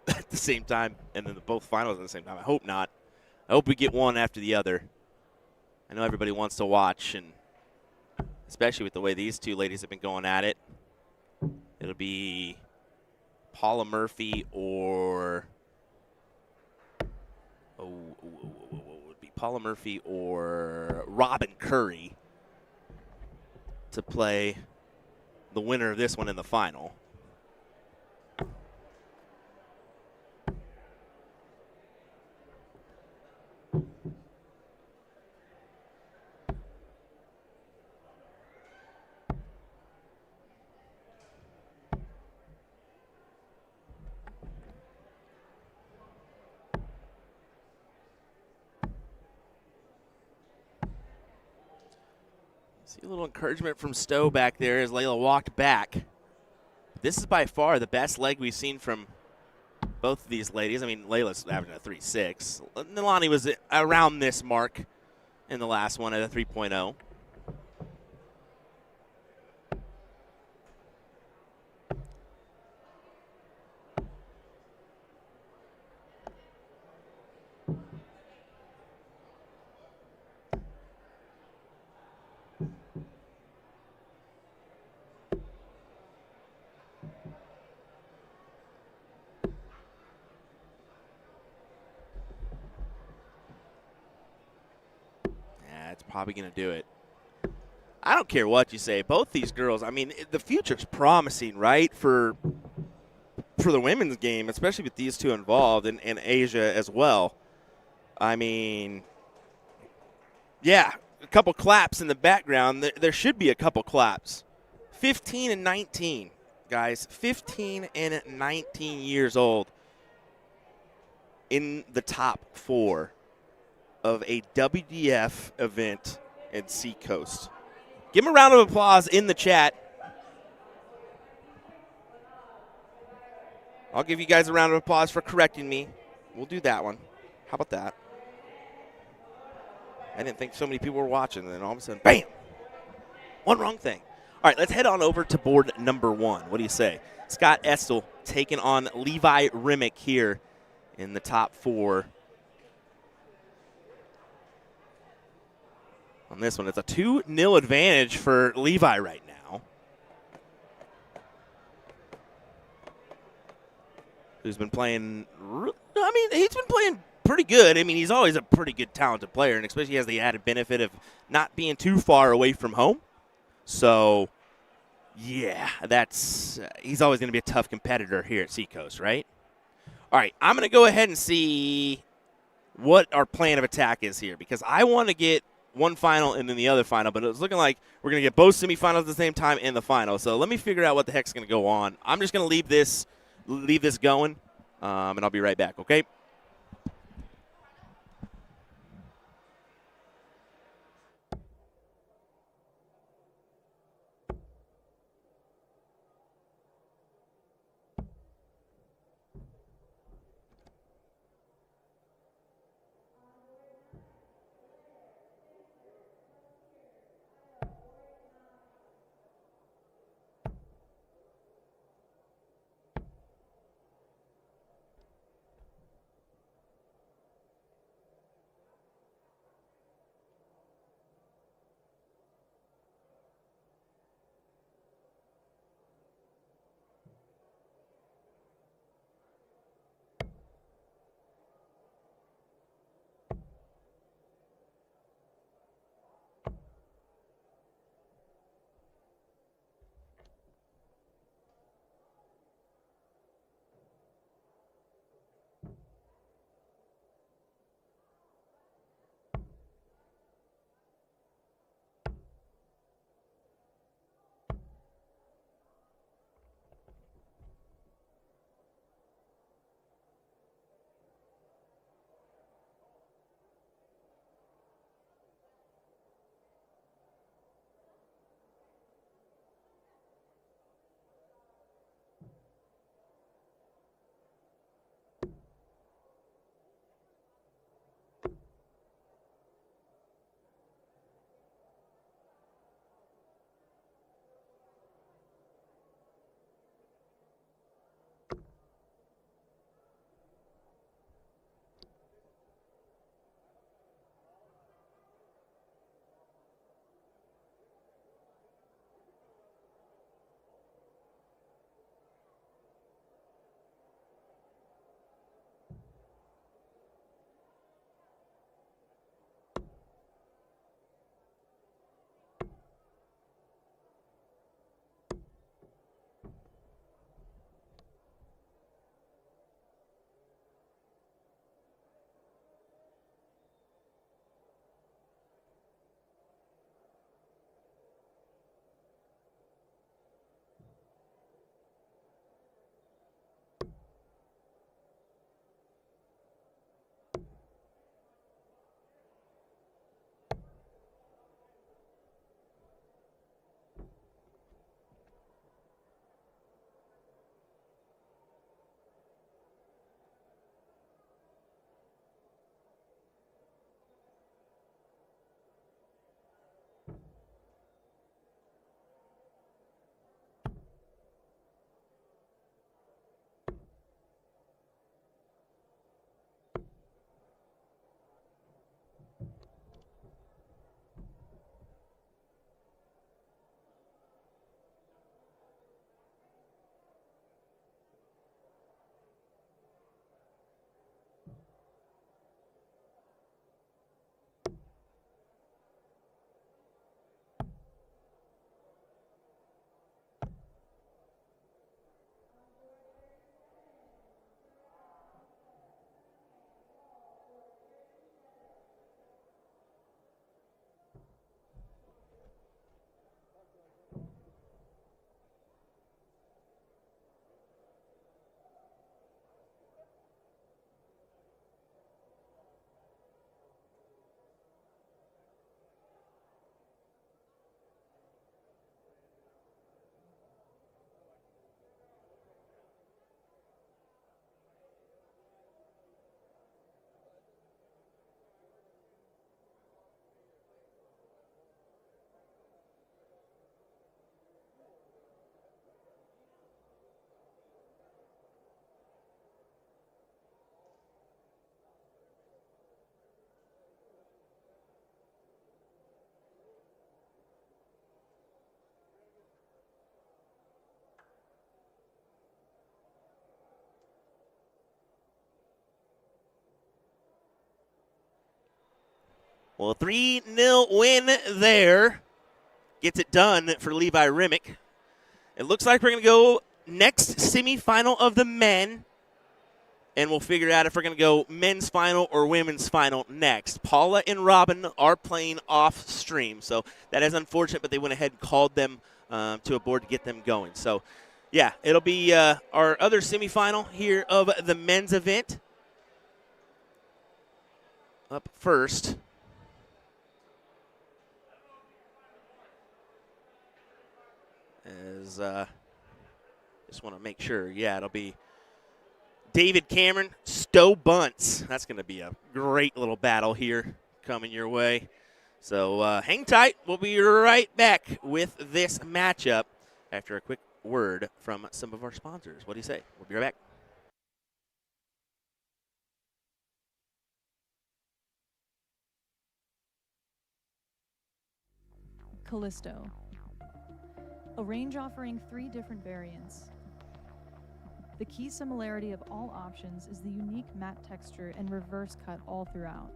at the same time and then both finals at the same time. I hope not. I hope we get one after the other. I know everybody wants to watch, and especially with the way these two ladies have been going at it. It'll be Paula Murphy or Paula Murphy or Robin Curry to play the winner of this one in the final. See a little encouragement from Stowe back there as Layla walked back. This is by far the best leg we've seen from both of these ladies. I mean, Layla's averaging a 3.6. Nalani was around this mark in the last one at a 3.0. probably going to do it. I don't care what you say. Both these girls, I mean, the future's promising, right, for the women's game, especially with these two involved and Asia as well. I mean, yeah, a couple claps in the background. There should be a couple claps. 15 and 19, guys. 15 and 19 years old in the top 4 of a WDF event at Seacoast. Give them a round of applause in the chat. I'll give you guys a round of applause for correcting me. We'll do that one. How about that? I didn't think so many people were watching, and then all of a sudden, bam! One wrong thing. All right, let's head on over to board number 1. What do you say? Scott Estel taking on Levi Remick here in the top 4. On this one, it's a 2-0 advantage for Levi right now. Who's been playing, I mean, he's been playing pretty good. I mean, he's always a pretty good, talented player, and especially has the added benefit of not being too far away from home. So, yeah, he's always going to be a tough competitor here at Seacoast, right? All right, I'm going to go ahead and see what our plan of attack is here because I want to get one final and then the other final, but it's looking like we're going to get both semifinals at the same time in the final. So let me figure out what the heck's going to go on. I'm just going to leave this going, and I'll be right back, okay? Well, 3-0 win there. Gets it done for Levi Remick. It looks like we're going to go next semifinal of the men, and we'll figure out if we're going to go men's final or women's final next. Paula and Robin are playing off stream, so that is unfortunate, but they went ahead and called them to a board to get them going. So, yeah, it'll be our other semifinal here of the men's event. Up first. As just want to make sure, yeah, it'll be David Cameron, Stowe Bunce. That's going to be a great little battle here coming your way. So hang tight. We'll be right back with this matchup after a quick word from some of our sponsors. What do you say? We'll be right back. Callisto. A range offering 3 different variants. The key similarity of all options is the unique matte texture and reverse cut all throughout.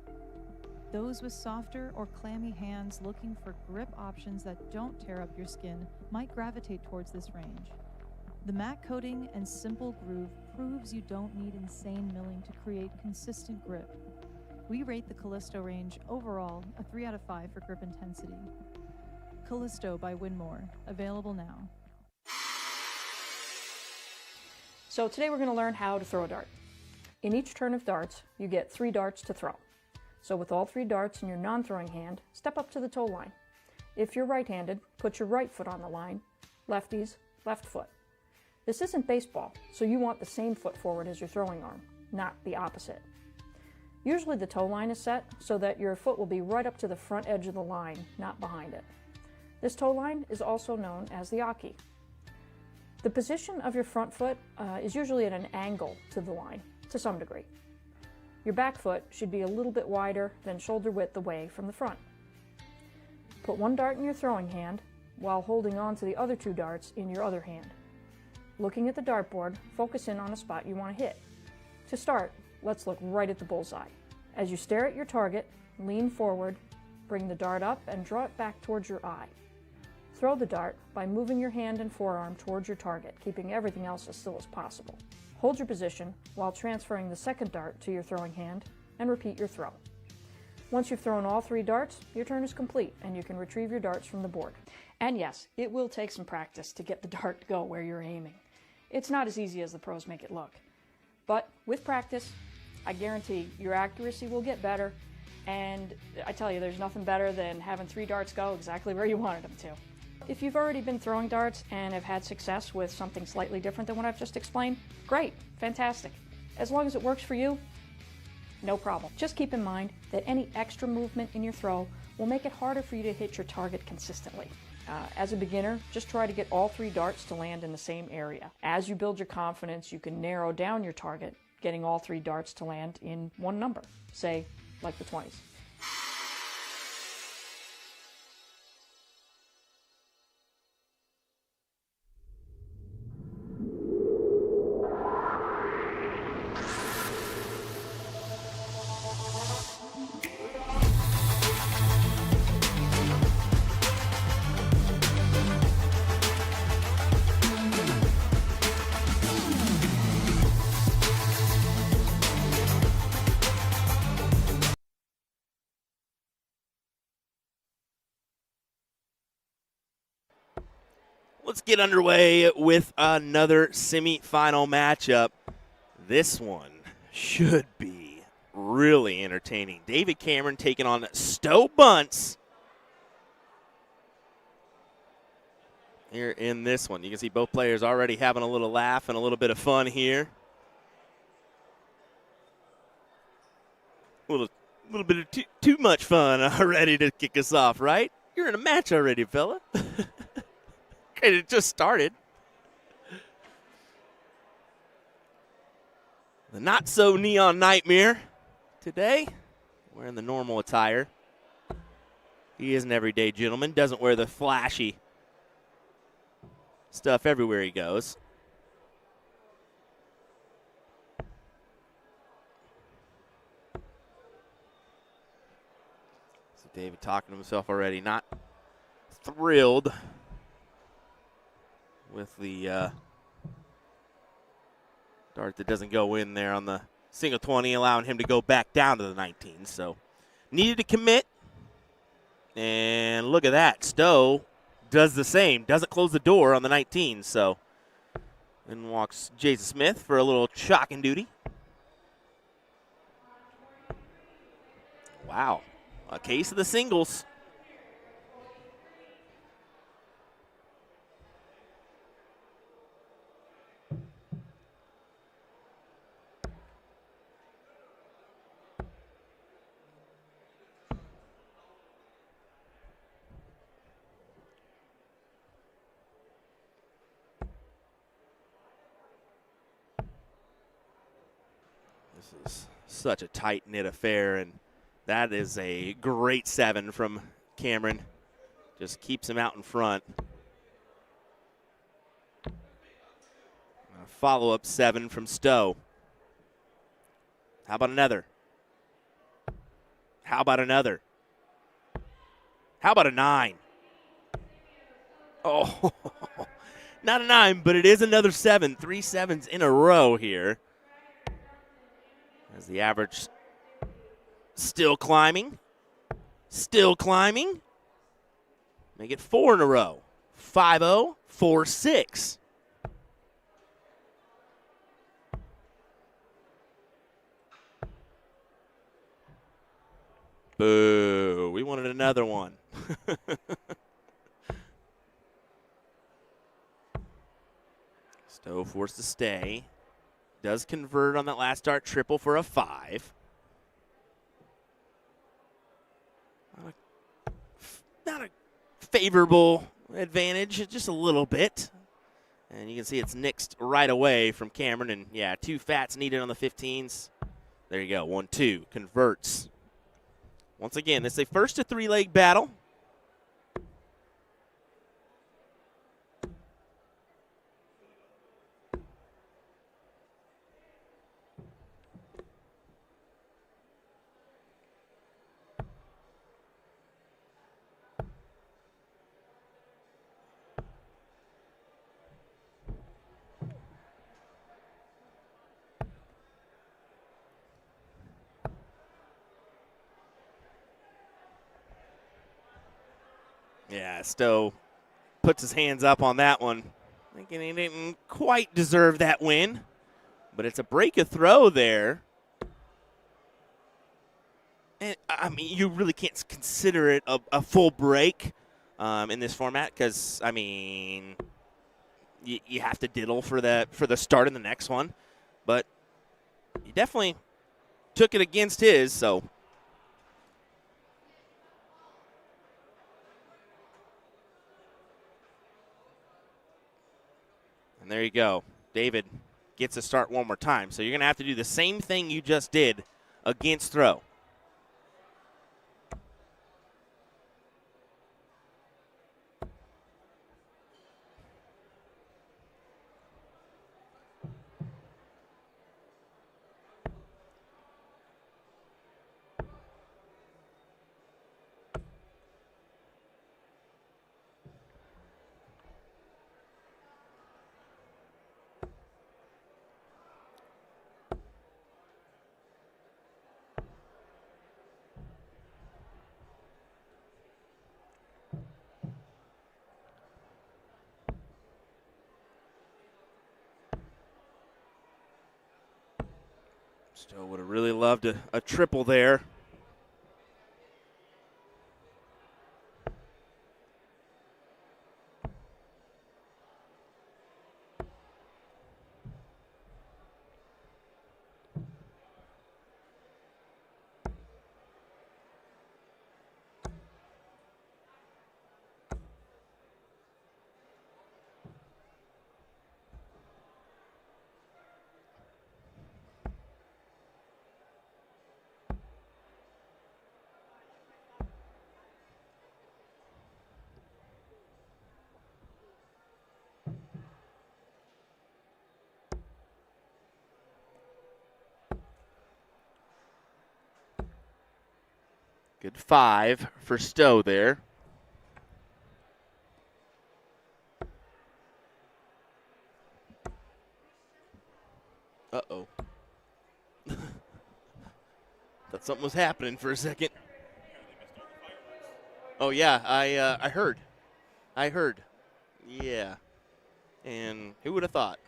Those with softer or clammy hands looking for grip options that don't tear up your skin might gravitate towards this range. The matte coating and simple groove proves you don't need insane milling to create consistent grip. We rate the Callisto range overall a 3 out of 5 for grip intensity. Callisto by Winmore, available now. So today we're going to learn how to throw a dart. In each turn of darts, you get 3 darts to throw. So with all 3 darts in your non-throwing hand, step up to the toe line. If you're right-handed, put your right foot on the line. Lefties, left foot. This isn't baseball, so you want the same foot forward as your throwing arm, not the opposite. Usually the toe line is set so that your foot will be right up to the front edge of the line, not behind it. This toe line is also known as the Aki. The position of your front foot is usually at an angle to the line, to some degree. Your back foot should be a little bit wider than shoulder width away from the front. Put 1 dart in your throwing hand while holding on to the other 2 darts in your other hand. Looking at the dartboard, focus in on a spot you want to hit. To start, let's look right at the bullseye. As you stare at your target, lean forward, bring the dart up and draw it back towards your eye. Throw the dart by moving your hand and forearm towards your target, keeping everything else as still as possible. Hold your position while transferring the second dart to your throwing hand and repeat your throw. Once you've thrown all 3 darts, your turn is complete and you can retrieve your darts from the board. And yes, it will take some practice to get the dart to go where you're aiming. It's not as easy as the pros make it look. But with practice, I guarantee your accuracy will get better, and I tell you, there's nothing better than having 3 darts go exactly where you wanted them to. If you've already been throwing darts and have had success with something slightly different than what I've just explained, great, fantastic. As long as it works for you, no problem. Just keep in mind that any extra movement in your throw will make it harder for you to hit your target consistently. As a beginner, just try to get all 3 darts to land in the same area. As you build your confidence, you can narrow down your target, getting all 3 darts to land in one number, say, like the 20s. Let's get underway with another semifinal matchup. This one should be really entertaining. David Cameron taking on Stowe Bunce here in this one. You can see both players already having a little laugh and a little bit of fun here. A little bit of too much fun already to kick us off, right? You're in a match already, fella. It just started. The not-so-neon nightmare today, wearing the normal attire. He is an everyday gentleman, doesn't wear the flashy stuff everywhere he goes. David talking to himself already, not thrilled with the dart that doesn't go in there on the single 20, allowing him to go back down to the 19. So needed to commit. And look at that. Stowe does the same. Doesn't close the door on the 19. So then walks Jason Smith for a little chalking duty. Wow. A case of the singles. This is such a tight-knit affair, and that is a great 7 from Cameron. Just keeps him out in front. A follow-up 7 from Stowe. How about another? How about another? How about a 9? Oh, not a 9, but it is another 7. 3 7s in a row here. As the average still climbing. Still climbing. Make it 4 in a row. 5-0, 4-6. Boo. We wanted another one. Stowe forced to stay. Does convert on that last dart triple for a 5. Not a favorable advantage, just a little bit. And you can see it's nixed right away from Cameron. And, yeah, 2 fats needed on the 15s. There you go, 1-2, converts. Once again, this is a first to 3-leg battle. Yeah, Stowe puts his hands up on that one, thinking he didn't quite deserve that win. But it's a break of throw there. And, I mean, you really can't consider it a full break in this format because, I mean, you have to diddle for the start in the next one. But you definitely took it against his, so. And there you go. David gets to start one more time. So you're going to have to do the same thing you just did against throw. Still would have really loved a triple there. Good 5 for Stowe there. Uh-oh. Thought something was happening for a second. Oh, yeah, I heard. Yeah. And who would have thought?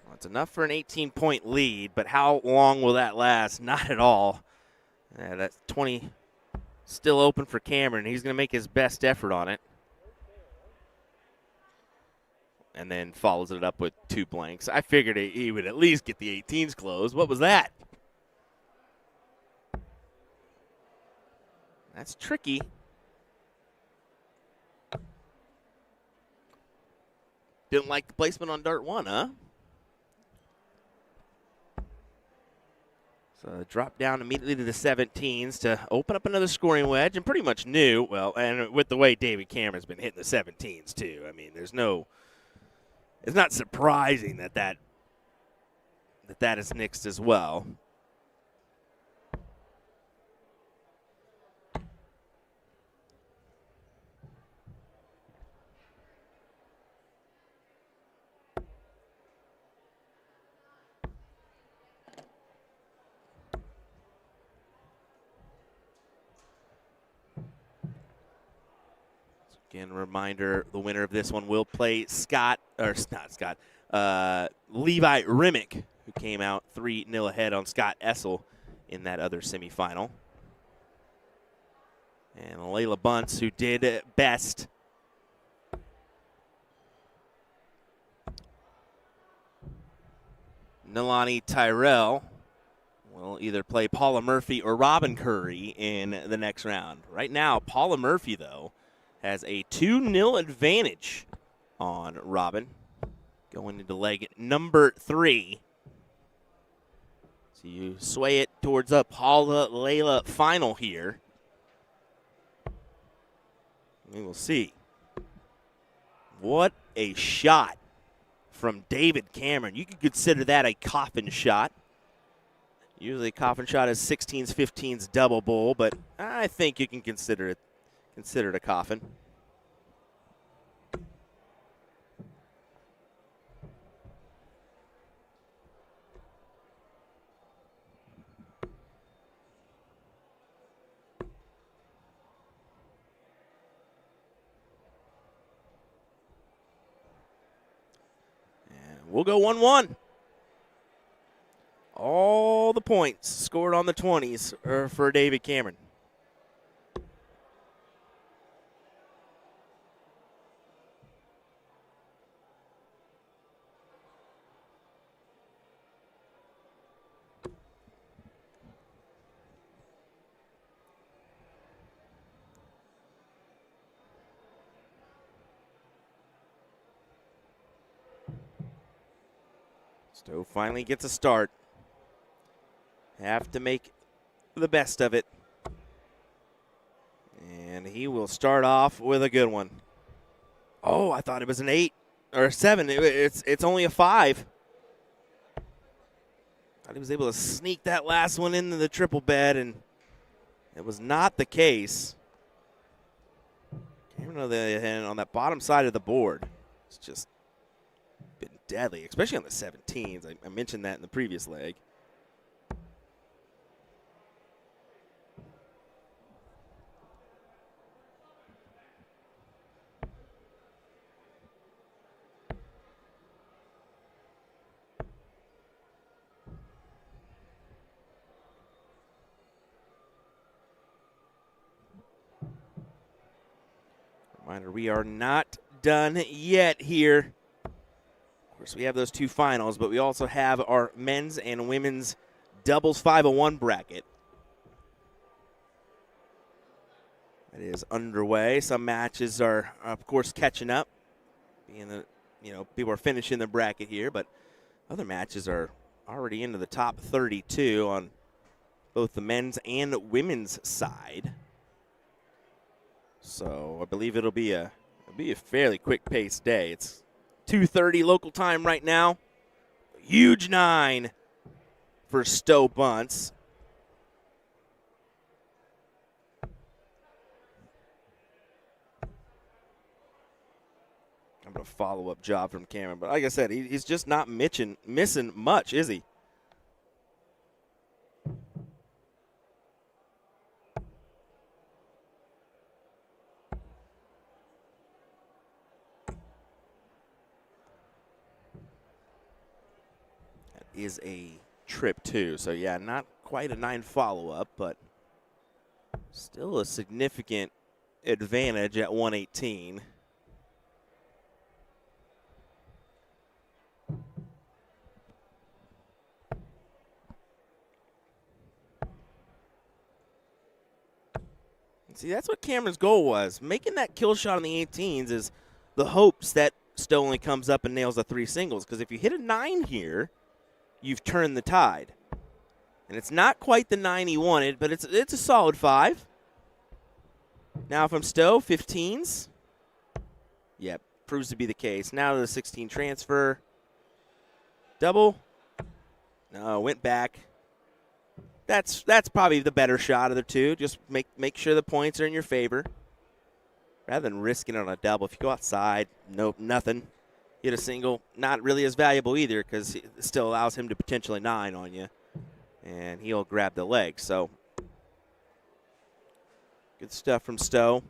Well, it's enough for an 18-point lead, but how long will that last? Not at all. That's 20 still open for Cameron. He's going to make his best effort on it. And then follows it up with 2 blanks. I figured he would at least get the 18s closed. What was that? That's tricky. Didn't like the placement on dart 1, huh? So drop down immediately to the 17s to open up another scoring wedge, and pretty much knew, well, and with the way David Cameron's been hitting the 17s too, I mean, it's not surprising that is nixed as well. Again, a reminder, the winner of this one will play Levi Remick, who came out 3-0 ahead on Scott Essel in that other semifinal. And Layla Bunce, who did best. Nilani Tyrell will either play Paula Murphy or Robin Curry in the next round. Right now, Paula Murphy, though, has a 2-0 advantage on Robin going into leg number 3. So you sway it towards a Paula-Layla final here. We will see. What a shot from David Cameron. You could consider that a coffin shot. Usually a coffin shot is 16s, 15s double bowl, but I think you can consider it a coffin. And we'll go 1-1. All the points scored on the 20s are for David Cameron. Stowe finally gets a start. Have to make the best of it. And he will start off with a good one. Oh, I thought it was an 8 or a 7. It's only a 5. Thought he was able to sneak that last one into the triple bed, and it was not the case. Cameron on that bottom side of the board, it's just been deadly, especially on the 17s. I mentioned that in the previous leg. Reminder, we are not done yet here. Of course, we have those 2 finals, but we also have our men's and women's doubles 501 bracket. It is underway. Some matches are, of course, catching up. People are finishing the bracket here, but other matches are already into the top 32 on both the men's and women's side. So I believe it'll be a be a fairly quick-paced day. It's 2:30 local time right now. Huge 9 for Stowe Bunce. I'm going to follow-up job from Cameron. But like I said, he's just not missing much, is he? That is a trip, too. So, yeah, not quite a 9 follow-up, but still a significant advantage at 118. See, that's what Cameron's goal was. Making that kill shot on the 18s is the hopes that Stowe only comes up and nails the 3 singles. Because if you hit a 9 here, you've turned the tide. And it's not quite the 9 he wanted, but it's a solid 5. Now from Stowe, 15s. Yep, proves to be the case. Now to the 16 transfer. Double. No, went back. That's probably the better shot of the two. Just make sure the points are in your favor. Rather than risking it on a double. If you go outside, nope, nothing. Hit a single, not really as valuable either because it still allows him to potentially 9 on you. And he'll grab the leg. So, good stuff from Stowe.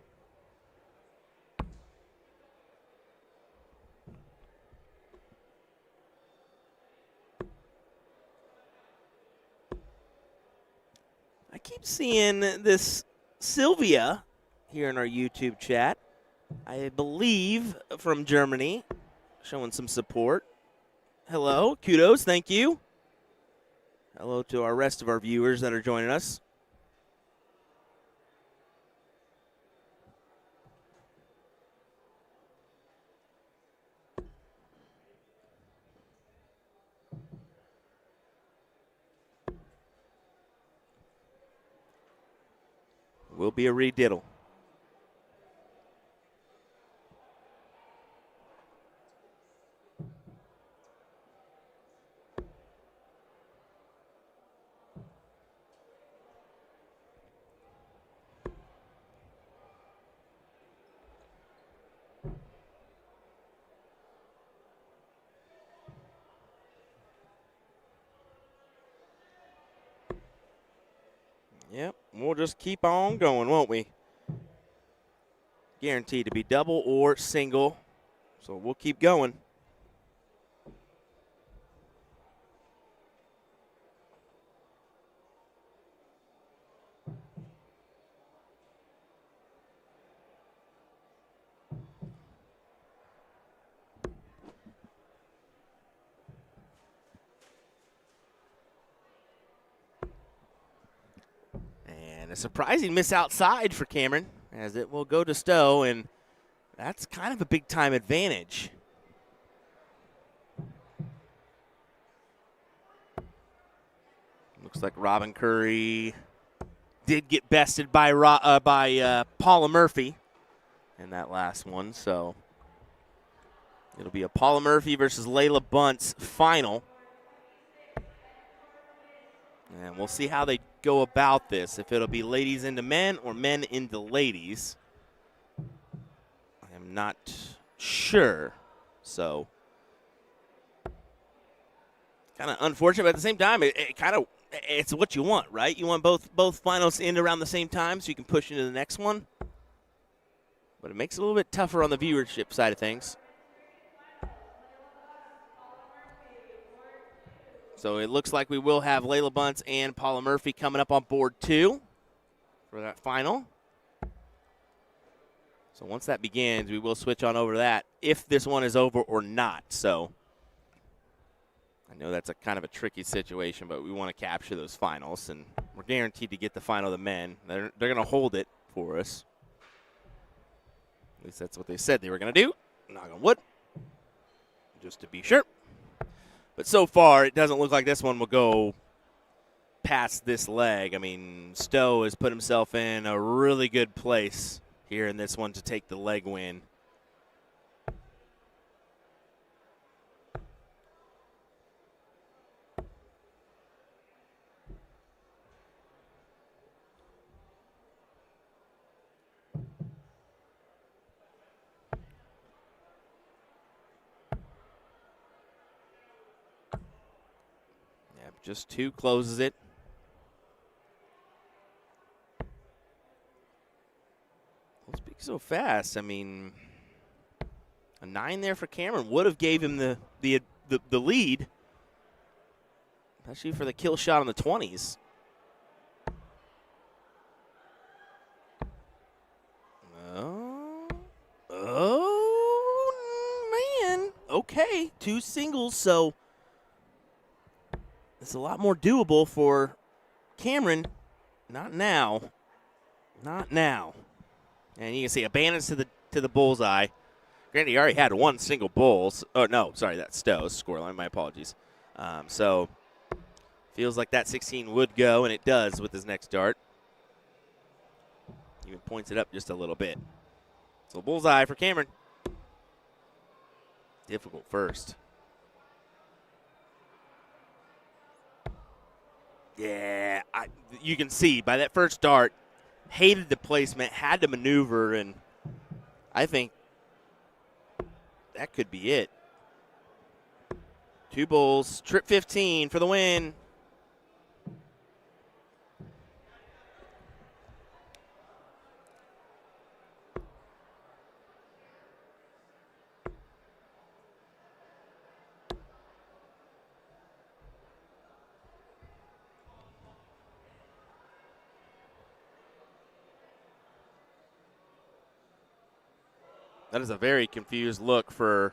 I keep seeing this Sylvia here in our YouTube chat. I believe from Germany, showing some support. Hello, kudos, thank you. Hello to our rest of our viewers that are joining us. Will be a rediddle. Yep, we'll just keep on going, won't we? Guaranteed to be double or single, so we'll keep going. And a surprising miss outside for Cameron, as it will go to Stowe, and that's kind of a big-time advantage. Looks like Robin Curry did get bested by Paula Murphy in that last one, so it'll be a Paula Murphy versus Layla Bunce final. And we'll see how they go about this, if it'll be ladies into men or men into ladies. I am not sure. So, kind of unfortunate, but at the same time, it's what you want, right? You want both finals to end around the same time so you can push into the next one. But it makes it a little bit tougher on the viewership side of things. So it looks like we will have Layla Bunce and Paula Murphy coming up on board 2 for that final. So once that begins, we will switch on over to that if this one is over or not. So I know that's a kind of a tricky situation, but we want to capture those finals, and we're guaranteed to get the final of the men. They're going to hold it for us. At least that's what they said they were going to do. Knock on wood, just to be sure. But so far, it doesn't look like this one will go past this leg. I mean, Stowe has put himself in a really good place here in this one to take the leg win. Just 2 closes it. Don't speak so fast. I mean, a 9 there for Cameron would have gave him the lead, especially for the kill shot on the 20s. Oh, man. Okay, 2 singles, so it's a lot more doable for Cameron. Not now. Not now. And you can see abandons to the bullseye. Granted, he already had 1 single bulls. Oh, no, sorry, that's Stowe's scoreline. My apologies. So feels like that 16 would go, and it does with his next dart. Even points it up just a little bit. So bullseye for Cameron. Difficult first. Yeah, you can see by that first dart, hated the placement, had to maneuver, and I think that could be it. 2 bulls, trip 15 for the win. That is a very confused look for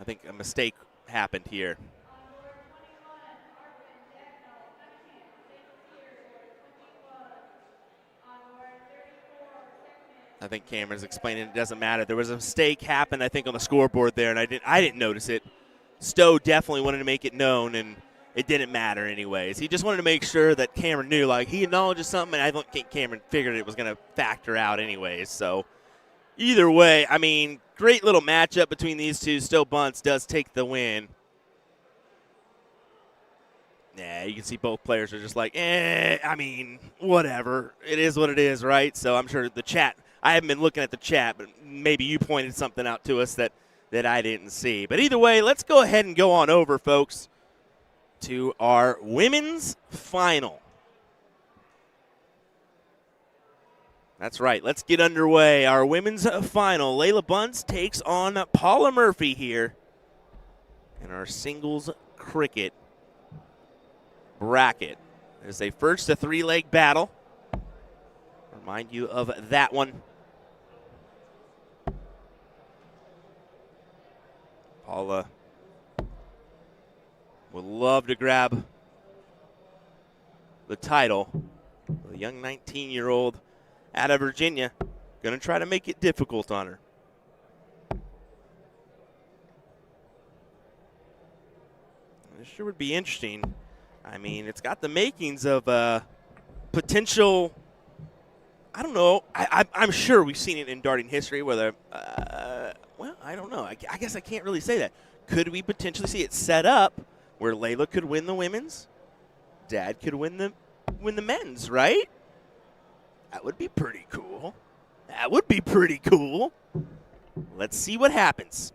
I think a mistake happened here. I think Cameron's explaining it doesn't matter. There was a mistake happened, I think, on the scoreboard there, and I didn't notice it. Stowe definitely wanted to make it known, and it didn't matter anyways. He just wanted to make sure that Cameron knew, like, he acknowledges something, and I don't think Cameron figured it was going to factor out anyways. So either way, I mean, great little matchup between these two. Stowe Bunce does take the win. Yeah, you can see both players are just like, I mean, whatever. It is what it is, right? So I'm sure the chat, I haven't been looking at the chat, but maybe you pointed something out to us that I didn't see. But either way, let's go ahead and go on over, folks, to our women's final. That's right. Let's get underway. Our women's final. Layla Bunce takes on Paula Murphy here in our singles cricket bracket. It is a first to 3-leg battle. Remind you of that one. Paula would love to grab the title. The young 19-year-old out of Virginia, going to try to make it difficult on her. This sure would be interesting. I mean, it's got the makings of potential, I don't know, I'm sure we've seen it in darting history, whether, well, I don't know. I guess I can't really say that. Could we potentially see it set up where Layla could win the women's, Dad could win the men's, right? That would be pretty cool. That would be pretty cool. Let's see what happens.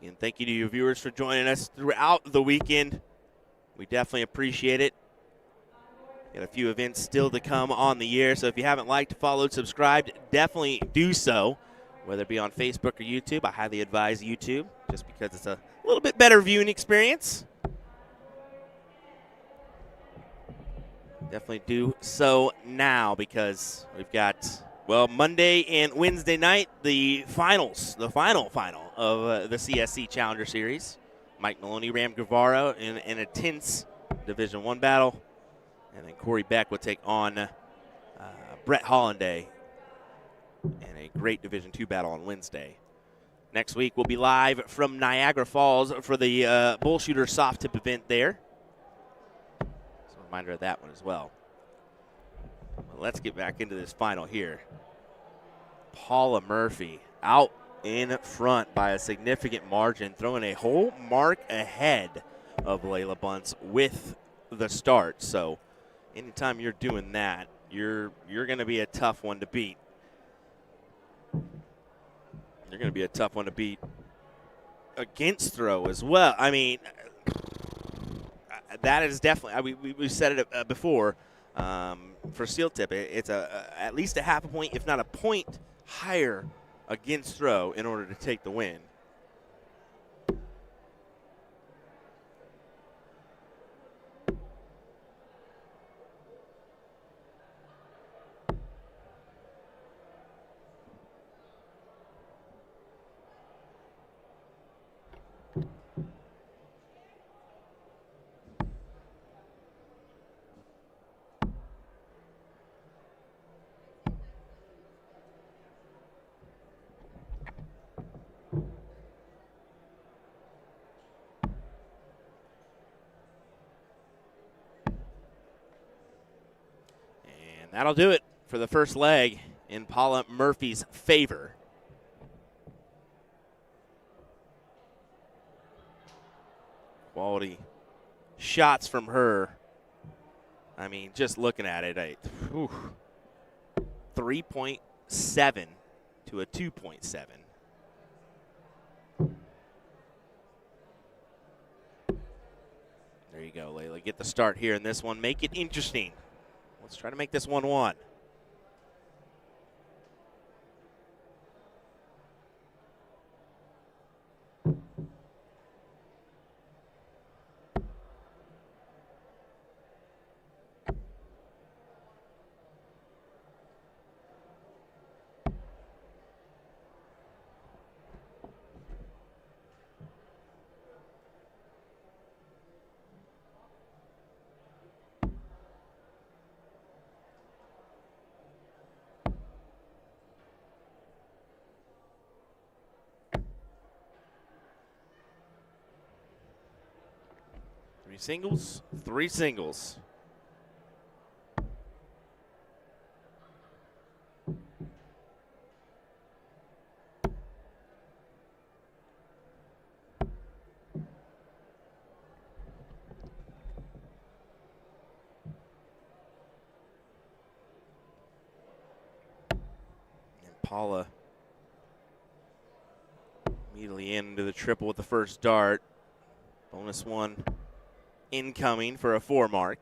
And thank you to you viewers for joining us throughout the weekend. We definitely appreciate it. Got a few events still to come on the year, so if you haven't liked, followed, subscribed, definitely do so, whether it be on Facebook or YouTube. I highly advise YouTube, just because it's a little bit better viewing experience. Definitely do so now, because we've got, well, Monday and Wednesday night, the finals, the final of the CSC Challenger Series. Mike Maloney, Ram Guevara in a tense Division I battle. And then Corey Beck will take on Brett Hollanday in a great Division II battle on Wednesday. Next week, we'll be live from Niagara Falls for the Bull Shooter soft tip event there. So a reminder of that one as well. Well, let's get back into this final here. Paula Murphy out in front by a significant margin, throwing a whole mark ahead of Layla Bunce with the start. So anytime you're doing that, you're going to be a tough one to beat. You're going to be a tough one to beat against throw as well. I mean, that is definitely, we said it before for steel tip. It's at least a half a point, if not a point higher against throw in order to take the win. That'll do it for the first leg in Paula Murphy's favor. Quality shots from her. I mean, just looking at it, 3.7 to a 2.7. There you go, Layla. Get the start here in this one. Make it interesting. Let's try to make this 1-1. Three singles. And Paula immediately into the triple with the first dart. Bonus one incoming for a 4 mark.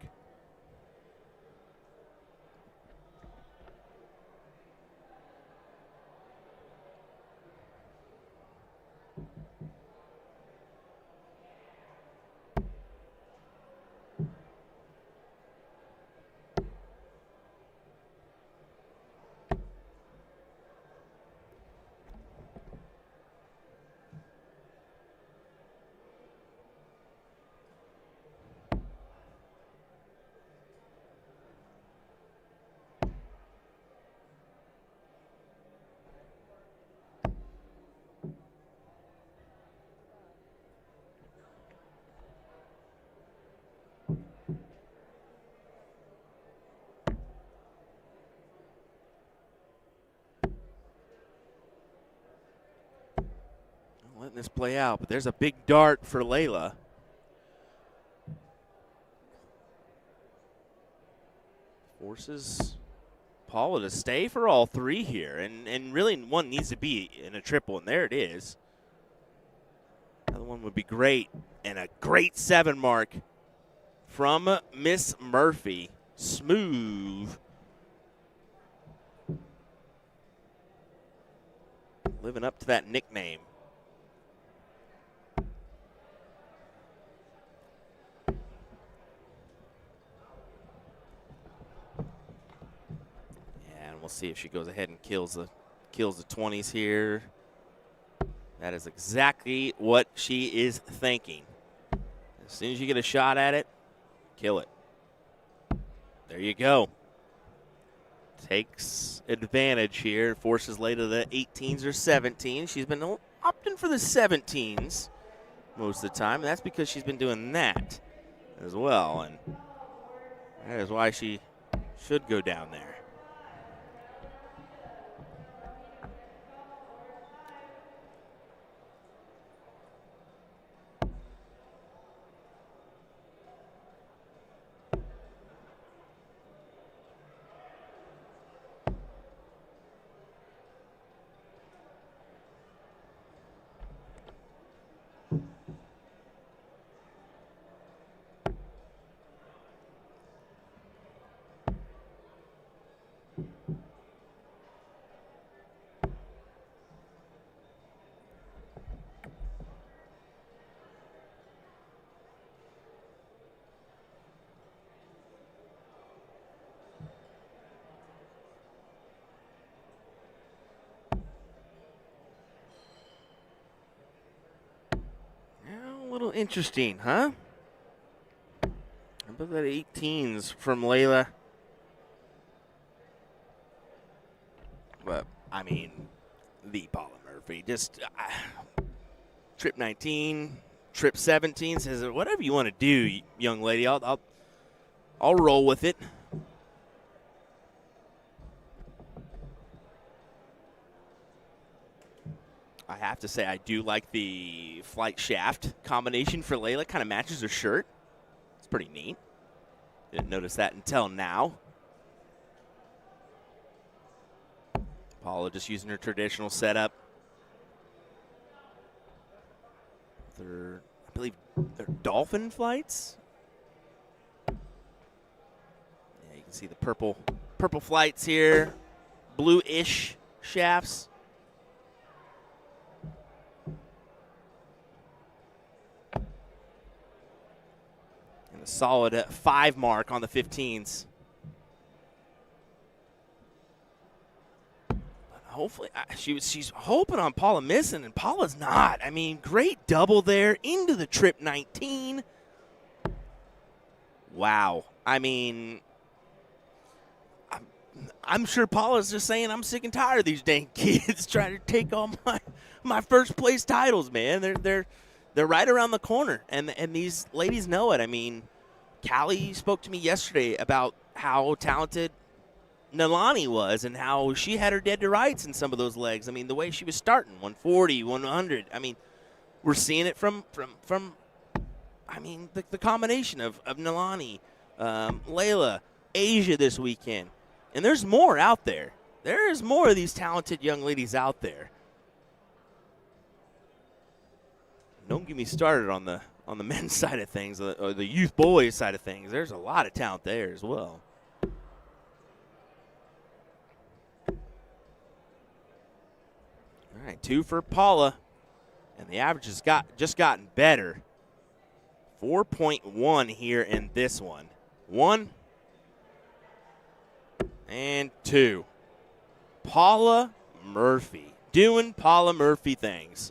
Letting this play out, but there's a big dart for Layla. Forces Paula to stay for all 3 here, and really one needs to be in a triple, and there it is. Another one would be great, and a great 7 mark from Miss Murphy. Smooth. Living up to that nickname. We'll see if she goes ahead and kills the 20s here. That is exactly what she is thinking. As soon as you get a shot at it, kill it. There you go. Takes advantage here, forces Layla to the 18s or 17s. She's been opting for the 17s most of the time. And that's because she's been doing that as well. And that is why she should go down there. A little interesting, huh? How about that 18s from Layla? But, I mean, the Paula Murphy. Just trip 19, trip 17 says, whatever you want to do, young lady, I'll roll with it. I have to say, I do like the flight shaft combination for Layla. Kind of matches her shirt. It's pretty neat. Didn't notice that until now. Paula just using her traditional setup. I believe they're dolphin flights. Yeah, you can see the purple flights here. Blue-ish shafts. And a solid 5 mark on the 15s. Hopefully, she's hoping on Paula missing, and Paula's not. I mean, great double there into the trip 19. Wow. I mean, I'm sure Paula's just saying, I'm sick and tired of these dang kids trying to take all my first place titles, man. They're right around the corner, and these ladies know it. I mean, Callie spoke to me yesterday about how talented Nalani was and how she had her dead to rights in some of those legs. I mean, the way she was starting, 140, 100. I mean, we're seeing it from I mean, the combination of Nalani, Layla, Asia this weekend. And there's more out there. There is more of these talented young ladies out there. Don't get me started on the men's side of things, or the youth boys side of things. There's a lot of talent there as well. All right, 2 for Paula, and the average has just gotten better. 4.1 here in this one. 1 and 2. Paula Murphy doing Paula Murphy things.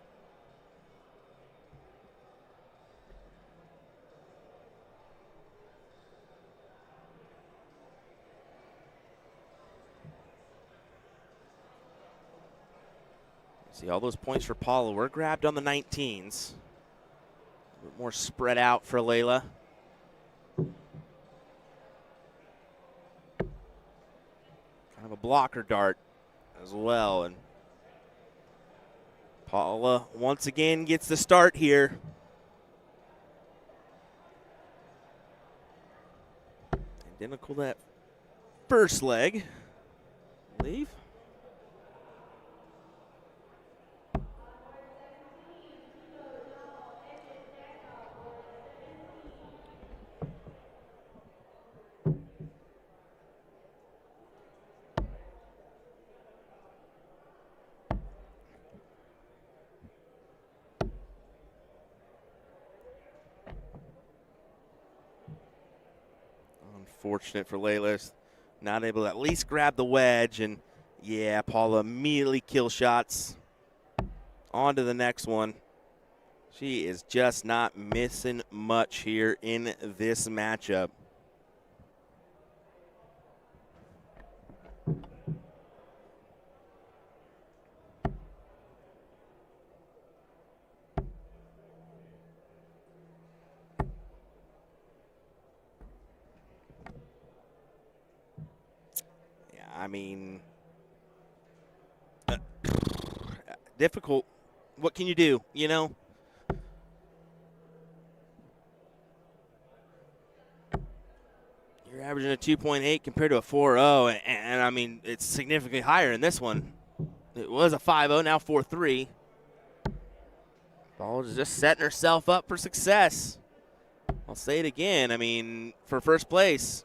See, all those points for Paula were grabbed on the 19s. A bit more spread out for Layla. Kind of a blocker dart as well. And Paula once again gets the start here. Identical to that first leg, I believe. Unfortunate for Layla, not able to at least grab the wedge, and yeah, Paula immediately kill shots. On to the next one. She is just not missing much here in this matchup. I mean, difficult. What can you do, you know? You're averaging a 2.8 compared to a 4.0, and I mean, it's significantly higher in this one. It was a 5.0, now 4.3. Ball is just setting herself up for success. I'll say it again. I mean, for first place,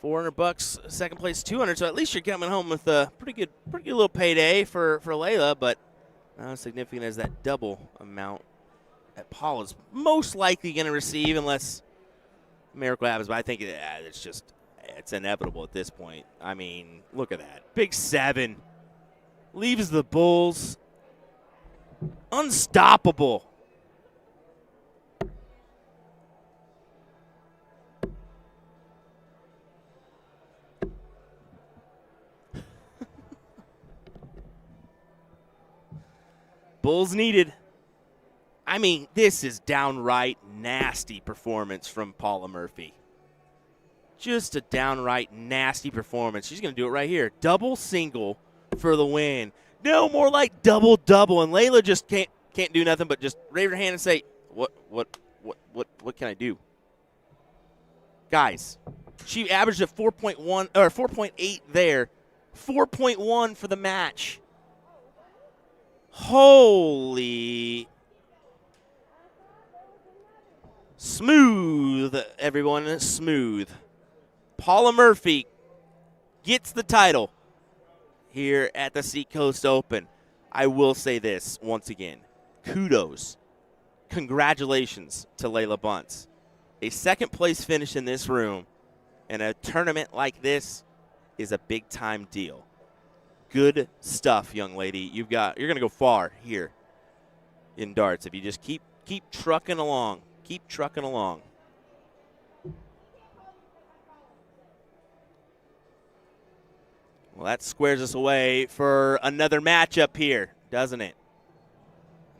$400, second place, $200. So at least you're coming home with a pretty good little payday for Layla, but not as significant as that double amount that Paul is most likely going to receive unless a miracle happens. But I think it's inevitable at this point. I mean, look at that. Big 7 leaves the Bulls unstoppable. Bulls needed. I mean, this is downright nasty performance from Paula Murphy. Just a downright nasty performance. She's going to do it right here. Double single for the win. No, more like double. And Layla just can't do nothing but just raise her hand and say, what can I do? Guys, she averaged a 4.1 or 4.8 there. 4.1 for the match. Holy smooth, everyone, smooth. Paula Murphy gets the title here at the Seacoast Open. I will say this once again. Kudos. Congratulations to Layla Bunce. A second place finish in this room in a tournament like this is a big time deal. Good stuff, young lady. You're going to go far here in darts if you just keep trucking along. Keep trucking along. Well, that squares us away for another matchup here, doesn't it?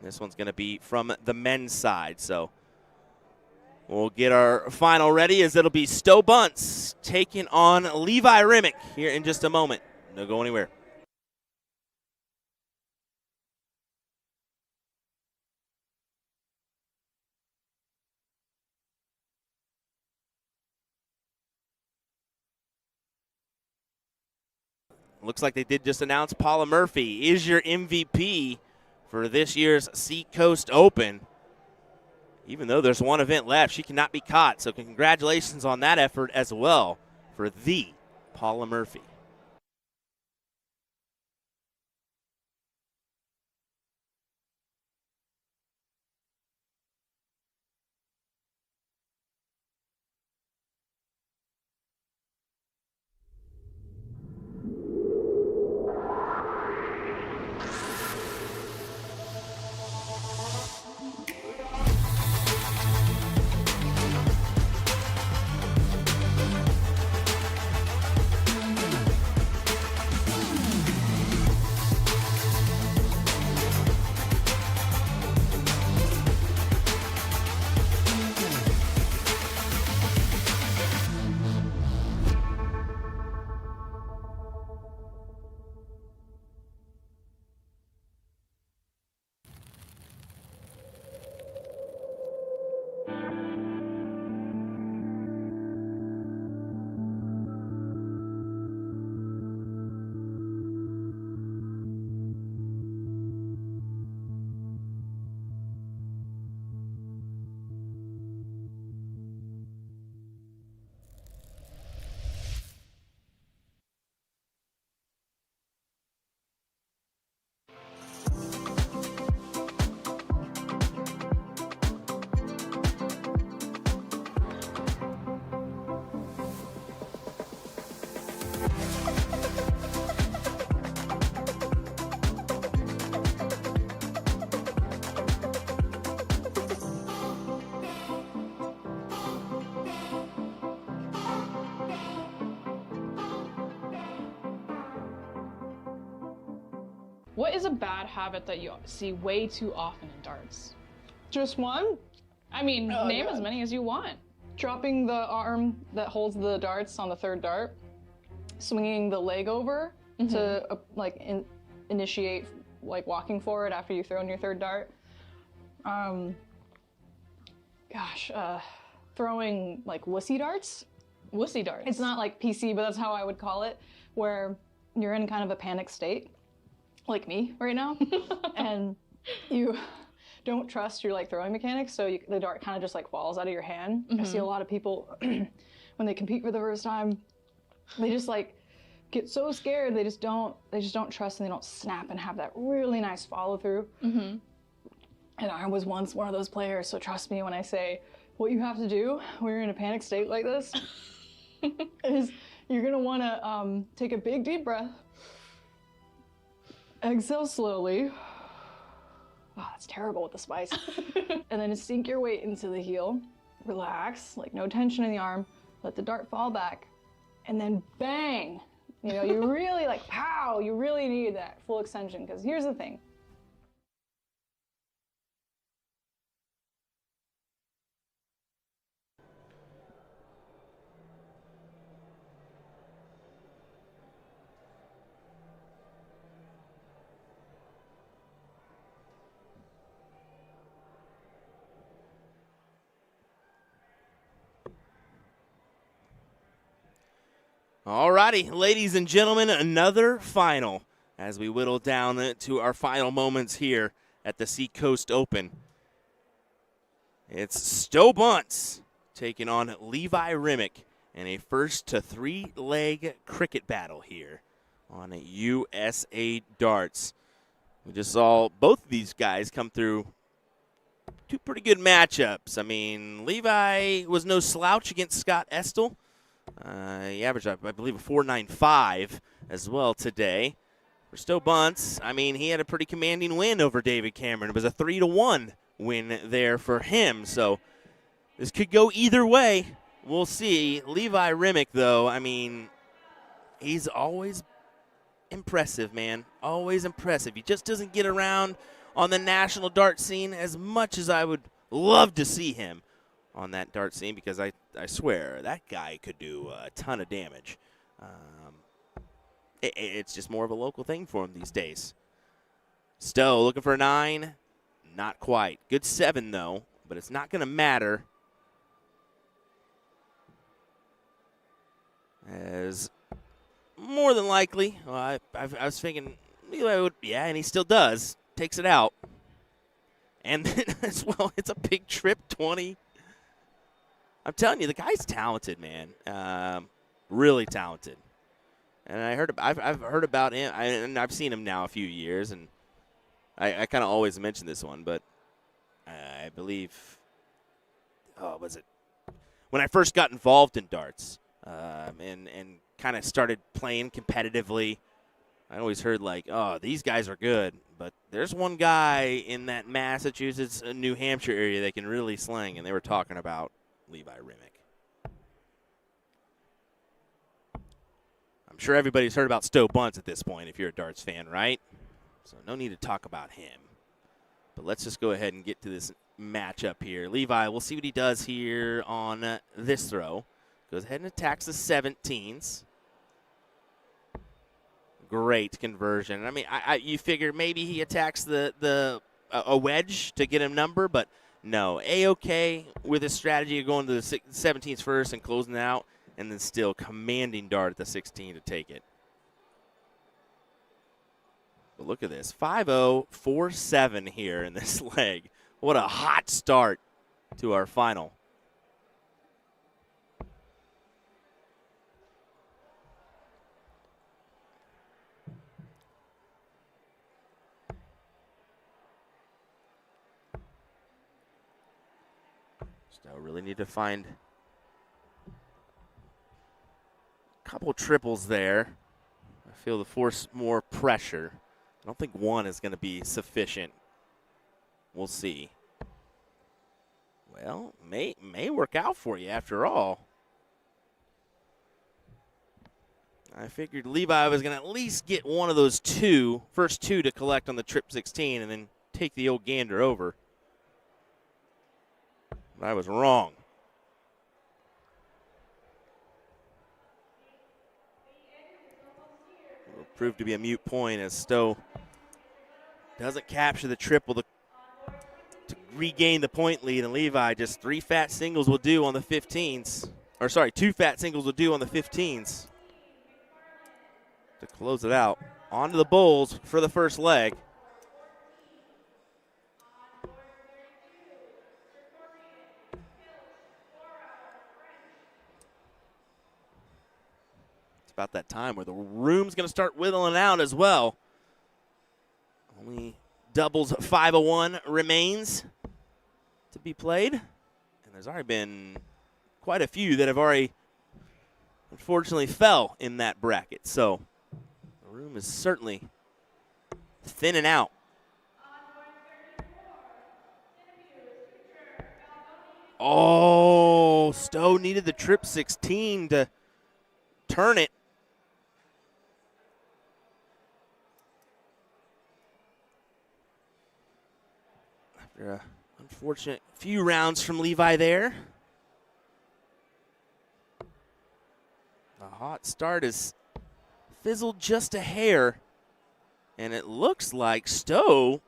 This one's going to be from the men's side, so we'll get our final ready as it'll be Stowe Bunce taking on Levi Remick here in just a moment. Don't go anywhere. Looks like they did just announce Paula Murphy is your MVP for this year's Seacoast Open. Even though there's one event left, she cannot be caught. So congratulations on that effort as well for the Paula Murphy. What is a bad habit that you see way too often in darts? Just one? I mean, name as many as you want. Dropping the arm that holds the darts on the third dart. swinging the leg over to initiate like walking forward after you've thrown your third dart. Throwing like wussy darts. Wussy darts. It's not like PC, but that's how I would call it, where you're in kind of a panic state, like me right now, and you don't trust your like throwing mechanics, so the dart kind of just like falls out of your hand. I see a lot of people when they compete for the first time, they just like get so scared they just don't trust, and they don't snap and have that really nice follow through. And I was once one of those players, so trust me when I say what you have to do when you're in a panic state like this is you're gonna want to take a big deep breath, exhale slowly. Oh, that's terrible with the spice. And then sink your weight into the heel, relax, like no tension in the arm, let the dart fall back, and then bang. You know, you really like, pow, you really need that full extension, because here's the thing. All righty, ladies and gentlemen, another final as we whittle down to our final moments here at the Seacoast Open. It's Stowe Bunce taking on Levi Remick in a first to three-leg cricket battle here on USA Darts. We just saw both of these guys come through two pretty good matchups. I mean, Levi was no slouch against Scott Estel. He averaged, I believe, a 4.95 as well today. For Stowe Bunce, I mean, he had a pretty commanding win over David Cameron. It was a 3-1 win there for him. So this could go either way. We'll see. Levi Remick, though, I mean, he's always impressive, man. Always impressive. He just doesn't get around on the national dart scene as much as I would love to see him on that dart scene, because I swear that guy could do a ton of damage. It's just more of a local thing for him these days. Stowe looking for a 9. Not quite. Good 7, though, but it's not going to matter, as more than likely, well, I was thinking Levi would, yeah, and he still does. Takes it out. And then as well, it's a big trip 20. I'm telling you, the guy's talented, man. Really talented. And I've heard about him, and I've seen him now a few years, and I kind of always mention this one, but I believe, was it when I first got involved in darts, and kind of started playing competitively, I always heard like, oh, these guys are good, but there's one guy in that Massachusetts, New Hampshire area that can really sling, and they were talking about Levi Remick. I'm sure everybody's heard about Stowe Bunce at this point if you're a darts fan, right? So no need to talk about him. But let's just go ahead and get to this matchup here. Levi, we'll see what he does here on this throw. Goes ahead and attacks the 17s. Great conversion. I mean, you figure maybe he attacks a wedge to get him number, but no. A-OK with his strategy of going to the 17s first and closing it out, and then still commanding dart at the 16 to take it. But look at this. 5-0, 4-7 here in this leg. What a hot start to our final. So really need to find a couple triples there. I feel to force more pressure. I don't think one is going to be sufficient. We'll see. Well, may work out for you after all. I figured Levi was going to at least get one of those first two to collect on the trip 16 and then take the old gander over. But I was wrong. prove to be a moot point as Stowe doesn't capture the triple to regain the point lead, and Levi just 3 fat singles will do on the 15s. Or sorry, 2 fat singles will do on the 15s to close it out. On to the Bulls for the first leg. It's about that time where the room's going to start whittling out as well. Only doubles 5-1 remains to be played. And there's already been quite a few that have already unfortunately fell in that bracket. So the room is certainly thinning out. Oh, Stowe needed the trip 16 to turn it. After a unfortunate few rounds from Levi there. The hot start is fizzled just a hair. And it looks like Stowe,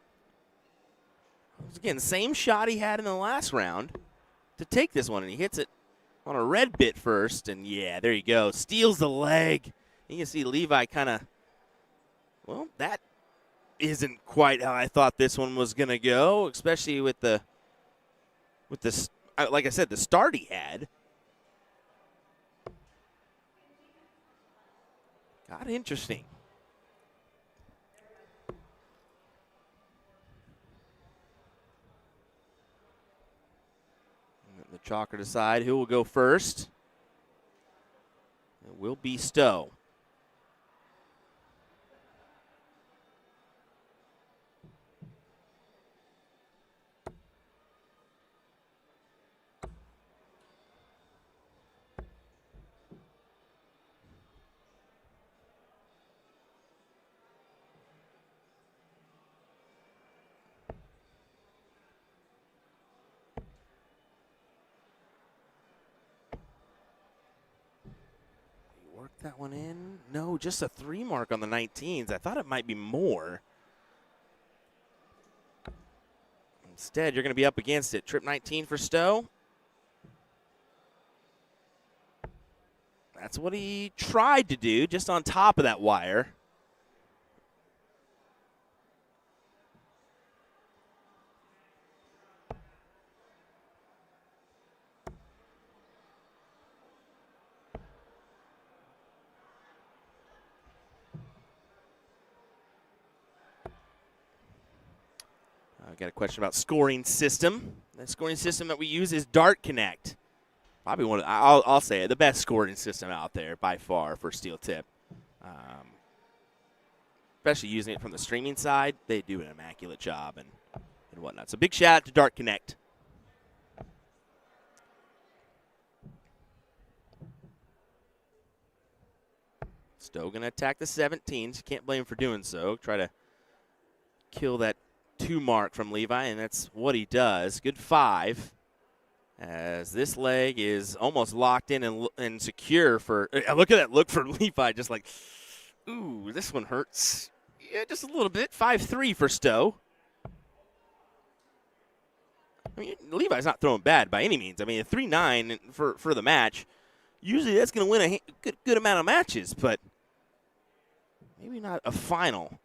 again, same shot he had in the last round to take this one. And he hits it on a red bit first. And, yeah, there you go. Steals the leg. You can see Levi kind of, well, that isn't quite how I thought this one was going to go, especially with the, like I said, the start he had. Got interesting. The chalker decide who will go first. It will be Stowe. That one in. No, just a 3 mark on the 19s. I thought it might be more. Instead, you're going to be up against it. Trip 19 for Stowe. That's what he tried to do, just on top of that wire. I got a question about scoring system. The scoring system that we use is Dart Connect. Probably one of, I'll say it, the best scoring system out there by far for steel tip. Especially using it from the streaming side, they do an immaculate job and whatnot. So big shout out to Dart Connect. Stowe going to attack the 17s. Can't blame him for doing so. Try to kill that 2 mark from Levi, and that's what he does. Good 5, as this leg is almost locked in and secure for. Look at that look for Levi, just like, ooh, this one hurts. Yeah, just a little bit. 5-3 for Stowe. I mean, Levi's not throwing bad by any means. I mean, a 3-9 for the match. Usually that's going to win a good amount of matches, but maybe not a final.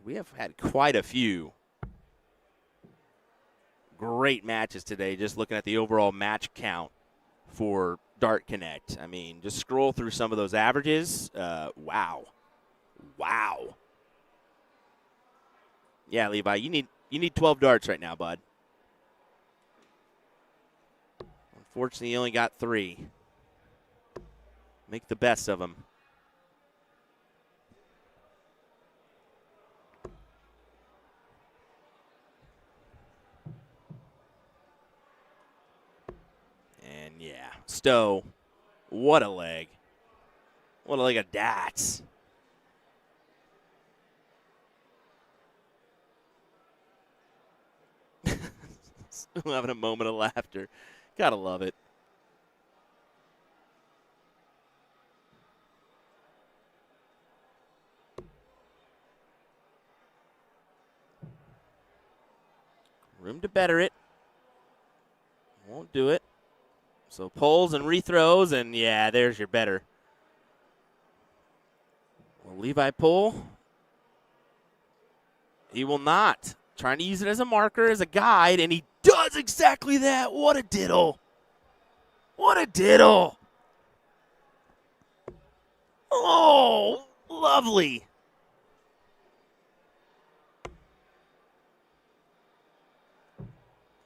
We have had quite a few great matches today, just looking at the overall match count for Dart Connect. I mean, just scroll through some of those averages. Wow. Yeah, Levi, you need 12 darts right now, bud. Unfortunately, you only got 3. Make the best of them. And yeah, Stowe, what a leg. What a leg of dats. Still having a moment of laughter. Gotta love it. Room to better it. Won't do it. So pulls and rethrows, and yeah, there's your better. Will Levi pull? He will not. Trying to use it as a marker, as a guide, and he does exactly that. What a diddle. What a diddle. Oh, lovely.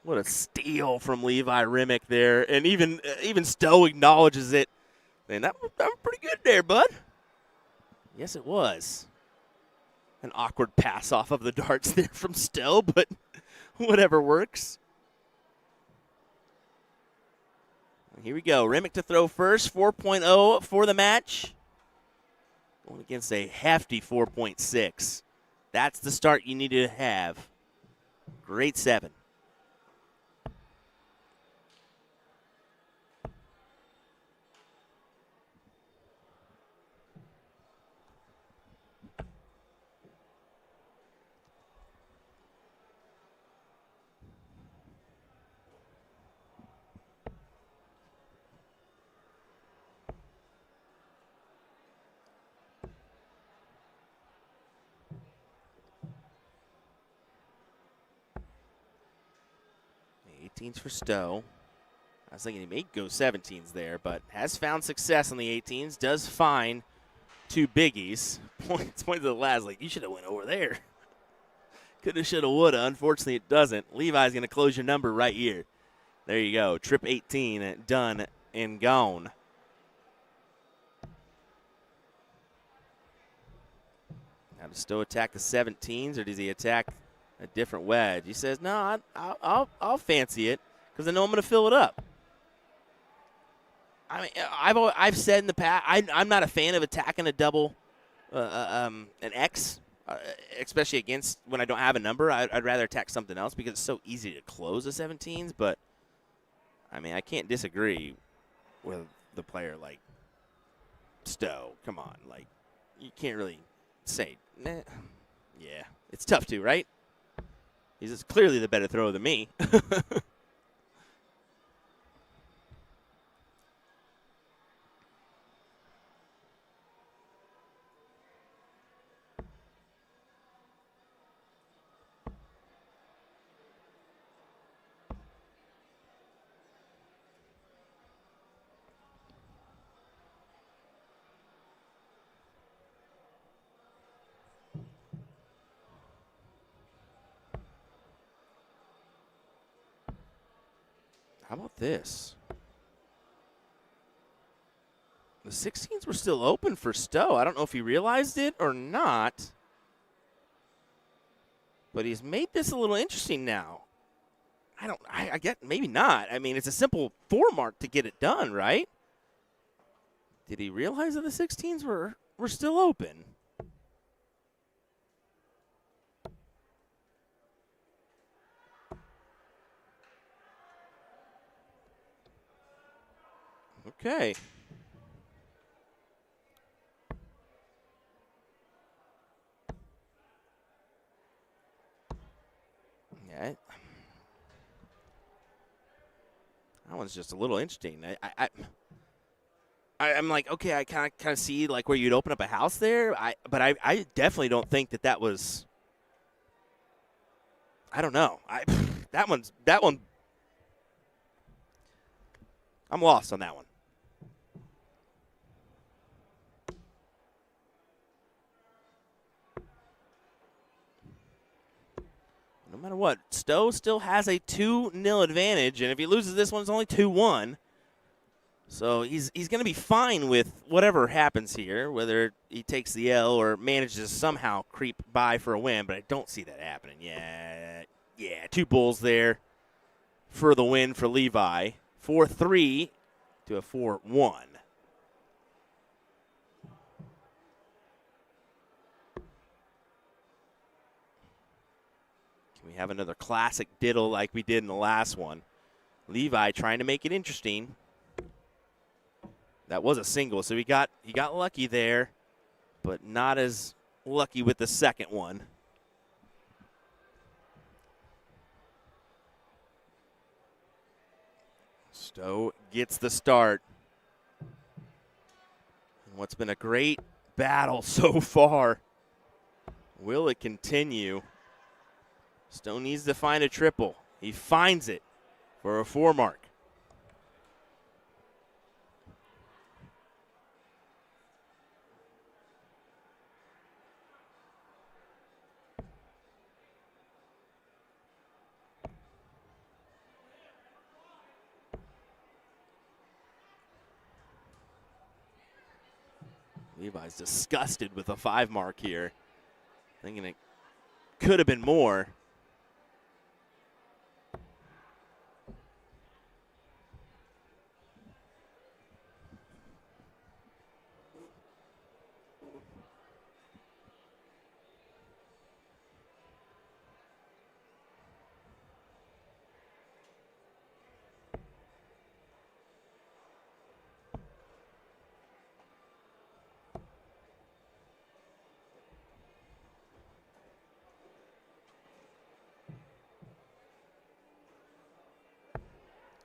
What a steal from Levi Remick there. And even Stowe acknowledges it. Man, that was pretty good there, bud. Yes, it was. An awkward pass off of the darts there from Stowe, but whatever works. Here we go. Remick to throw first. 4.0 for the match. Going against a hefty 4.6. That's the start you need to have. Great 7. For Stowe. I was thinking he may go 17s there, but has found success on the 18s. Does find 2 biggies. Points to the last, like, you should have went over there. Coulda, shoulda, woulda. Unfortunately, it doesn't. Levi's going to close your number right here. There you go. Trip 18 done and gone. Now does Stowe attack the 17s, or does he attack a different wedge? He says, no, I'll fancy it because I know I'm going to fill it up. I mean, I've said in the past, I'm not a fan of attacking a double, an X, especially against when I don't have a number. I'd rather attack something else because it's so easy to close the 17s. But, I mean, I can't disagree with the player like Stowe. Come on. Like, you can't really say, nah. Yeah, it's tough to, right? He's clearly the better thrower than me. How about this? The 16s were still open for Stowe. I don't know if he realized it or not, but he's made this a little interesting now. I get maybe not. I mean, it's a simple 4 mark to get it done, right? Did he realize that the 16s were still open? Okay. Yeah. That one's just a little interesting. I'm like, okay, I kind of see like where you'd open up a house there. But I definitely don't think that was. I don't know. That one. I'm lost on that one. No matter what, Stowe still has a 2-0 advantage, and if he loses this one, it's only 2-1. So he's going to be fine with whatever happens here, whether he takes the L or manages to somehow creep by for a win, but I don't see that happening. Yeah, 2 bulls there for the win for Levi. 4-3 to a 4-1. We have another classic diddle like we did in the last one. Levi trying to make it interesting. That was a single, so he got lucky there, but not as lucky with the second one. Stowe gets the start. And what's been a great battle so far. Will it continue? Stowe needs to find a triple. He finds it for a 4 mark. Levi's disgusted with a 5 mark here, thinking it could have been more.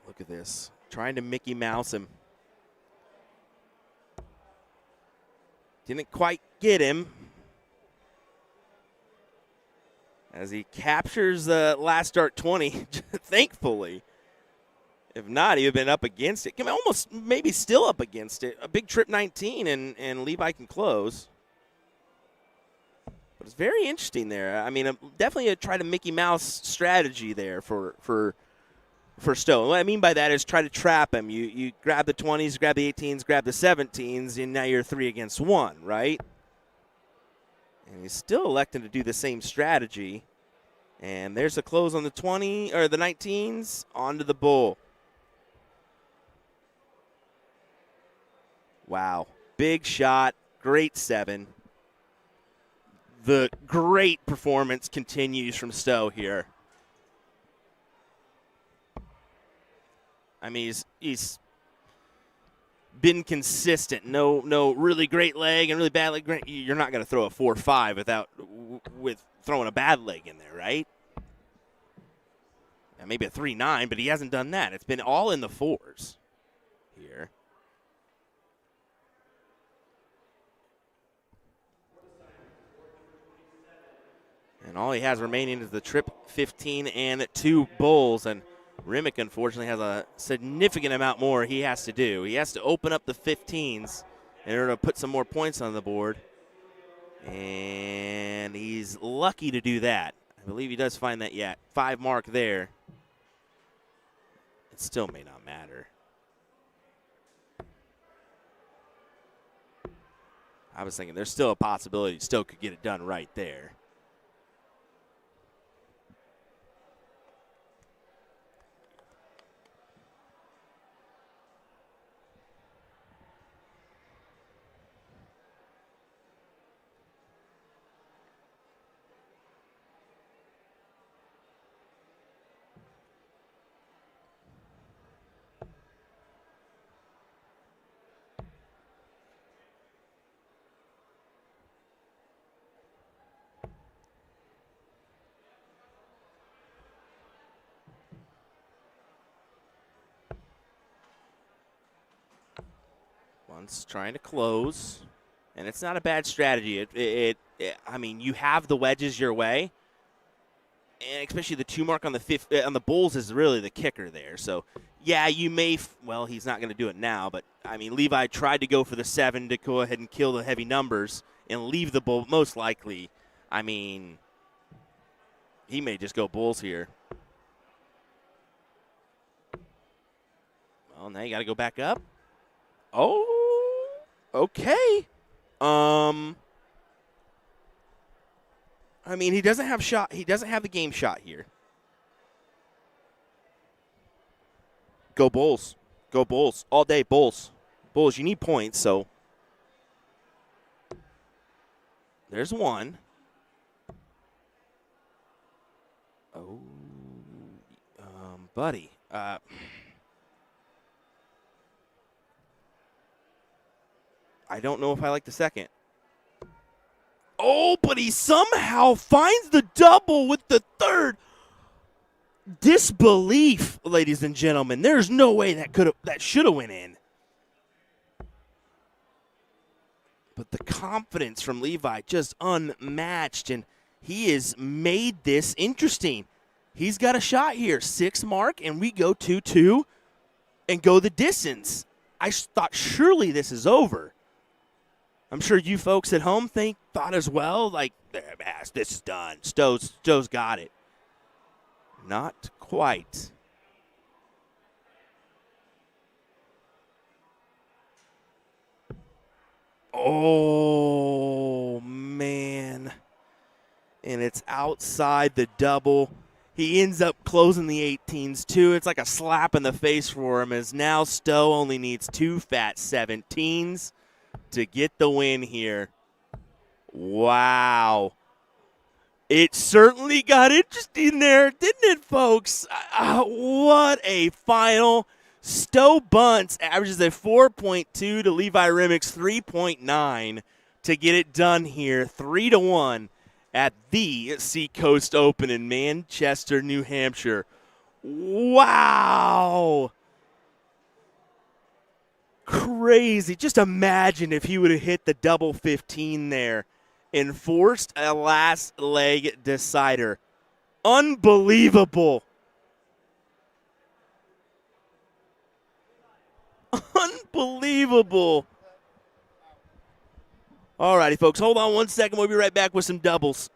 Look at this, trying to Mickey Mouse him. Didn't quite get him. As he captures the last start 20, thankfully. If not, he would have been up against it. Almost maybe still up against it. A big trip 19, and Levi can close. But it's very interesting there. I mean, definitely a try to Mickey Mouse strategy there for Stowe. What I mean by that is try to trap him. You grab the 20s, grab the 18s, grab the 17s, and now you're 3 against 1, right? And he's still electing to do the same strategy. And there's a close on the 20 or the 19s onto the bull. Wow. Big shot, great 7. The great performance continues from Stowe here. I mean, he's been consistent. No really great leg and really bad leg. You're not going to throw a 4-5 with throwing a bad leg in there, right? And maybe a 3-9, but he hasn't done that. It's been all in the 4s here. And all he has remaining is the trip 15 and 2 bulls. And Remick, unfortunately, has a significant amount more he has to do. He has to open up the 15s in order to put some more points on the board. And he's lucky to do that. I believe he does find that, 5 mark there. It still may not matter. I was thinking there's still a possibility Stowe could get it done right there. Once trying to close, and it's not a bad strategy. I mean, you have the wedges your way, and especially the 2 mark on the bulls is really the kicker there. So, yeah, you may. Well, he's not going to do it now, but I mean, Levi tried to go for the 7 to go ahead and kill the heavy numbers and leave the bull. Most likely, I mean, he may just go bulls here. Well, now you got to go back up. Oh, okay. I mean, he doesn't have shot. He doesn't have the game shot here. Go Bulls. Go Bulls. All day, Bulls. Bulls, you need points, so. There's 1. Oh, buddy. I don't know if I like the second. Oh, but he somehow finds the double with the 3rd. disbelief, ladies and gentlemen. There's no way that should have went in. But the confidence from Levi just unmatched, and he has made this interesting. He's got a shot here, 6 mark, and we go 2-2 and go the distance. I thought surely this is over. I'm sure you folks at home thought as well, like, this is done. Stowe's got it. Not quite. Oh, man. And it's outside the double. He ends up closing the 18s, too. It's like a slap in the face for him, as now Stowe only needs 2 fat 17s to get the win here. Wow. It certainly got interesting there, didn't it, folks? What a final. Stowe bunts, averages a 4.2 to Levi Remick's 3.9 to get it done here, 3-1 at the Seacoast Open in Manchester, New Hampshire. Wow. Crazy. Just imagine if he would have hit the double 15 there and forced a last leg decider. Unbelievable. Unbelievable. All righty, folks. Hold on one second. We'll be right back with some doubles.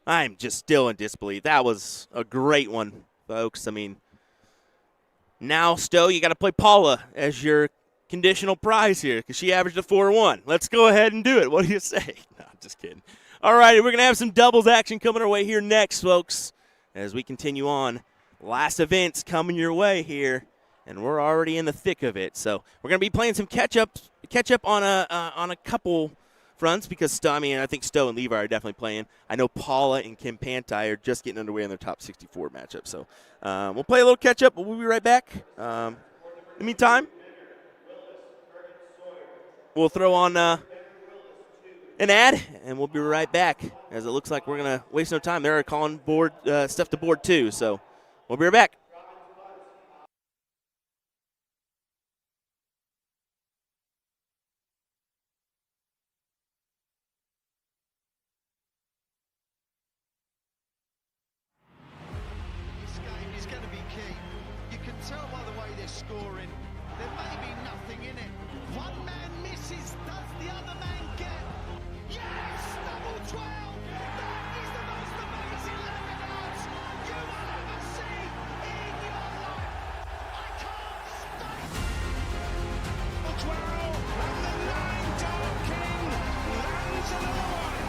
I'm just still in disbelief. That was a great one, folks. I mean, now, Stowe, you got to play Paula as your conditional prize here because she averaged a 4-1. Let's go ahead and do it. What do you say? No, I'm just kidding. All righty, we're going to have some doubles action coming our way here next, folks, as we continue on. Last events coming your way here, and we're already in the thick of it. So we're going to be playing some catch up on a couple fronts because I think Stowe and Levi are definitely playing. I know Paula and Kim Pantai are just getting underway in their top 64 matchup. So we'll play a little catch up, but we'll be right back. In the meantime, we'll throw on an ad, and we'll be right back as it looks like we're going to waste no time. They're calling board stuff to board too, so we'll be right back. Tell by the way they're scoring, there may be nothing in it. One man misses, does the other man get? Yes! Double 12! That is the most amazing leg of darts you will ever see in your life! I can't stop! Double 12, and the 9 Dart King lands another one!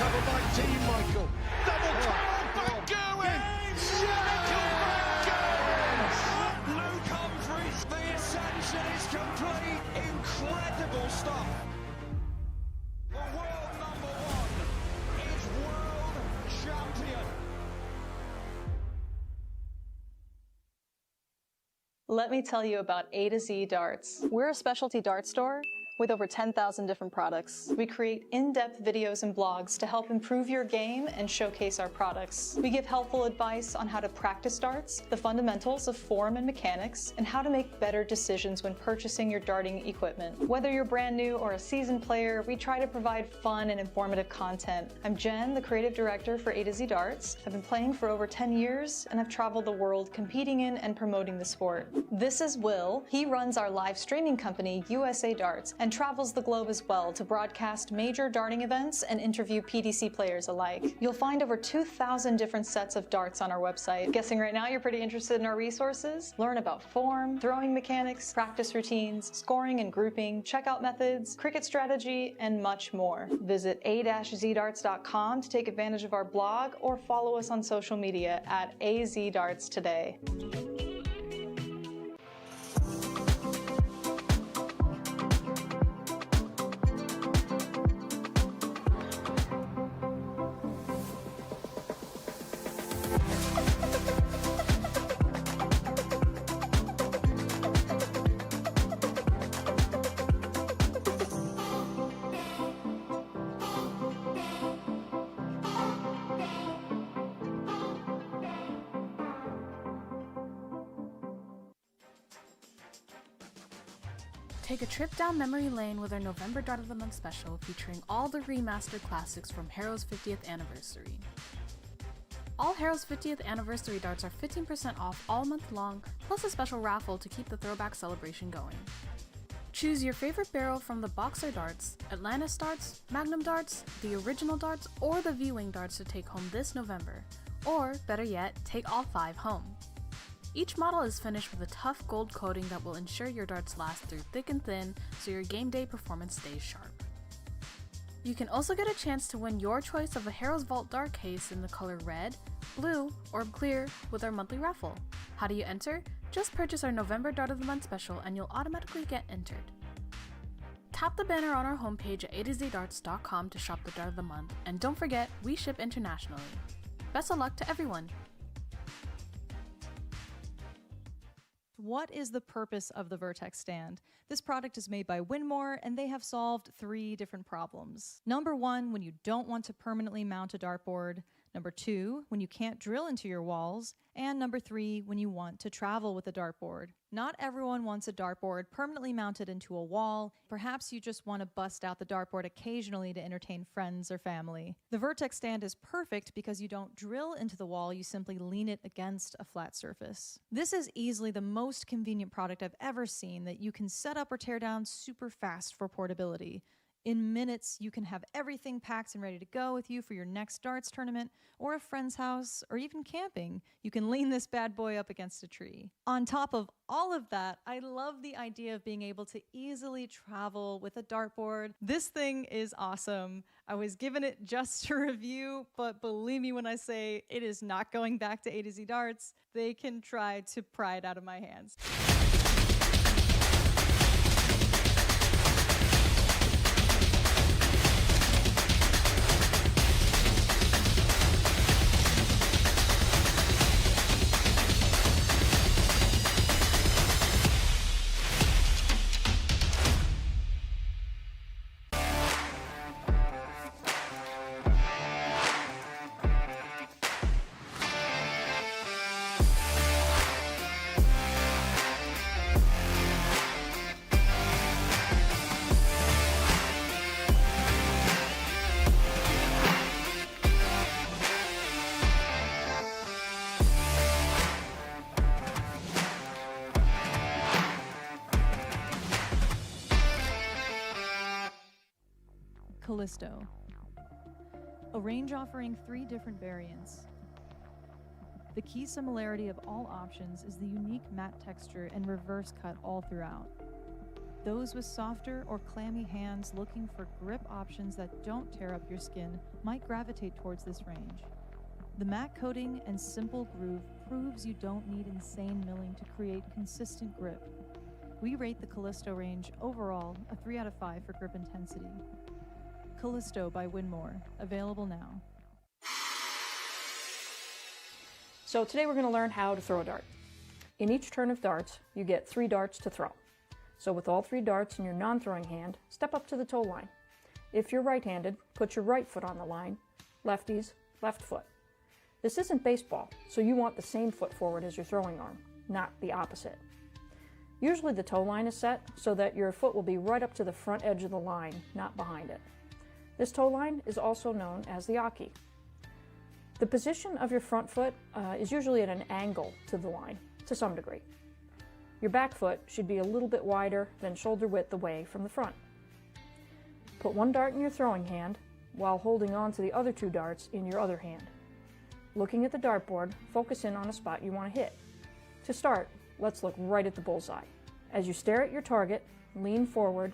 Covered by Team Michael. Double 12, back going! Is complete, incredible stuff. The world number 1 is world champion. Let me tell you about A to Z Darts. We're a specialty dart store with over 10,000 different products. We create in-depth videos and blogs to help improve your game and showcase our products. We give helpful advice on how to practice darts, the fundamentals of form and mechanics, and how to make better decisions when purchasing your darting equipment. Whether you're brand new or a seasoned player, we try to provide fun and informative content. I'm Jen, the creative director for A to Z Darts. I've been playing for over 10 years, and I've traveled the world competing in and promoting the sport. This is Will. He runs our live streaming company, USA Darts, and travels the globe as well to broadcast major darting events and interview PDC players alike. You'll find over 2,000 different sets of darts on our website. Guessing right now you're pretty interested in our resources? Learn about form, throwing mechanics, practice routines, scoring and grouping, checkout methods, cricket strategy, and much more. Visit a-zdarts.com to take advantage of our blog or follow us on social media at AZDarts today. Take a trip down memory lane with our November Dart of the Month special featuring all the remastered classics from Harrow's 50th anniversary. All Harrow's 50th anniversary darts are 15% off all month long, plus a special raffle to keep the throwback celebration going. Choose your favorite barrel from the Boxer darts, Atlantis darts, Magnum darts, the original darts, or the V-Wing darts to take home this November. Or, better yet, take all 5 home. Each model is finished with a tough gold coating that will ensure your darts last through thick and thin so your game day performance stays sharp. You can also get a chance to win your choice of a Harrow's Vault dart case in the color red, blue, or clear with our monthly raffle. How do you enter? Just purchase our November Dart of the Month special and you'll automatically get entered. Tap the banner on our homepage at a2zdarts.com to shop the Dart of the Month, and don't forget, we ship internationally. Best of luck to everyone! What is the purpose of the Vertex stand? This product is made by Winmore, and they have solved 3 different problems. Number 1, when you don't want to permanently mount a dartboard. Number 2, when you can't drill into your walls. And number 3, when you want to travel with a dartboard. Not everyone wants a dartboard permanently mounted into a wall. Perhaps you just want to bust out the dartboard occasionally to entertain friends or family. The Vertex stand is perfect because you don't drill into the wall, you simply lean it against a flat surface. This is easily the most convenient product I've ever seen that you can set up or tear down super fast for portability. In minutes, you can have everything packed and ready to go with you for your next darts tournament or a friend's house or even camping. You can lean this bad boy up against a tree. On top of all of that, I love the idea of being able to easily travel with a dartboard. This thing is awesome. I was given it just to review, but believe me when I say it is not going back to A to Z Darts. They can try to pry it out of my hands. Callisto. A range offering 3 different variants. The key similarity of all options is the unique matte texture and reverse cut all throughout. Those with softer or clammy hands looking for grip options that don't tear up your skin might gravitate towards this range. The matte coating and simple groove proves you don't need insane milling to create consistent grip. We rate the Callisto range overall a 3 out of 5 for grip intensity. Callisto by Winmore, available now. So today we're going to learn how to throw a dart. In each turn of darts, you get 3 darts to throw. So with all 3 darts in your non-throwing hand, step up to the toe line. If you're right-handed, put your right foot on the line. Lefties, left foot. This isn't baseball, so you want the same foot forward as your throwing arm, not the opposite. Usually the toe line is set so that your foot will be right up to the front edge of the line, not behind it. This toe line is also known as the Aki. The position of your front foot is usually at an angle to the line, to some degree. Your back foot should be a little bit wider than shoulder width away from the front. Put 1 dart in your throwing hand while holding on to the other 2 darts in your other hand. Looking at the dartboard, focus in on a spot you want to hit. To start, let's look right at the bullseye. As you stare at your target, lean forward,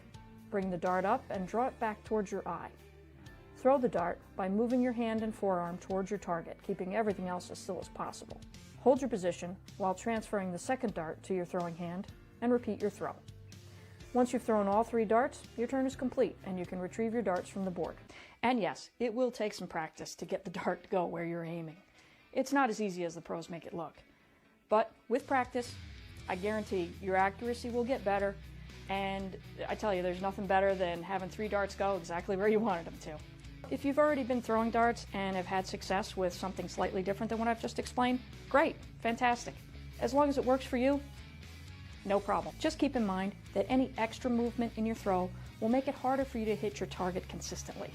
bring the dart up and draw it back towards your eye. Throw the dart by moving your hand and forearm towards your target, keeping everything else as still as possible. Hold your position while transferring the second dart to your throwing hand and repeat your throw. Once you've thrown all 3 darts, your turn is complete and you can retrieve your darts from the board. And yes, it will take some practice to get the dart to go where you're aiming. It's not as easy as the pros make it look. But with practice, I guarantee your accuracy will get better, and I tell you, there's nothing better than having 3 darts go exactly where you wanted them to. If you've already been throwing darts and have had success with something slightly different than what I've just explained, great, fantastic. As long as it works for you, no problem. Just keep in mind that any extra movement in your throw will make it harder for you to hit your target consistently.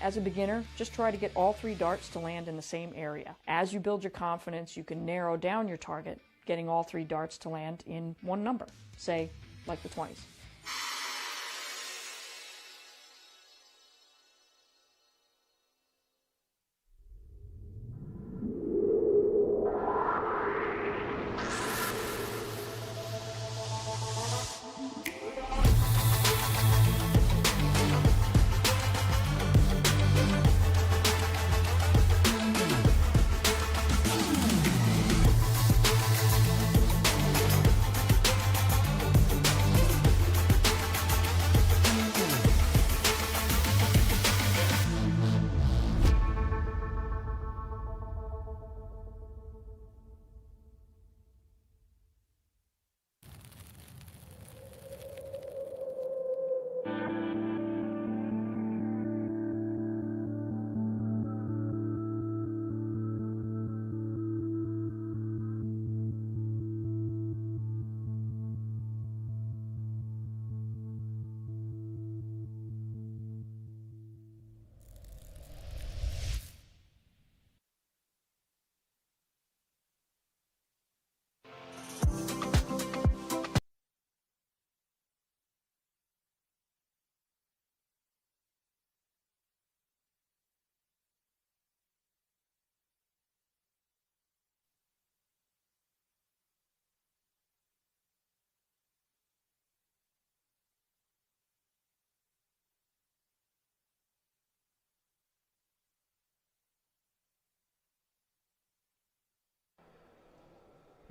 As a beginner, just try to get all 3 darts to land in the same area. As you build your confidence, you can narrow down your target, getting all 3 darts to land in one number, say, like the 20s.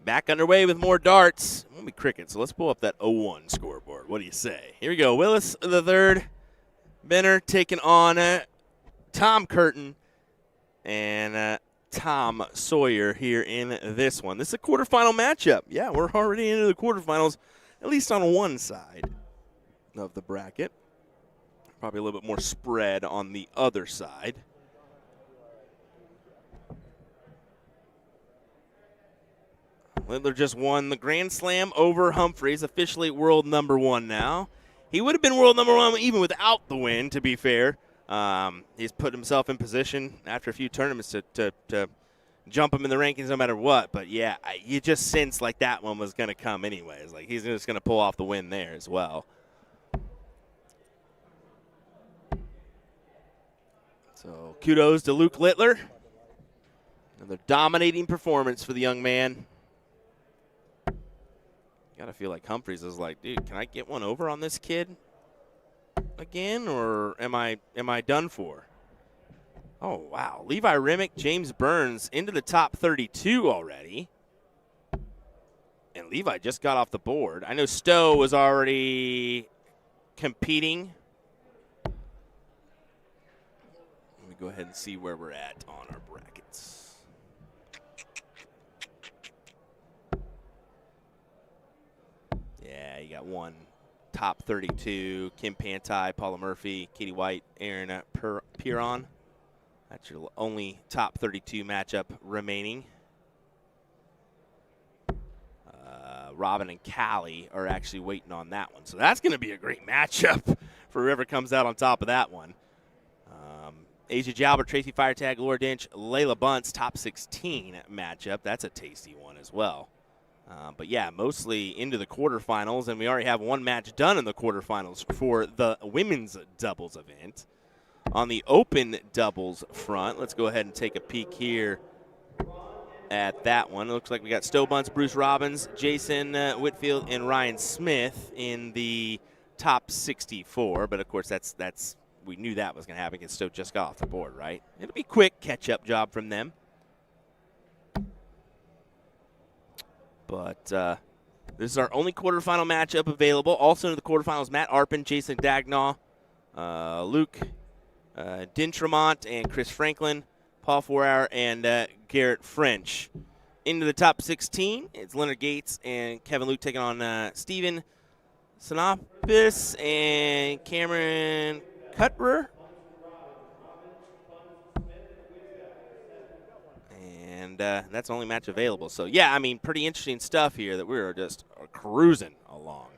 Back underway with more darts. It won't be cricket, so let's pull up that 0-1 scoreboard. What do you say? Here we go. Willis the third. Benner taking on Tom Curtin and Tom Sawyer here in this one. This is a quarterfinal matchup. Yeah, we're already into the quarterfinals, at least on one side of the bracket. Probably a little bit more spread on the other side. Littler just won the Grand Slam over Humphreys, officially world number 1 now. He would have been world number 1 even without the win, to be fair. He's put himself in position after a few tournaments to jump him in the rankings no matter what. But, yeah, you just sense like that one was going to come anyways. Like he's just going to pull off the win there as well. So kudos to Luke Littler. Another dominating performance for the young man. Gotta feel like Humphreys is like, dude, can I get one over on this kid again, or am I done for? Oh wow, Levi Remick, James Burns into the top 32 already, and Levi just got off the board. I know Stowe was already competing. Let me go ahead and see where we're at on our brackets. Yeah, you got one top 32, Kim Pantai, Paula Murphy, Katie White, Aaron Piron. That's your only top 32 matchup remaining. Robin and Callie are actually waiting on that one. So that's going to be a great matchup for whoever comes out on top of that one. Asia Jalbert, Tracy Firetag, Laura Dinch, Layla Bunce, top 16 matchup. That's a tasty one as well. But, yeah, mostly into the quarterfinals, and we already have one match done in the quarterfinals for the women's doubles event. On the open doubles front, let's go ahead and take a peek here at that one. It looks like we got Stowe Bunce, Bruce Robbins, Jason Whitfield, and Ryan Smith in the top 64. But, of course, that's we knew that was going to happen because Stowe just got off the board, right? It'll be a quick catch-up job from them. But this is our only quarterfinal matchup available. Also in the quarterfinals, Matt Arpin, Jason Dagnaw, Luke Dintremont, and Chris Franklin. Paul Four-Hour, and Garrett French. Into the top 16, it's Leonard Gates and Kevin Luke taking on Steven Sinopis and Cameron Cutrer. And that's the only match available. So, yeah, I mean, pretty interesting stuff here that we're just cruising along.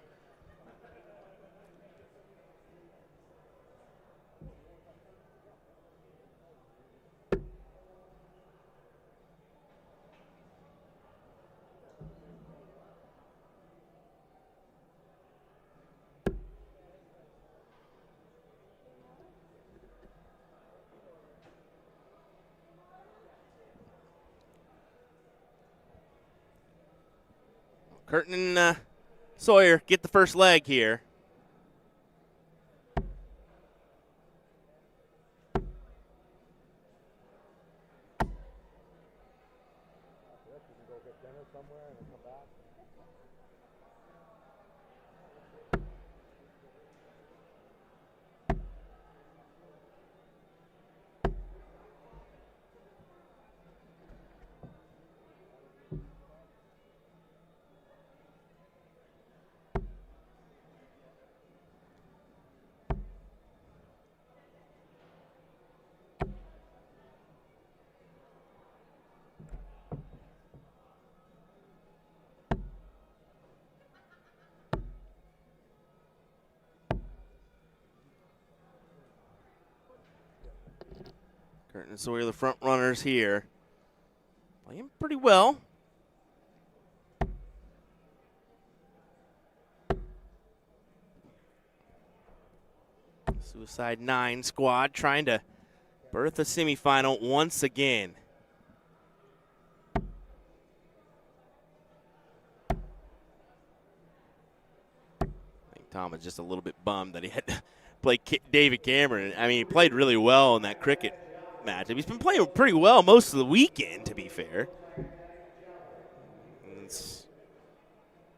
Curtin and Sawyer get the first leg here. Curtin and Sawyer, the front runners here. Playing pretty well. Suicide 9 squad trying to berth a semifinal once again. I think Tom was just a little bit bummed that he had to play David Cameron. I mean, he played really well in that cricket matchup. He's been playing pretty well most of the weekend, to be fair.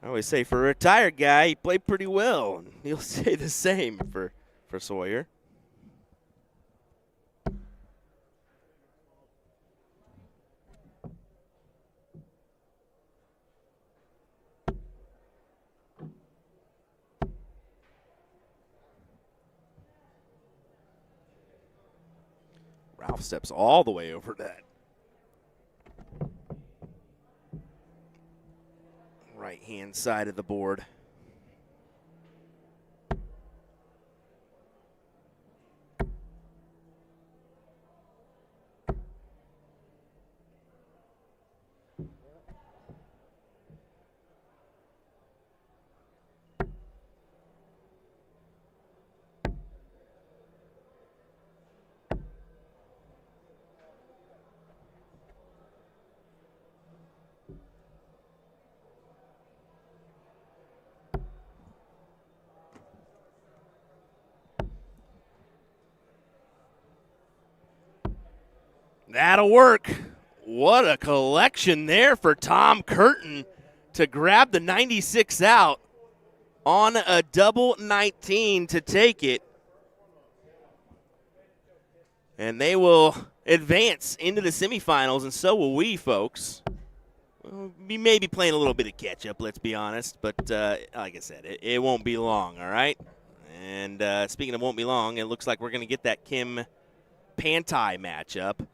I always say for a retired guy, he played pretty well. And he'll say the same for Sawyer. Ralph steps all the way over that right-hand side of the board. That'll work. What a collection there for Tom Curtin to grab the 96 out on a double 19 to take it. And they will advance into the semifinals, and so will we, folks. We may be playing a little bit of catch-up, let's be honest, but like I said, it won't be long, all right? And speaking of won't be long, it looks like we're going to get that Kim Pantai matchup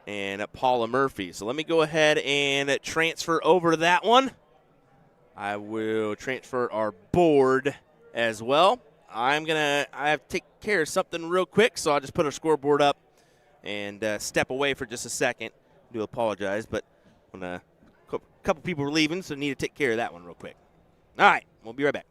and Paula Murphy. So let me go ahead and transfer over to that one. I will transfer our board as well. I have to take care of something real quick, so I'll just put our scoreboard up and step away for just a second. I do apologize, but a couple people are leaving, so I need to take care of that one real quick. All right, we'll be right back.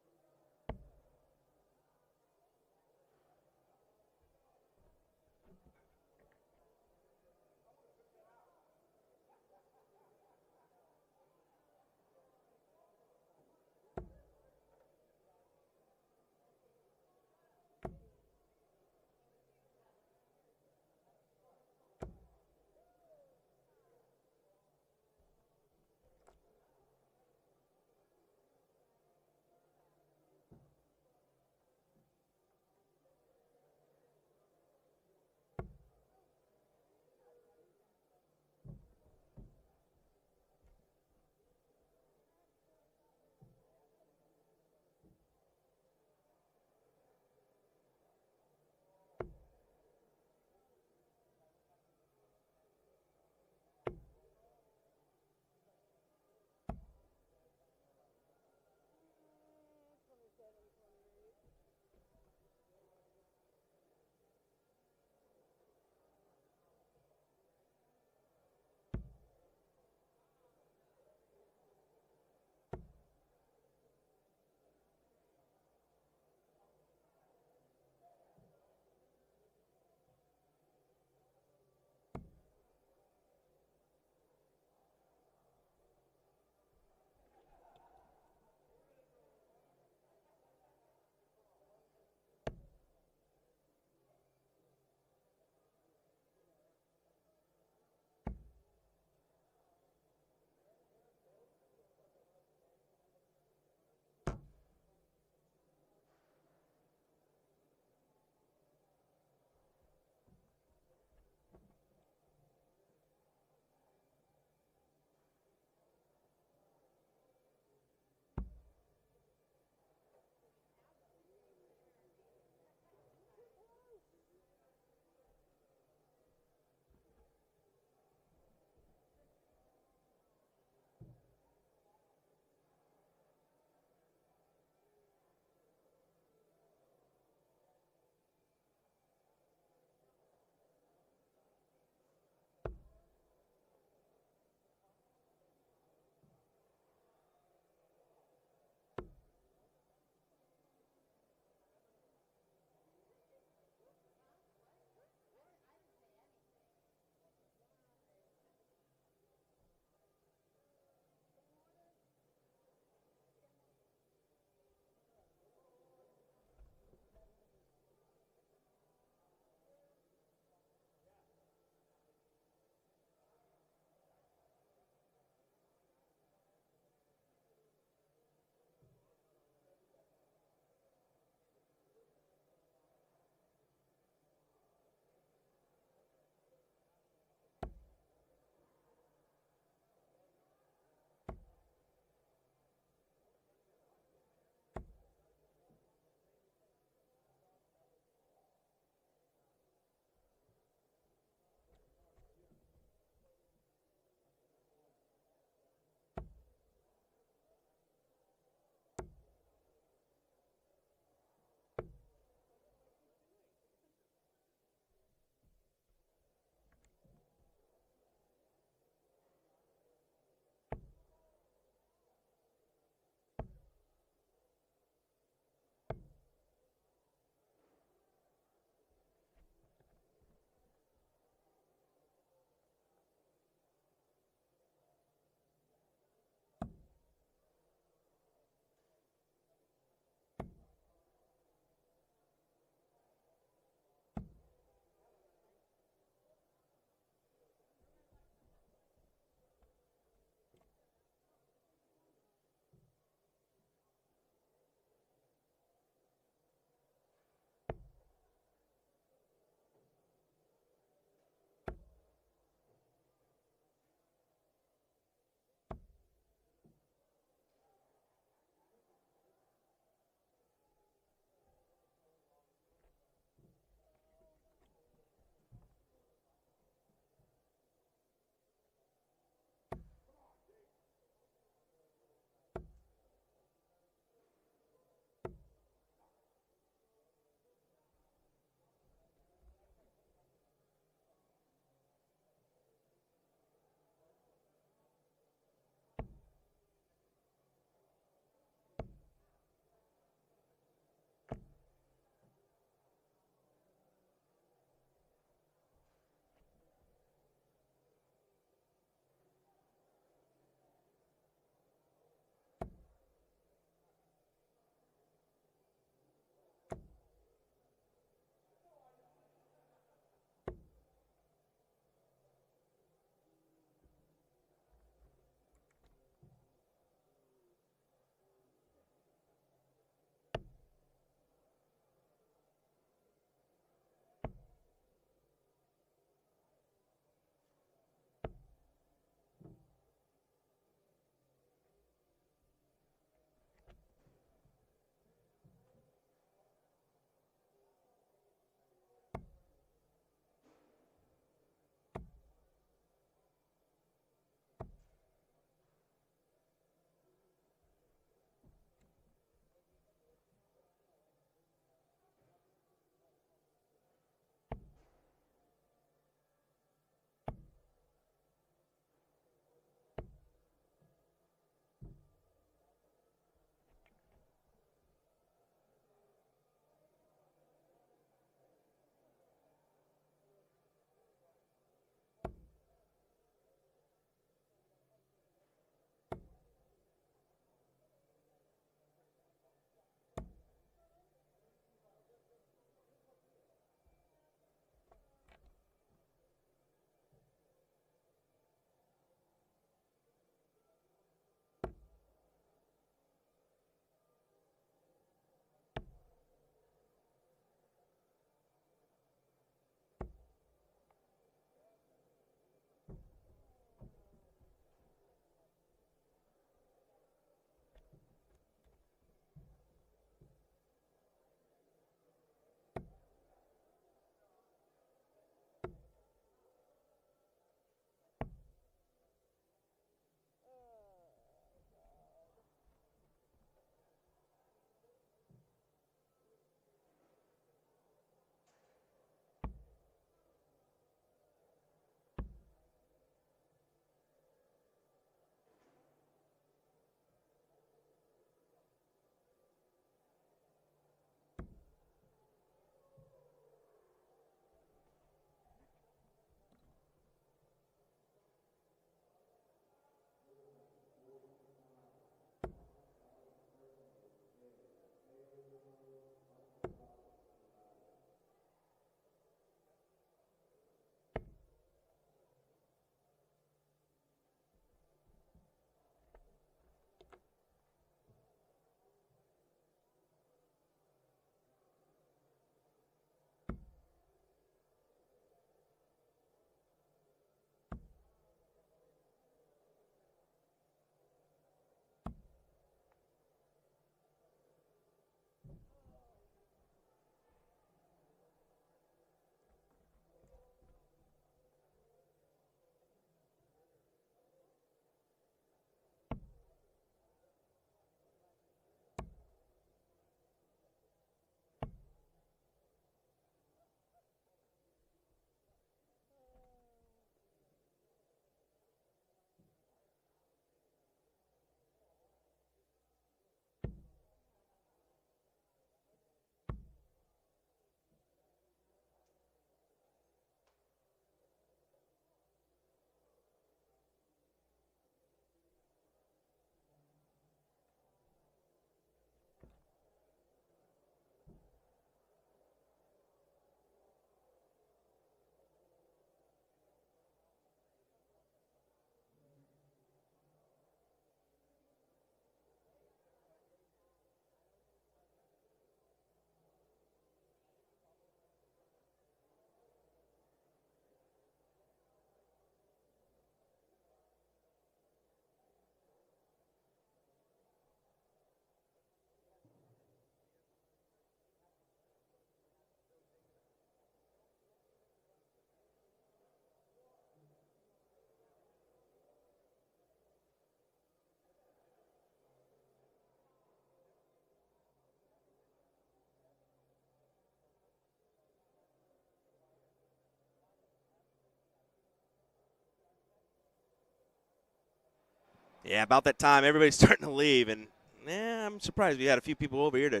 Yeah, about that time, everybody's starting to leave, and I'm surprised we had a few people over here to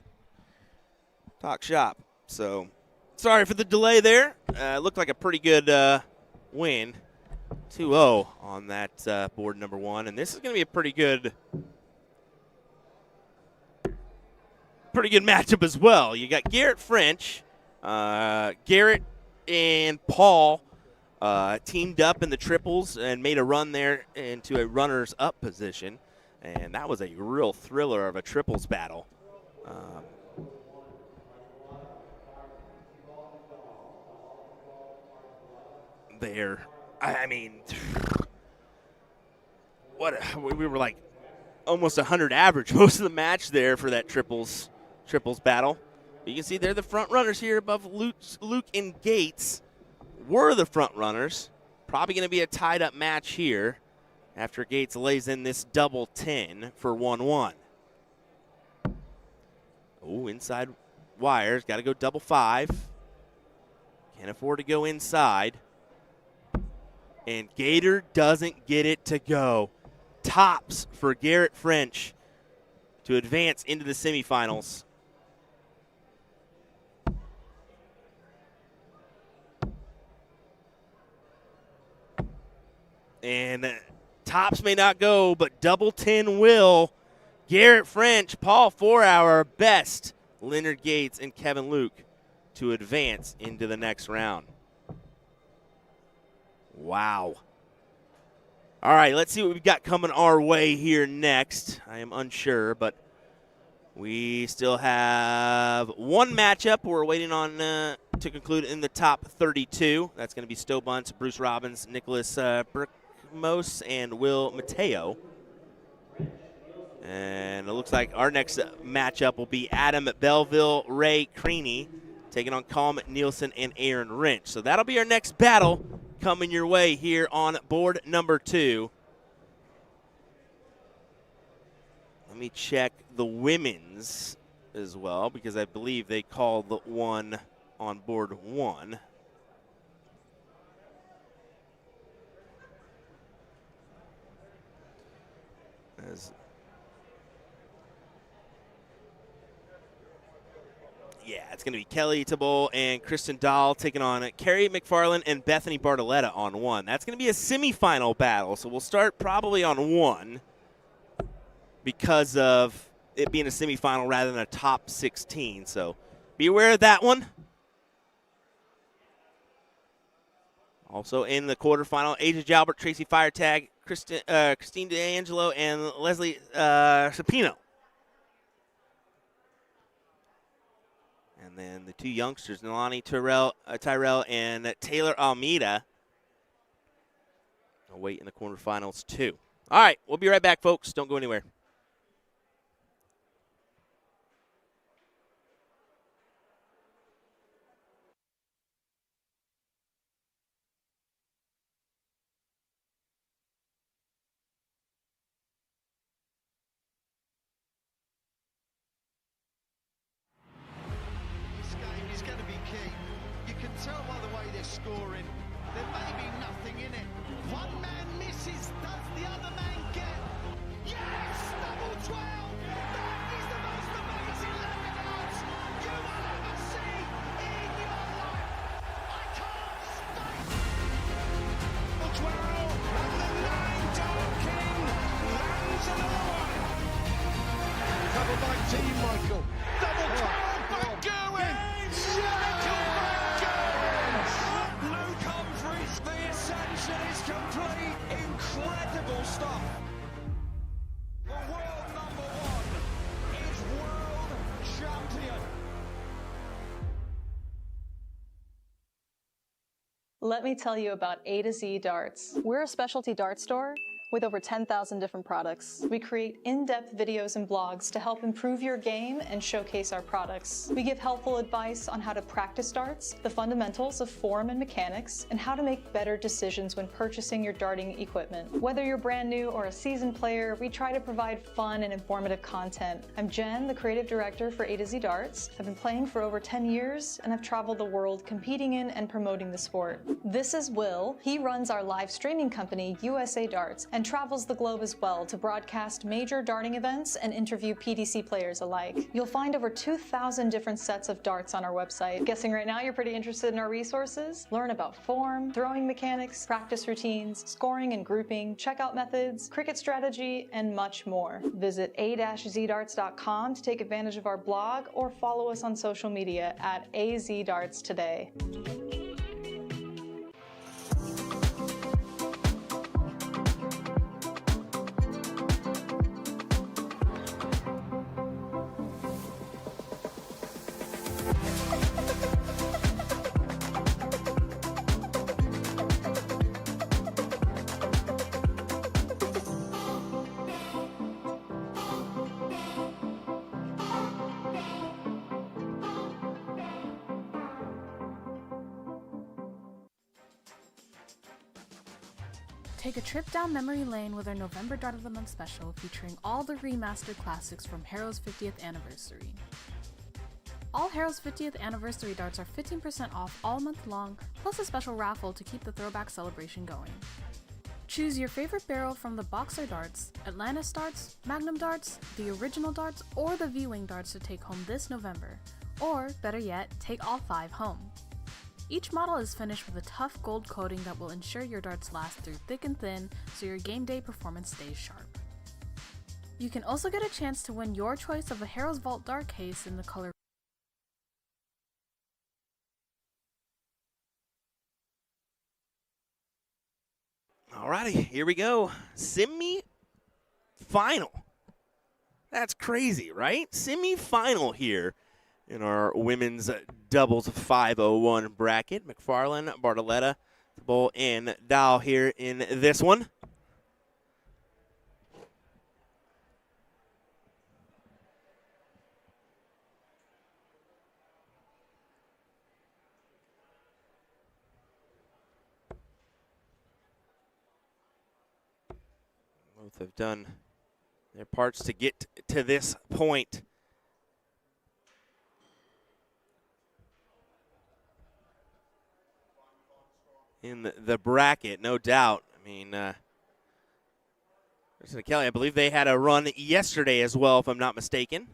talk shop. So, sorry for the delay there. Looked like a pretty good win, 2-0 on that board number 1, and this is going to be a pretty good matchup as well. You got Garrett French, Garrett and Paul teamed up in the triples and made a run there into a runners-up position, and that was a real thriller of a triples battle. I mean, we were like almost 100 average most of the match there for that triples battle. But you can see they're the front runners here above Luke and Gates. Were the front runners. Probably going to be a tied up match here after Gates lays in this double 10 for 1-1. Oh, inside wires. Got to go double 5. Can't afford to go inside. And Gator doesn't get it to go. Tops for Garrett French to advance into the semifinals. And tops may not go, but double 10 will. Garrett French, Paul 4-hour, best Leonard Gates and Kevin Luke to advance into the next round. Wow. All right, let's see what we've got coming our way here next. I am unsure, but we still have one matchup we're waiting on to conclude in the top 32. That's going to be Stowe Bunce, Bruce Robbins, Nicholas Brickmose, and Will Mateo. And it looks like our next matchup will be Adam Belleville, Ray Creaney, taking on Colm Nielsen and Aaron Wrench. So that'll be our next battle coming your way here on board number 2. Let me check the women's as well, because I believe they called the one on board 1. Yeah, it's going to be Kelly Thibault and Kristen Dahl taking on Carrie McFarland and Bethany Bartoletta on 1. That's going to be a semifinal battle, so we'll start probably on 1 because of it being a semifinal rather than a top 16. So be aware of that one. Also in the quarterfinal, Asia Jalbert, Tracy Firetag, Christine D'Angelo, and Leslie Sapino. And then the two youngsters, Nalani Tyrell and Taylor Almeida, await in the quarterfinals too. All right, we'll be right back, folks. Don't go anywhere. Tell by the way they're scoring, there may be nothing in it. One man misses, does the other man get? Yes! Double 12! That is the most amazing dance you will ever see in your life! I can't stay! Double 12, and the 9 Dart King lands another one! Covered by Team Michael. Double 12 by Gerwin! Is complete, incredible stuff. The world number 1 is world champion. Let me tell you about A to Z Darts. We're a specialty dart store with over 10,000 different products. We create in-depth videos and blogs to help improve your game and showcase our products. We give helpful advice on how to practice darts, the fundamentals of form and mechanics, and how to make better decisions when purchasing your darting equipment. Whether you're brand new or a seasoned player, we try to provide fun and informative content. I'm Jen, the creative director for A to Z Darts. I've been playing for over 10 years, and I've traveled the world competing in and promoting the sport. This is Will. He runs our live streaming company, USA Darts, and travels the globe as well to broadcast major darting events and interview PDC players alike. You'll find over 2,000 different sets of darts on our website. Guessing right now you're pretty interested in our resources? Learn about form, throwing mechanics, practice routines, scoring and grouping, checkout methods, cricket strategy, and much more. Visit a-zdarts.com to take advantage of our blog or follow us on social media at azdarts today. Take a trip down memory lane with our November Dart of the Month special featuring all the remastered classics from Harrow's 50th anniversary. All Harrow's 50th anniversary darts are 15% off all month long, plus a special raffle to keep the throwback celebration going. Choose your favorite barrel from the Boxer darts, Atlantis darts, Magnum darts, the original darts, or the V-Wing darts to take home this November. Or, better yet, take all 5 home. Each model is finished with a tough gold coating that will ensure your darts last through thick and thin, so your game day performance stays sharp. You can also get a chance to win your choice of a Harrow's Vault dart case in the color. Alrighty, here we go. Semi-final. That's crazy, right? Semi-final here in our women's doubles 501 bracket. McFarland, Bartoletta, Bull, and Dow here in this one. Both have done their parts to get to this point. In the bracket, no doubt. I mean, Kristen Kelly, I believe they had a run yesterday as well, if I'm not mistaken.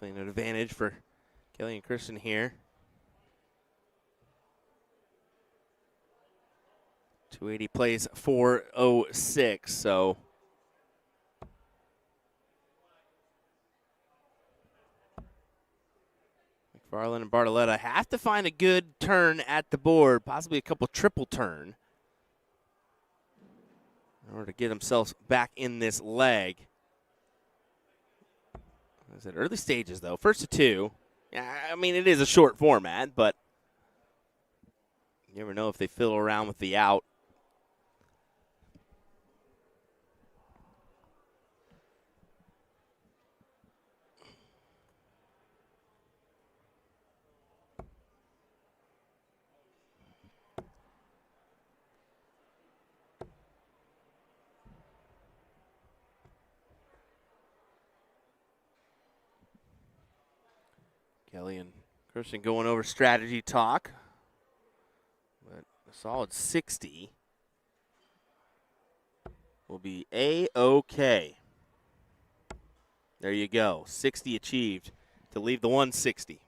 Definitely an advantage for Kelly and Kristen here. 280 plays 406, so McFarland and Bartoletta have to find a good turn at the board, possibly a couple triple turn, in order to get themselves back in this leg. I said early stages, though. First to 2. Yeah, I mean, it is a short format, but you never know if they fiddle around with the out. Kelly and Christian going over strategy talk. But a solid 60 will be A-OK. There you go. 60 achieved to leave the 160.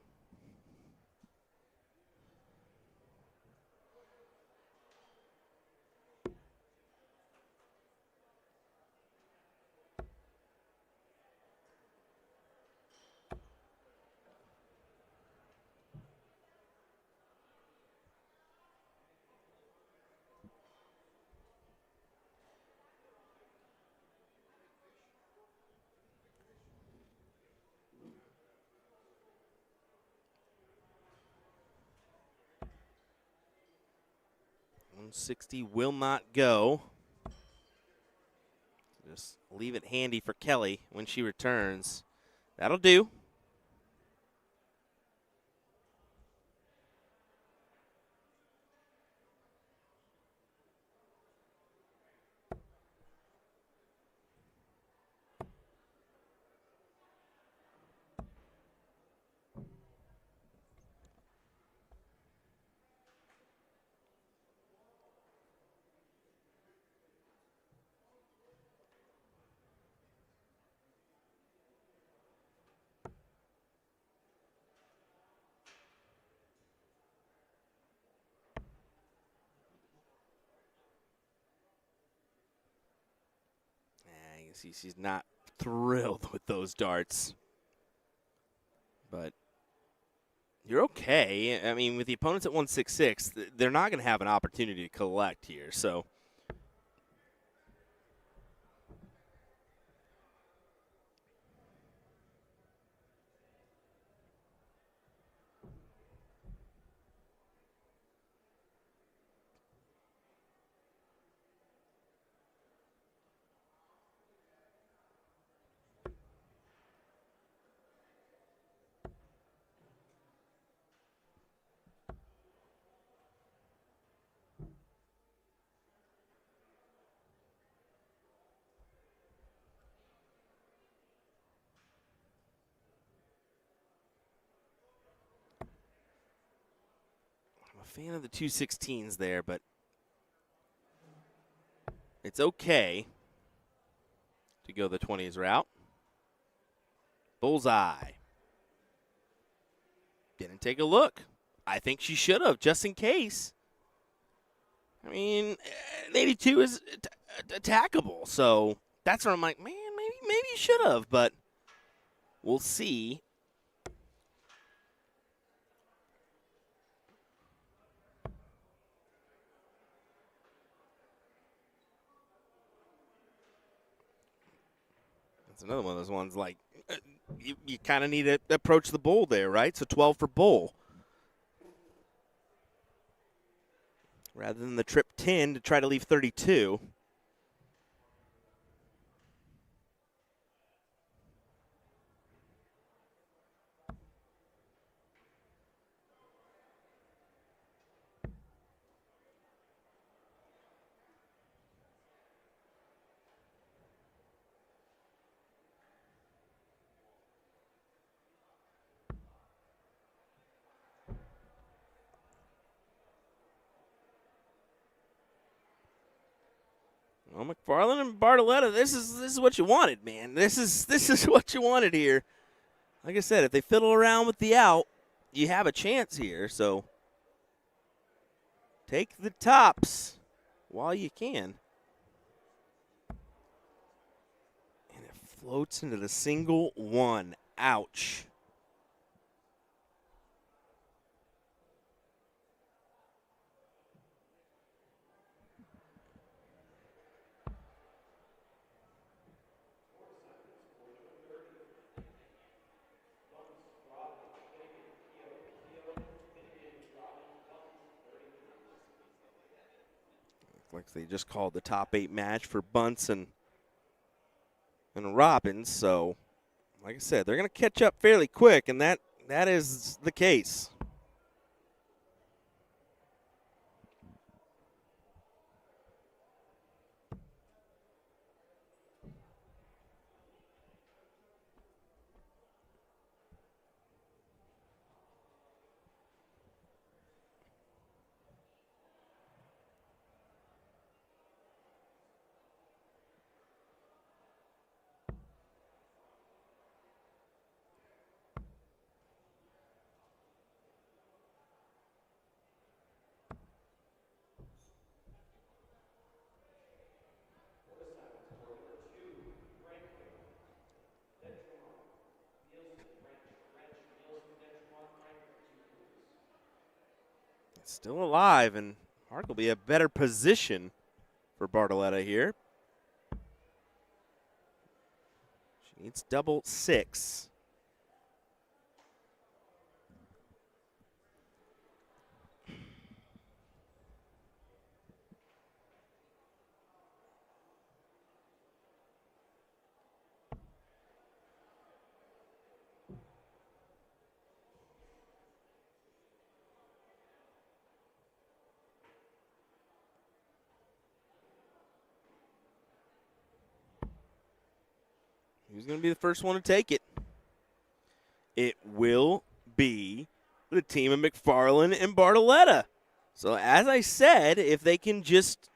160 will not go. Just leave it handy for Kelly when she returns. That'll do. You can see she's not thrilled with those darts. But you're okay. I mean, with the opponents at 166, they're not going to have an opportunity to collect here. So I'm a fan of the 216s there, but it's okay to go the 20s route. Bullseye. Didn't take a look. I think she should have, just in case. I mean, an 82 is attackable, so that's where I'm like, man, maybe you should have, but we'll see. That's another one of those ones like you kind of need to approach the bull there, right? So 12 for bull. Rather than the trip 10 to try to leave 32. Well, McFarland and Bartoletta, this is what you wanted, man. This is what you wanted here. Like I said, if they fiddle around with the out, you have a chance here. So take the tops while you can. And it floats into the single one. Ouch. Like they just called the top 8 match for Bunce and Robbins. So, like I said, they're going to catch up fairly quick, and that is the case. Still alive, and Mark will be a better position for Bartoletta here. She needs double 6. Who's going to be the first one to take it? It will be the team of McFarland and Bartoletta. So as I said, if they can just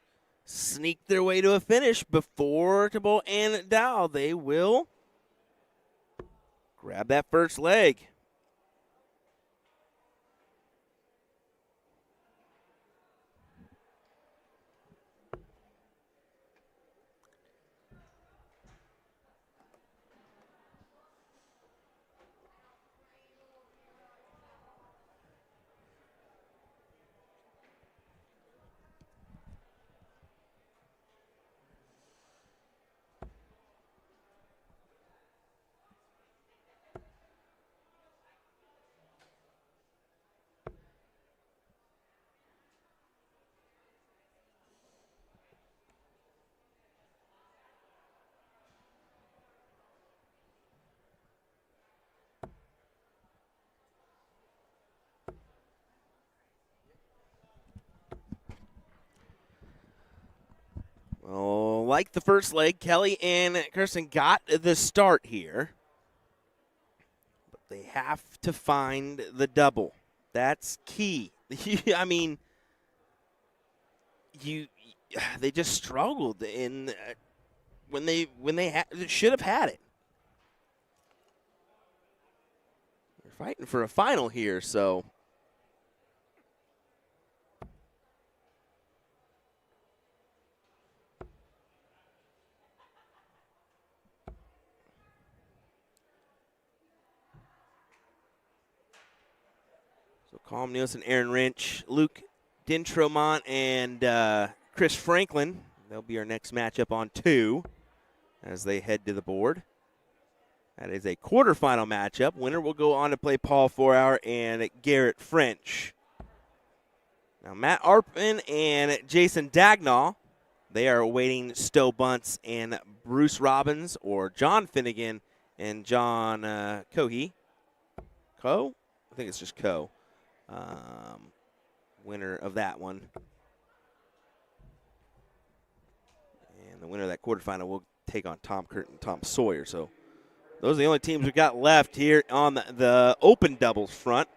sneak their way to a finish before Tabo and Dow, they will grab that first leg. Well, like the first leg, Kelly and Kirsten got the start here. But they have to find the double. That's key. I mean, they just struggled in when they should have had it. They're fighting for a final here, so. Colm Nielsen, Aaron Wrench, Luke Dintromont, and Chris Franklin. They'll be our next matchup on 2 as they head to the board. That is a quarterfinal matchup. Winner will go on to play Paul Fourhour and Garrett French. Now, Matt Arpin and Jason Dagnall, they are awaiting Stowe Bunce and Bruce Robbins, or John Finnegan and John Cohey. Coe? I think it's just Coe. Winner of that one. And the winner of that quarterfinal will take on Tom Kurt and Tom Sawyer. So those are the only teams we've got left here on the open doubles front.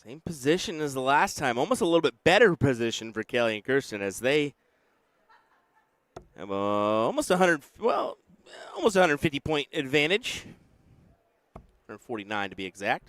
Same position as the last time. Almost a little bit better position for Kelly and Kirsten as they have almost 150-point advantage. 149 to be exact.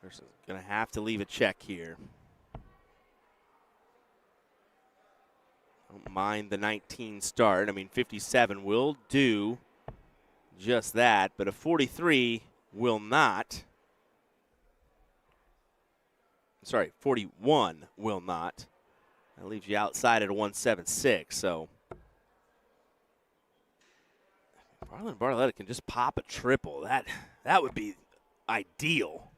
Kirsten's going to have to leave a check here. Don't mind the 19 start. I mean, 57 will do just that, but a 43 will not. Sorry, 41 will not. That leaves you outside at a 176, so. Marlon Barletta can just pop a triple. That would be ideal.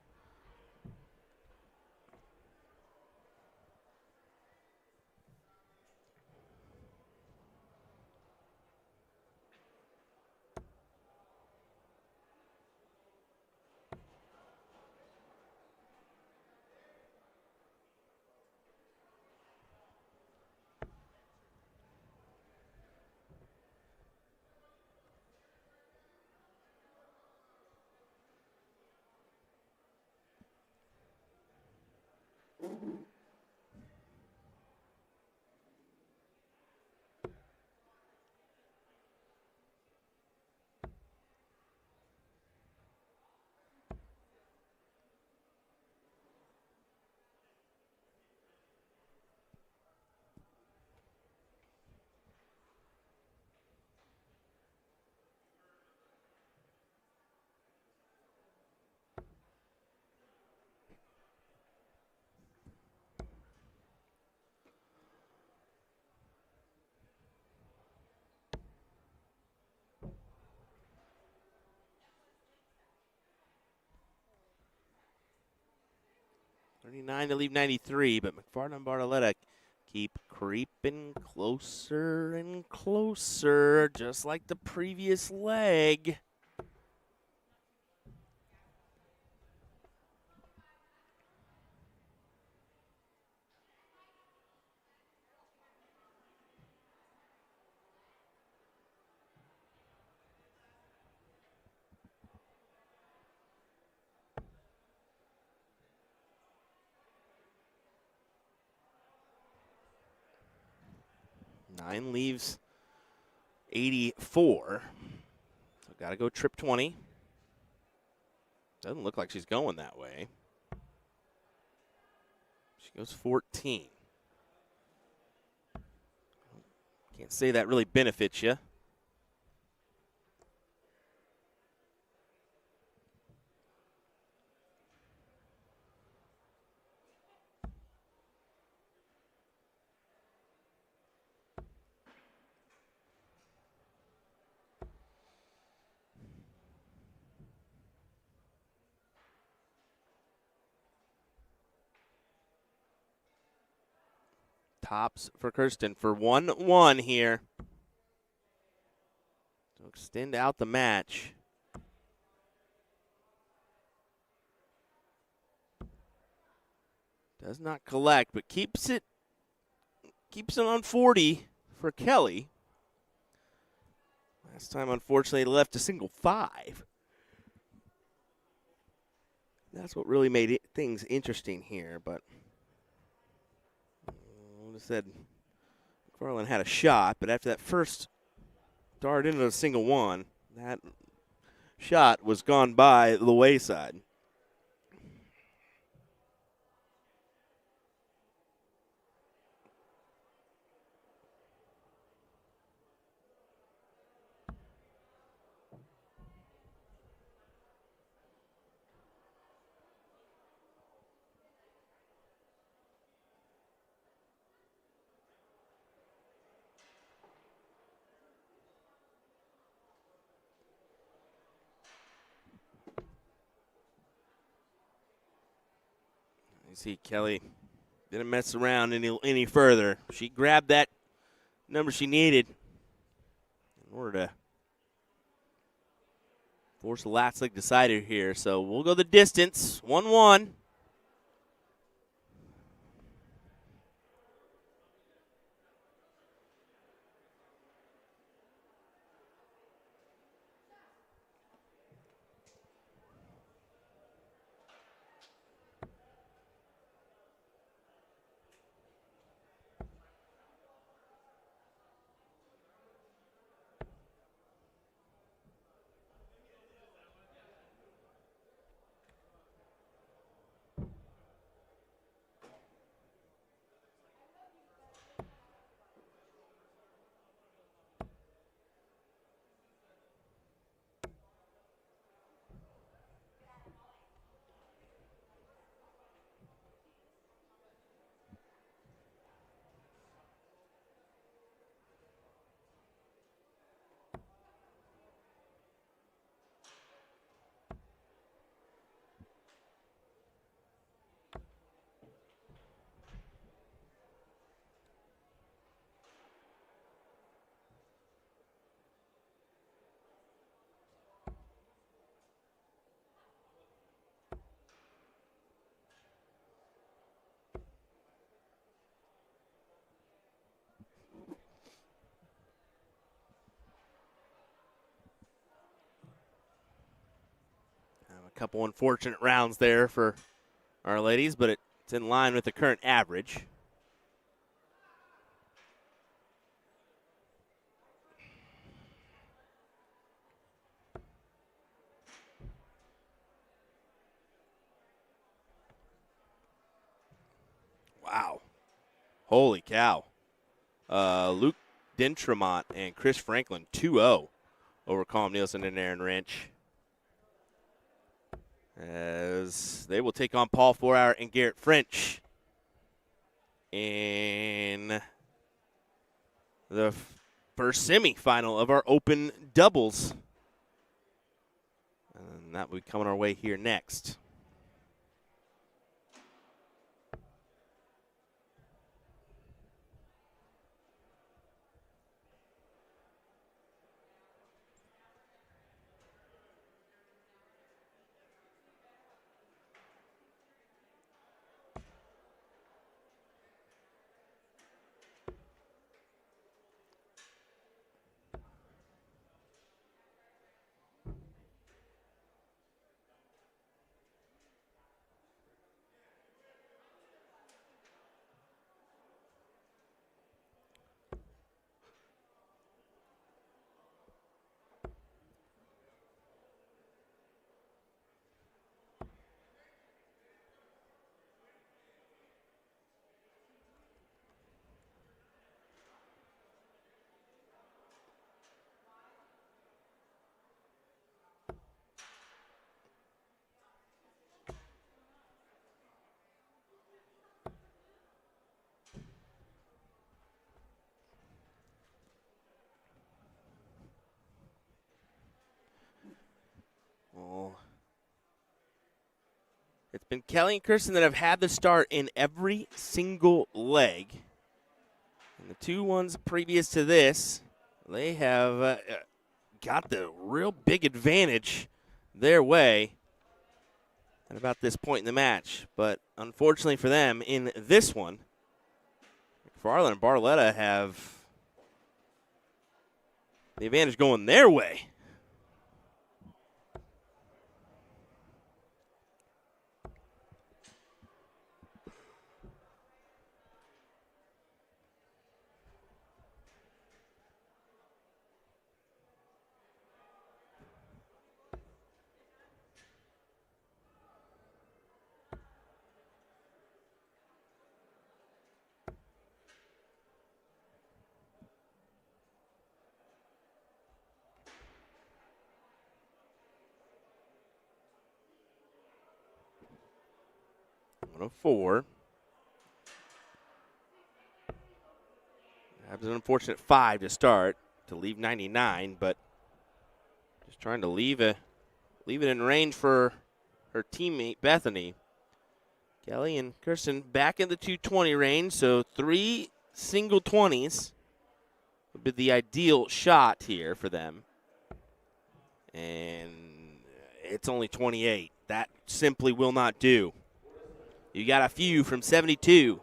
$39 to leave 93, but McFarland and Bartoletta keep creeping closer and closer, just like the previous leg. Nine leaves 84. So got to go trip 20. Doesn't look like she's going that way. She goes 14. Can't say that really benefits you. Tops for Kirsten for 1-1 here. To extend out the match. Does not collect, but keeps it on 40 for Kelly. Last time, unfortunately, left a single 5. That's what really made things interesting here, but I said McFarland had a shot, but after that first dart into a single 1, that shot was gone by the wayside. You see Kelly didn't mess around any further. She grabbed that number she needed in order to force the last leg decider here. So we'll go the distance, 1-1. A couple unfortunate rounds there for our ladies, but it's in line with the current average. Wow. Holy cow. Luke Dentremont and Chris Franklin 2-0 over Colm Nielsen and Aaron Wrench, as they will take on Paul Fourhour and Garrett French in the first semifinal of our open doubles. And that will be coming our way here next. Well, it's been Kelly and Kirsten that have had the start in every single leg. And the two ones previous to this, they have got the real big advantage their way at about this point in the match. But unfortunately for them, in this one, McFarland and Barletta have the advantage going their way. One of four. That was an unfortunate 5 to start to leave 99, but just trying to leave it in range for her teammate Bethany. Kelly and Kirsten back in the 220 range, so 3 single 20s would be the ideal shot here for them. And it's only 28. That simply will not do. You got a few from 72.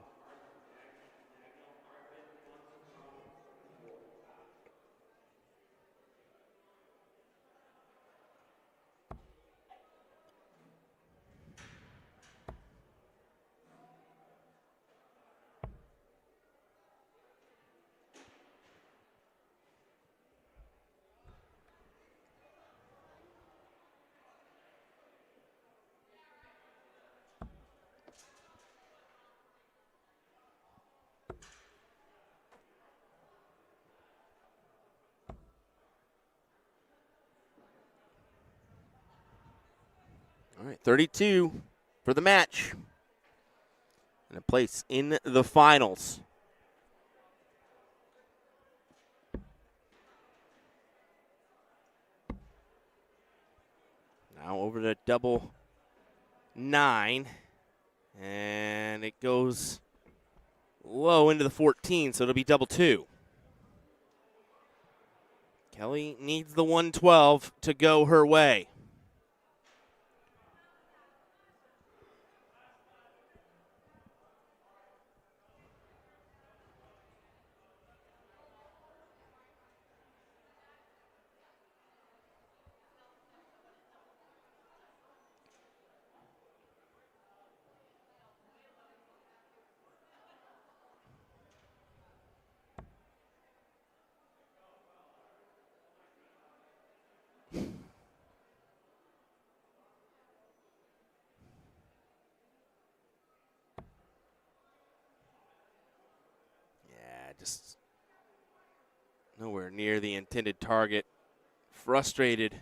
All right, 32 for the match. And a place in the finals. Now over to double 9. And it goes low into the 14, so it'll be double 2. Kelly needs the 112 to go her way. Nowhere near the intended target. Frustrated.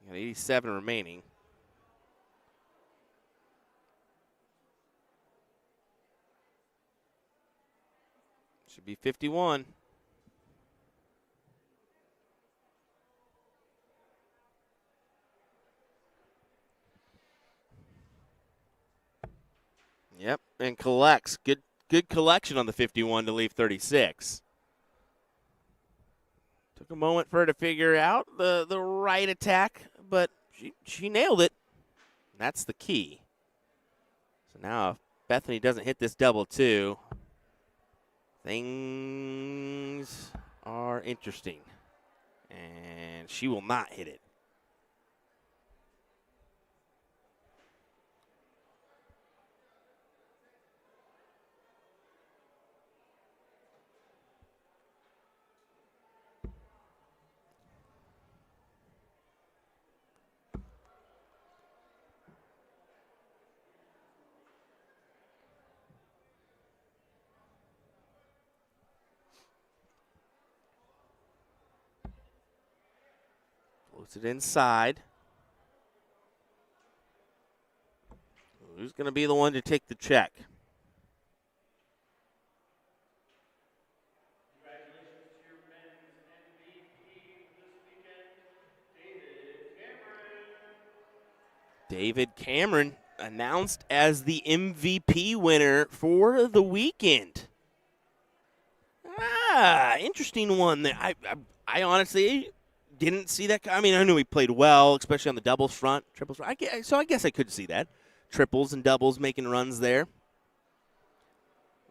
Got 87 remaining. Should be 51. Yep, and collects. Good collection on the 51 to leave 36. Took a moment for her to figure out the right attack, but she nailed it. That's the key. So now if Bethany doesn't hit this double two, things are interesting. And she will not hit it. Floats it inside. Who's going to be the one to take the check? Congratulations to your men's MVP this weekend, David David Cameron. Cameron announced as the MVP winner for the weekend. Interesting one. I honestly didn't see that. I mean, I knew he played well, especially on the doubles front, triples front. So I guess I could see that. Triples and doubles making runs there.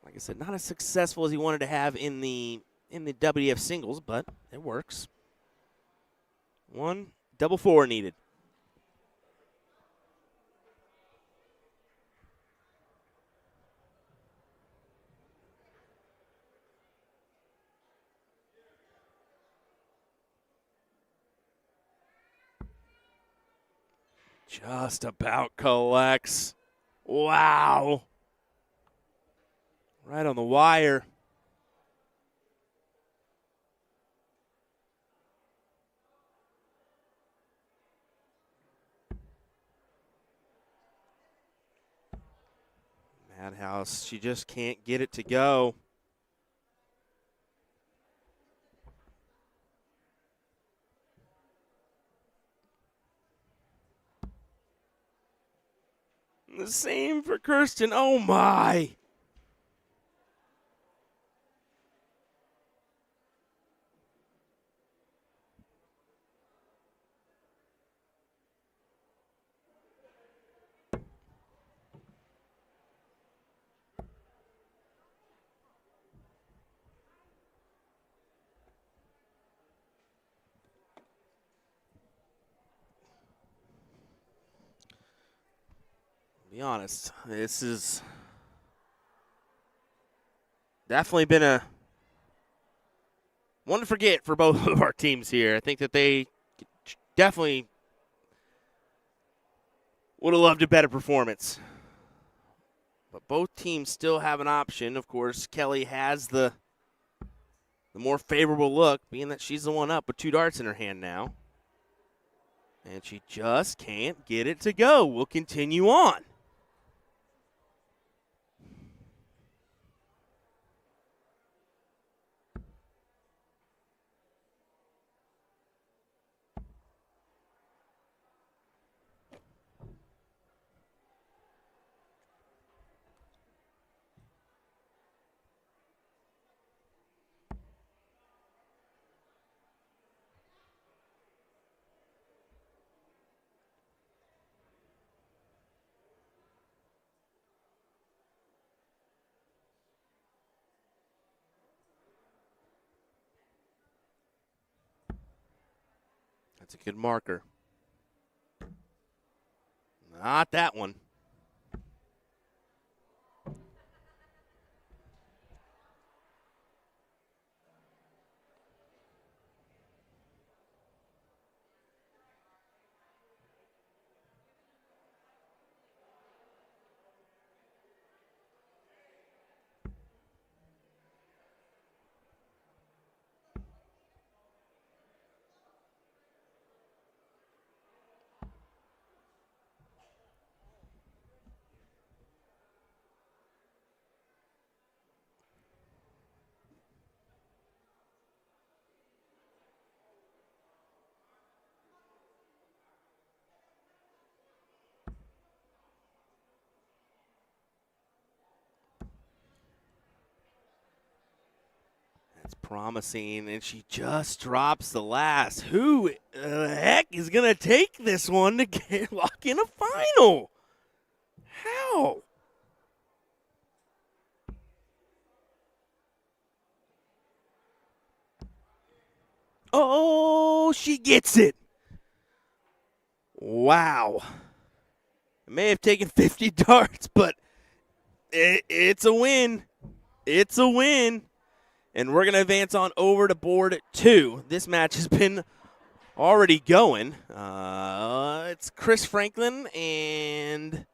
Like I said, not as successful as he wanted to have in the WF singles, but it works. One double four needed. Just about collects. Wow. Right on the wire. Madhouse, she just can't get it to go. The same for Kirsten. Oh, my. Be honest, this is definitely been a one to forget for both of our teams here. I think that they definitely would have loved a better performance. But both teams still have an option. Of course, Kelly has the more favorable look, being that she's the one up with 2 darts in her hand now. And she just can't get it to go. We'll continue on. That's a good marker. Not that one. That's promising, and she just drops the last. Who the heck is going to take this one to lock in a final? How? Oh, she gets it. Wow. It may have taken 50 darts, but it's a win. It's a win. And we're going to advance on over to board 2. This match has been already going. It's Chris Franklin and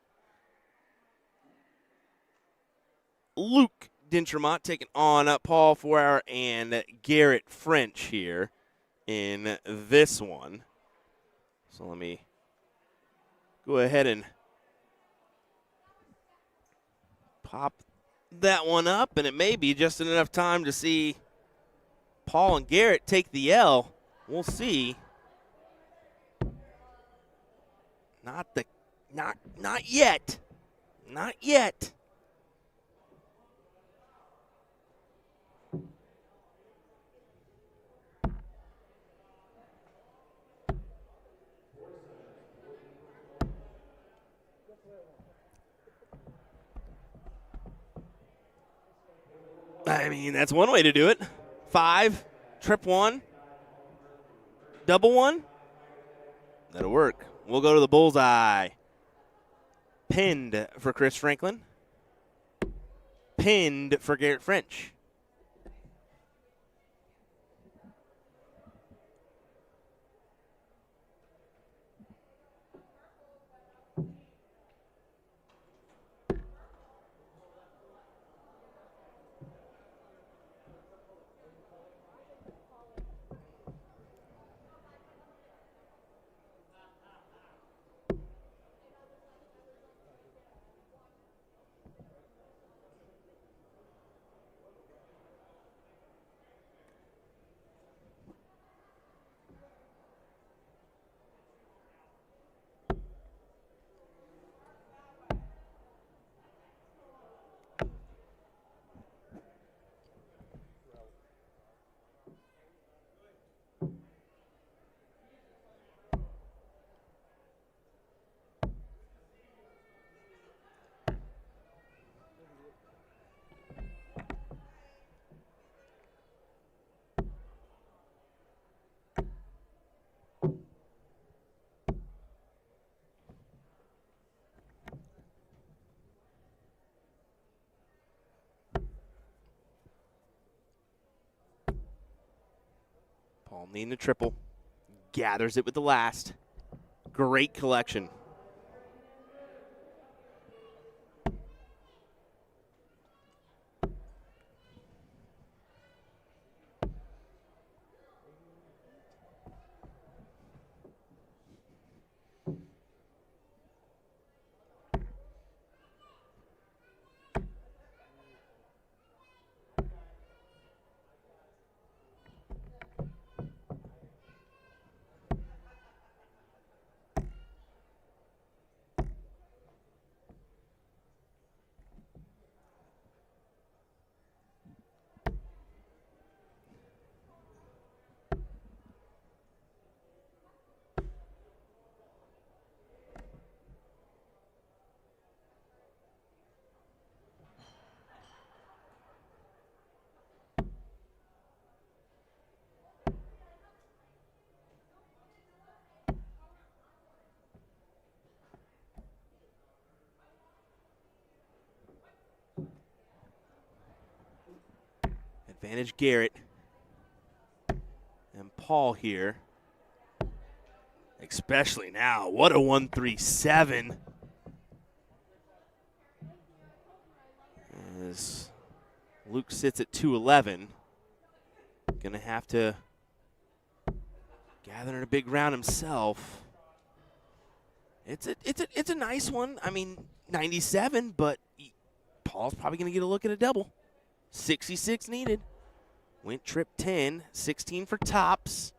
Luke Dintremont taking on Paul Four and Garrett French here in this one. So let me go ahead and pop that one up, and it may be just enough time to see Paul and Garrett take the L. We'll see. Not yet. Not yet. I mean, that's one way to do it. 5, trip 1, double 1. That'll work. We'll go to the bullseye. Pinned for Chris Franklin. Pinned for Garrett French. Paul needing a triple. Gathers it with the last. Great collection. Advantage Garrett. And Paul here. Especially now. What a 1-3-7. As Luke sits at 2-11. Gonna have to gather in a big round himself. It's a nice one. I mean, 97, but Paul's probably gonna get a look at a double. 66 needed. Went trip 10, 16 for tops.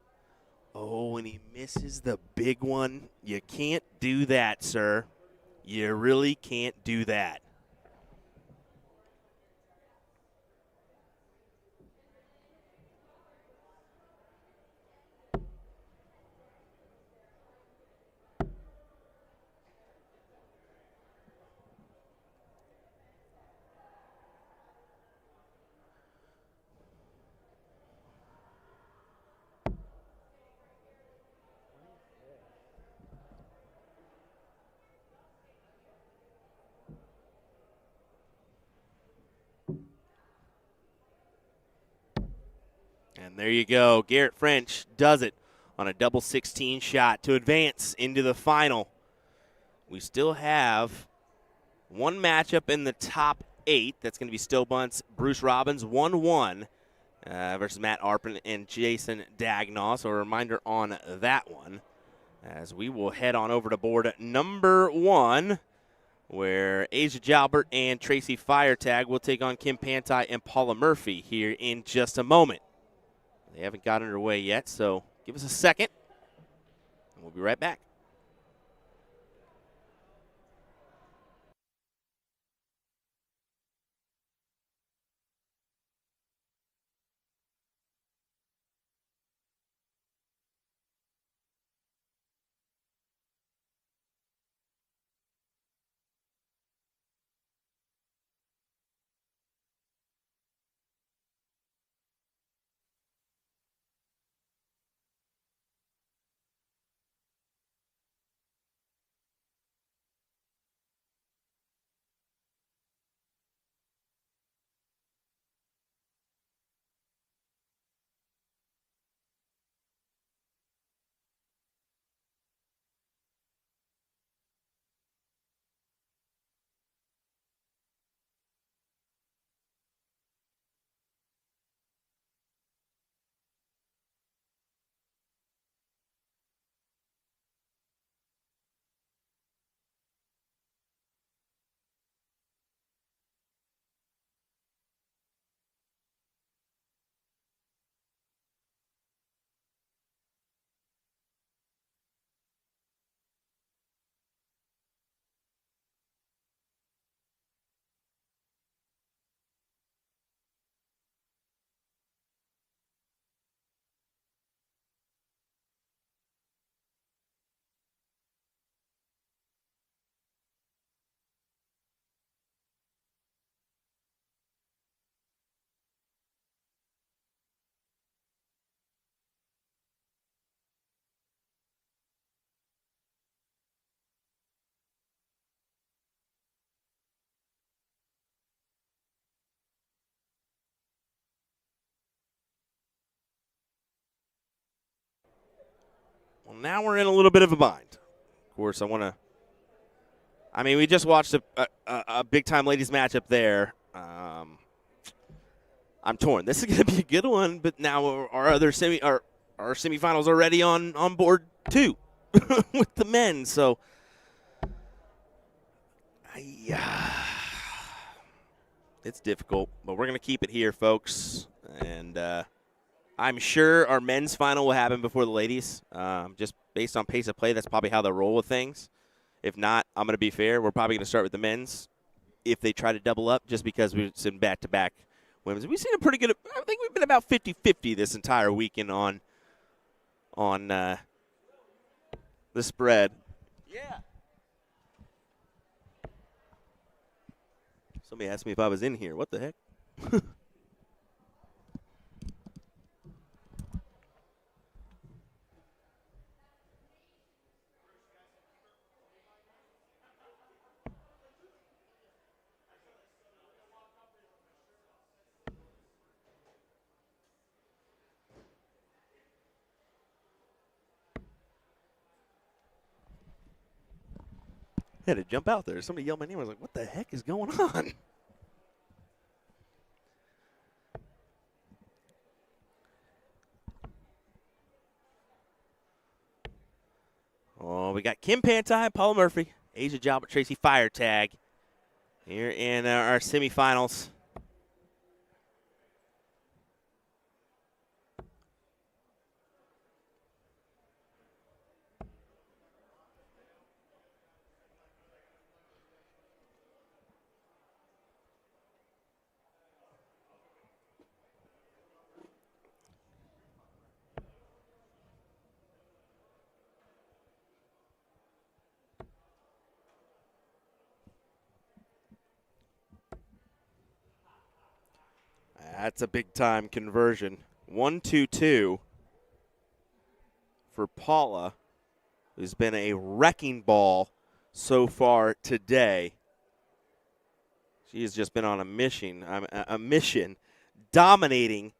Oh, and he misses the big one. You can't do that, sir. You really can't do that. And there you go. Garrett French does it on a double 16 shot to advance into the final. We still have one matchup in the top 8. That's going to be Still Bunts, Bruce Robbins, 1-1 versus Matt Arpin and Jason Dagnaw. So a reminder on that one as we will head on over to board number 1, where Asia Jalbert and Tracy Firetag will take on Kim Pantai and Paula Murphy here in just a moment. They haven't got underway yet, so give us a second, and we'll be right back. Well, now we're in a little bit of a bind. Of course, we just watched a big-time ladies matchup there. I'm torn. This is going to be a good one, but now our semifinals already on board too with the men. So, it's difficult, but we're going to keep it here, folks. And I'm sure our men's final will happen before the ladies. Just based on pace of play, that's probably how they'll roll with things. If not, I'm going to be fair. We're probably going to start with the men's if they try to double up, just because we've seen back-to-back women's. We've seen a pretty good – I think we've been about 50-50 this entire weekend on the spread. Yeah. Somebody asked me if I was in here. What the heck? I had to jump out there. Somebody yelled my name. I was like, what the heck is going on? Oh, we got Kim Pantai, Paula Murphy, Asia Jalbert, Tracy Firetag here in our semifinals. That's a big-time conversion. 1-2-2 for Paula, who's been a wrecking ball so far today. She has just been on a mission, dominating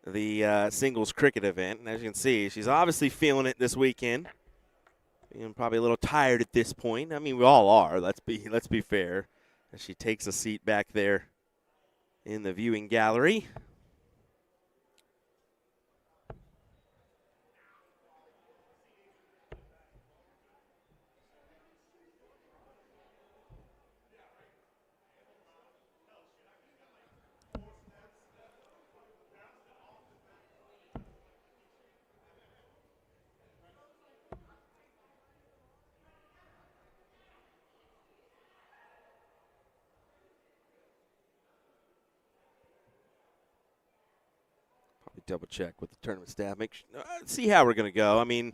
the singles cricket event. And as you can see, she's obviously feeling it this weekend. Being probably a little tired at this point. I mean, we all are. Let's be fair. As she takes a seat back there in the viewing gallery. Double check with the tournament staff. See how we're going to go. I mean,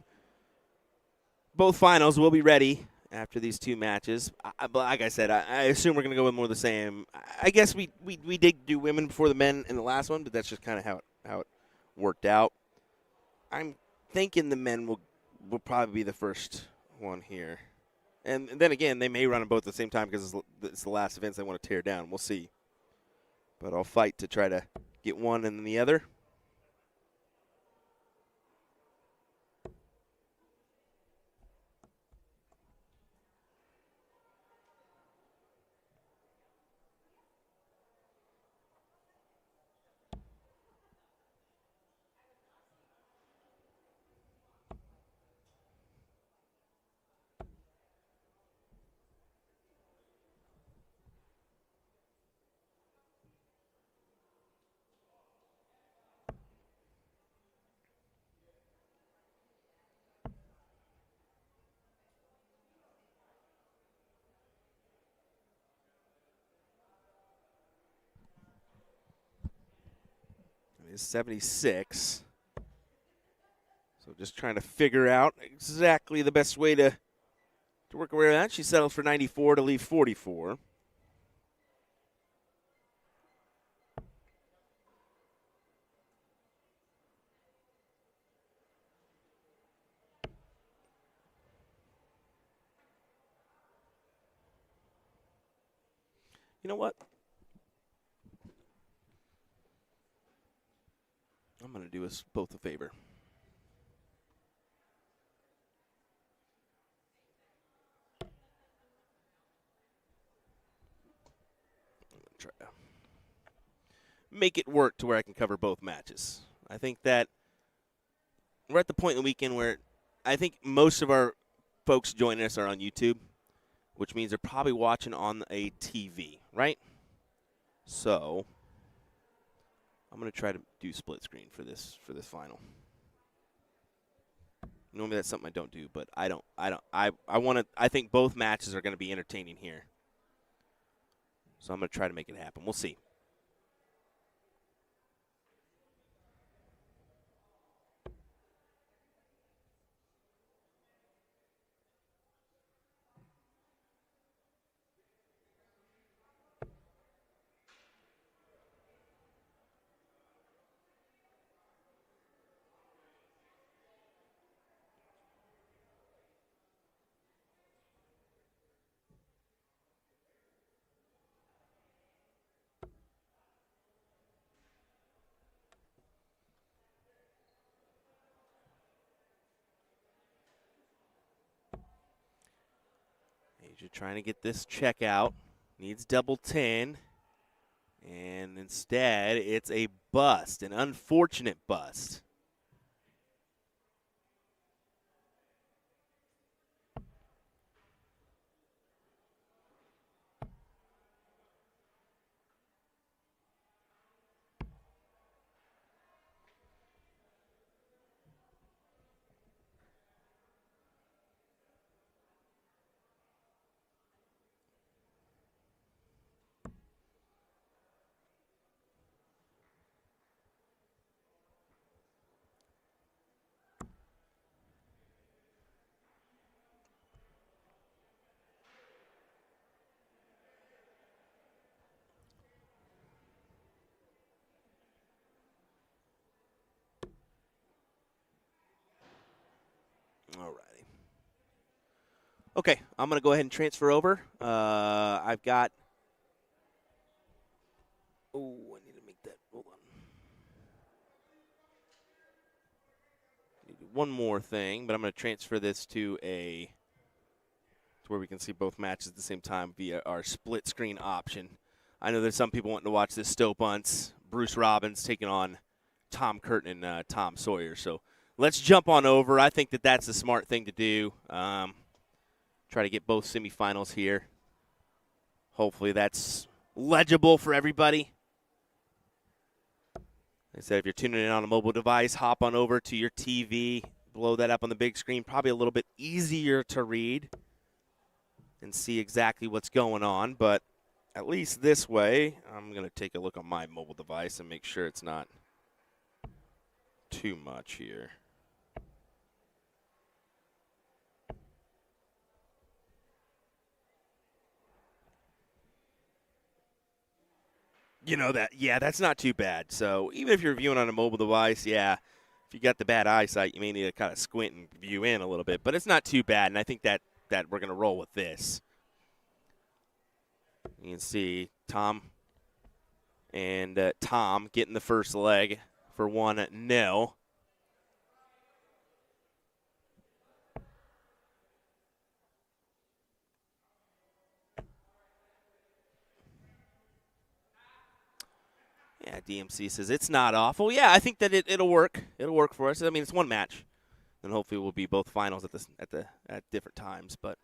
both finals will be ready after these two matches. But like I said, I assume we're going to go with more of the same. I guess we did do women before the men in the last one, but that's just kind of how it worked out. I'm thinking the men will probably be the first one here. And then again, they may run them both at the same time because it's the last events they want to tear down. We'll see. But I'll fight to try to get one and then the other. Is 76. So just trying to figure out exactly the best way to work around that. She settled for 94 to leave 44. You know what? I'm going to do us both a favor. I'm going to try to make it work to where I can cover both matches. I think that we're at the point in the weekend where I think most of our folks joining us are on YouTube, which means they're probably watching on a TV, right? So I'm going to try to do split screen for this final. Normally that's something I don't do, but I think both matches are going to be entertaining here. So I'm going to try to make it happen. We'll see. You're trying to get this check out. Needs double 10. And instead, it's a bust, an unfortunate bust. Alrighty. Okay, I'm going to go ahead and transfer over. I've got. Oh, I need to make that. Hold on. one more thing, but I'm going to transfer this to where we can see both matches at the same time via our split screen option. I know there's some people wanting to watch this Stowe Bunts, Bruce Robbins taking on Tom Curtin and Tom Sawyer. So let's jump on over. I think that's the smart thing to do. Try to get both semifinals here. Hopefully that's legible for everybody. Like I said, if you're tuning in on a mobile device, hop on over to your TV, blow that up on the big screen. Probably a little bit easier to read and see exactly what's going on. But at least this way, I'm going to take a look on my mobile device and make sure it's not too much here. You know that, yeah, that's not too bad. So even if you're viewing on a mobile device, yeah, if you got the bad eyesight, you may need to kind of squint and view in a little bit. But it's not too bad, and I think that we're going to roll with this. You can see Tom and Tom getting the first leg for 1-0. Yeah, DMC says it's not awful. Yeah, I think that it'll work. It'll work for us. I mean, it's one match, and hopefully we'll be both finals at different times. But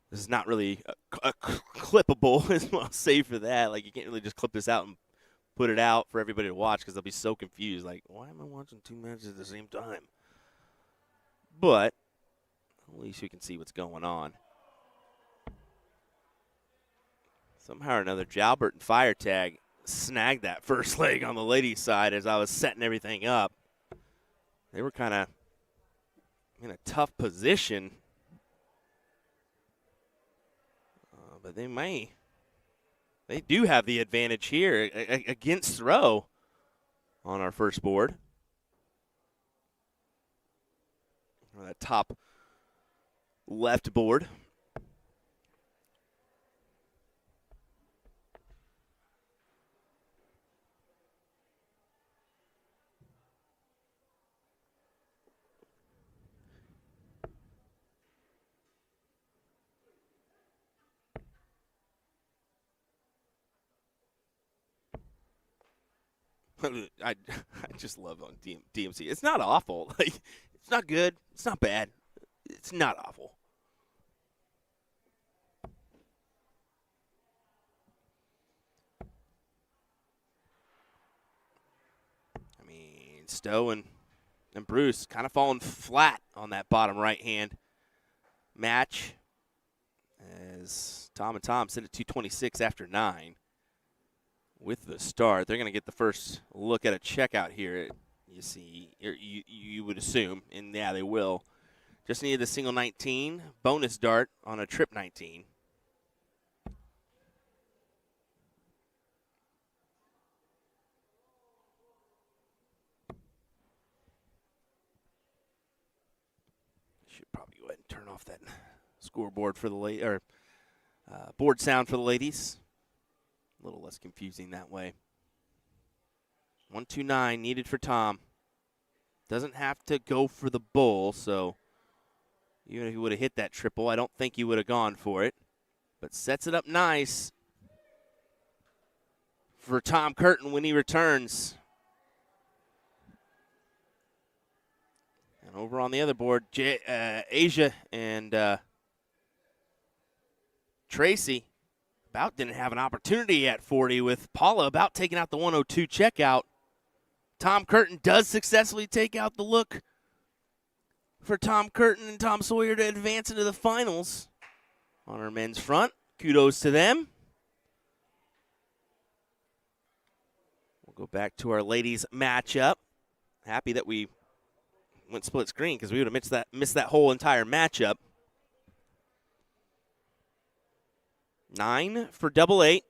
this is not really a clippable, is what I'll say for that. Like, you can't really just clip this out and put it out for everybody to watch because they'll be so confused. Like, why am I watching two matches at the same time? But at least you can see what's going on. Somehow or another, Jalbert and Fire Tag snagged that first leg on the ladies' side as I was setting everything up. They were kind of in a tough position. But they do have the advantage here against throw on our first board. Or that top left board. I just love on DMC. It's not awful. Like, it's not good. It's not bad. It's not awful. I mean, Stowe and Bruce kind of falling flat on that bottom right hand match as Tom and Tom sit at 226 after 9. With the start, they're going to get the first look at a checkout here. You see, you would assume, and yeah, they will. Just needed a single 19, bonus dart on a trip 19. Should probably go ahead and turn off that scoreboard for the board sound for the ladies. A little less confusing that way. 129 needed for Tom. Doesn't have to go for the bull, so even if he would have hit that triple, I don't think he would have gone for it. But sets it up nice for Tom Curtin when he returns. And over on the other board, Asia and Tracy about didn't have an opportunity at 40 with Paula about taking out the 102 checkout. Tom Curtin does successfully take out the look for Tom Curtin and Tom Sawyer to advance into the finals on our men's front. Kudos to them. We'll go back to our ladies matchup. Happy that we went split screen because we would have missed that whole entire matchup. 9 for double 8.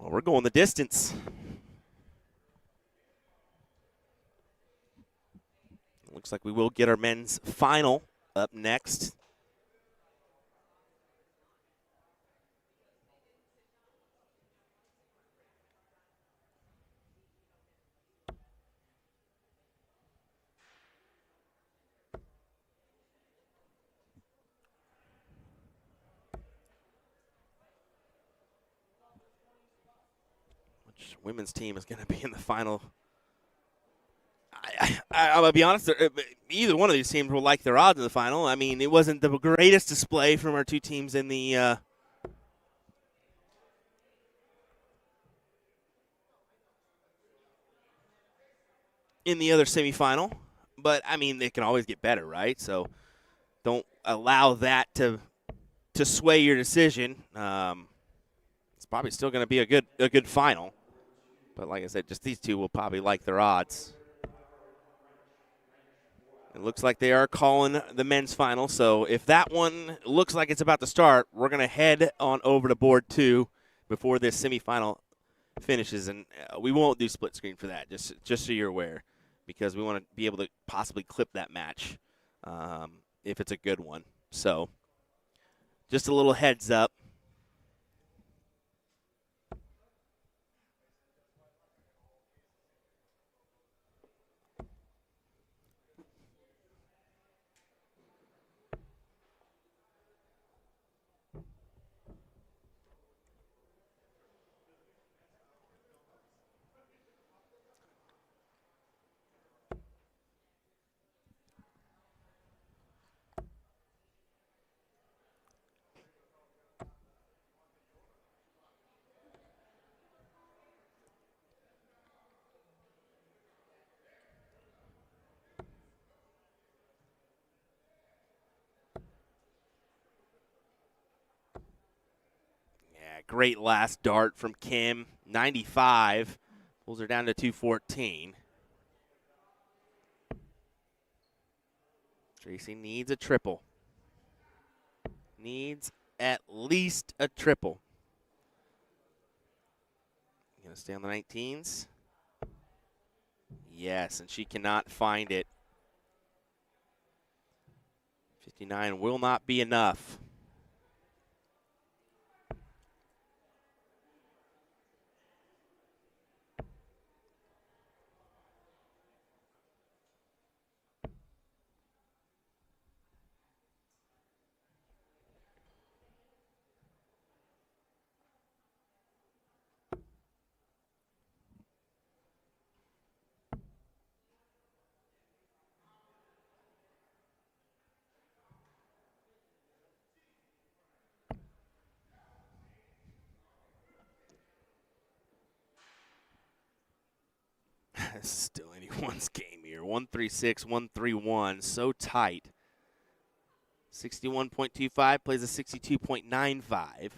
Well, we're going the distance. Looks like we will get our men's final up next. Which women's team is going to be in the final? I'm going to be honest, either one of these teams will like their odds in the final. I mean, it wasn't the greatest display from our two teams in the other semifinal. But, I mean, they can always get better, right? So don't allow that to sway your decision. It's probably still going to be a good final. But like I said, just these two will probably like their odds. It looks like they are calling the men's final, so if that one looks like it's about to start, we're going to head on over to board 2 before this semifinal finishes, and we won't do split screen for that, just so you're aware, because we want to be able to possibly clip that match if it's a good one. So just a little heads up. Great last dart from Kim. 95. Pulls her down to 214. Tracy needs a triple. Needs at least a triple. Going to stay on the 19s. Yes, and she cannot find it. 59 will not be enough. Still anyone's game here. 136, 131. So tight. 61.25 plays a 62.95.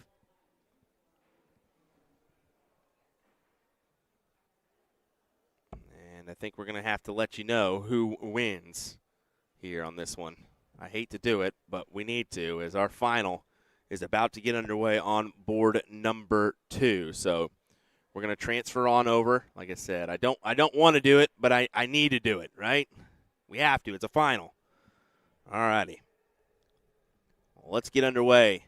And I think we're going to have to let you know who wins here on this one. I hate to do it, but we need to, as our final is about to get underway on board number 2. So we're going to transfer on over. Like I said, I don't want to do it, but I need to do it, right? We have to. It's a final. All righty. Well, let's get underway.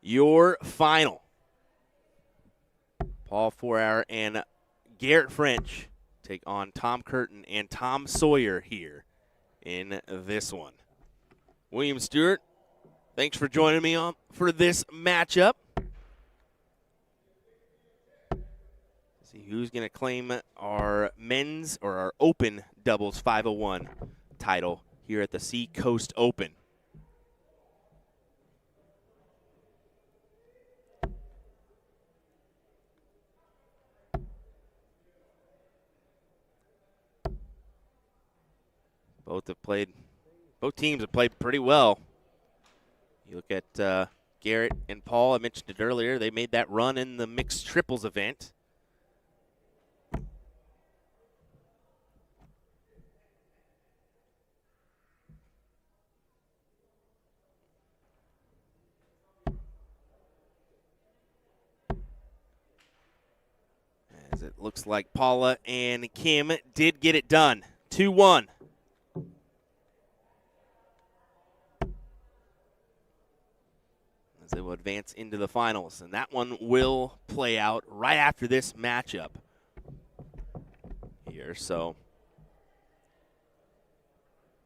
Your final. Paul 4-Hour and Garrett French take on Tom Curtin and Tom Sawyer here in this one. William Stewart, thanks for joining me on for this matchup. See who's going to claim our men's or our open doubles 501 title here at the Seacoast Open. Both teams have played pretty well. You look at Garrett and Paul, I mentioned it earlier, they made that run in the mixed triples event. As it looks like Paula and Kim did get it done. 2-1. As they will advance into the finals. And that one will play out right after this matchup here. So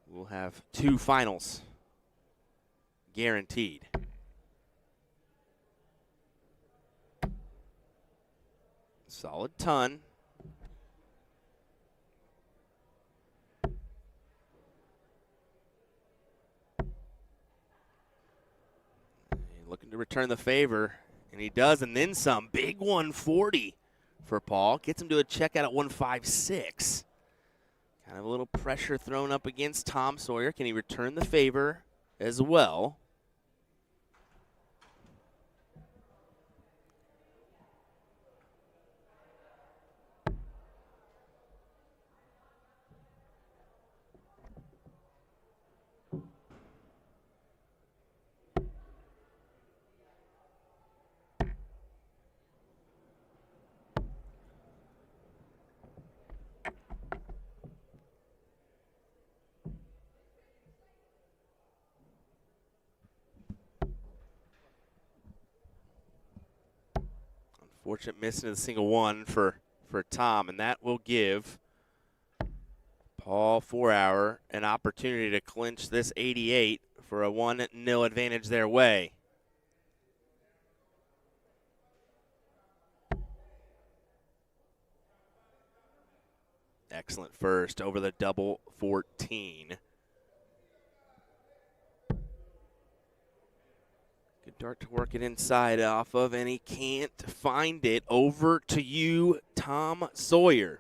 we'll have 2 finals guaranteed. Solid ton. Looking to return the favor, and he does, and then some. Big 140 for Paul. Gets him to a checkout at 156. Kind of a little pressure thrown up against Tom Sawyer. Can he return the favor as well? Unfortunate miss into the single one for Tom, and that will give Paul 4-Hour an opportunity to clinch this 88 for a 1-0 advantage their way. Excellent first over the double 14. Good dart to work it inside off of, and he can't find it. Over to you, Tom Sawyer.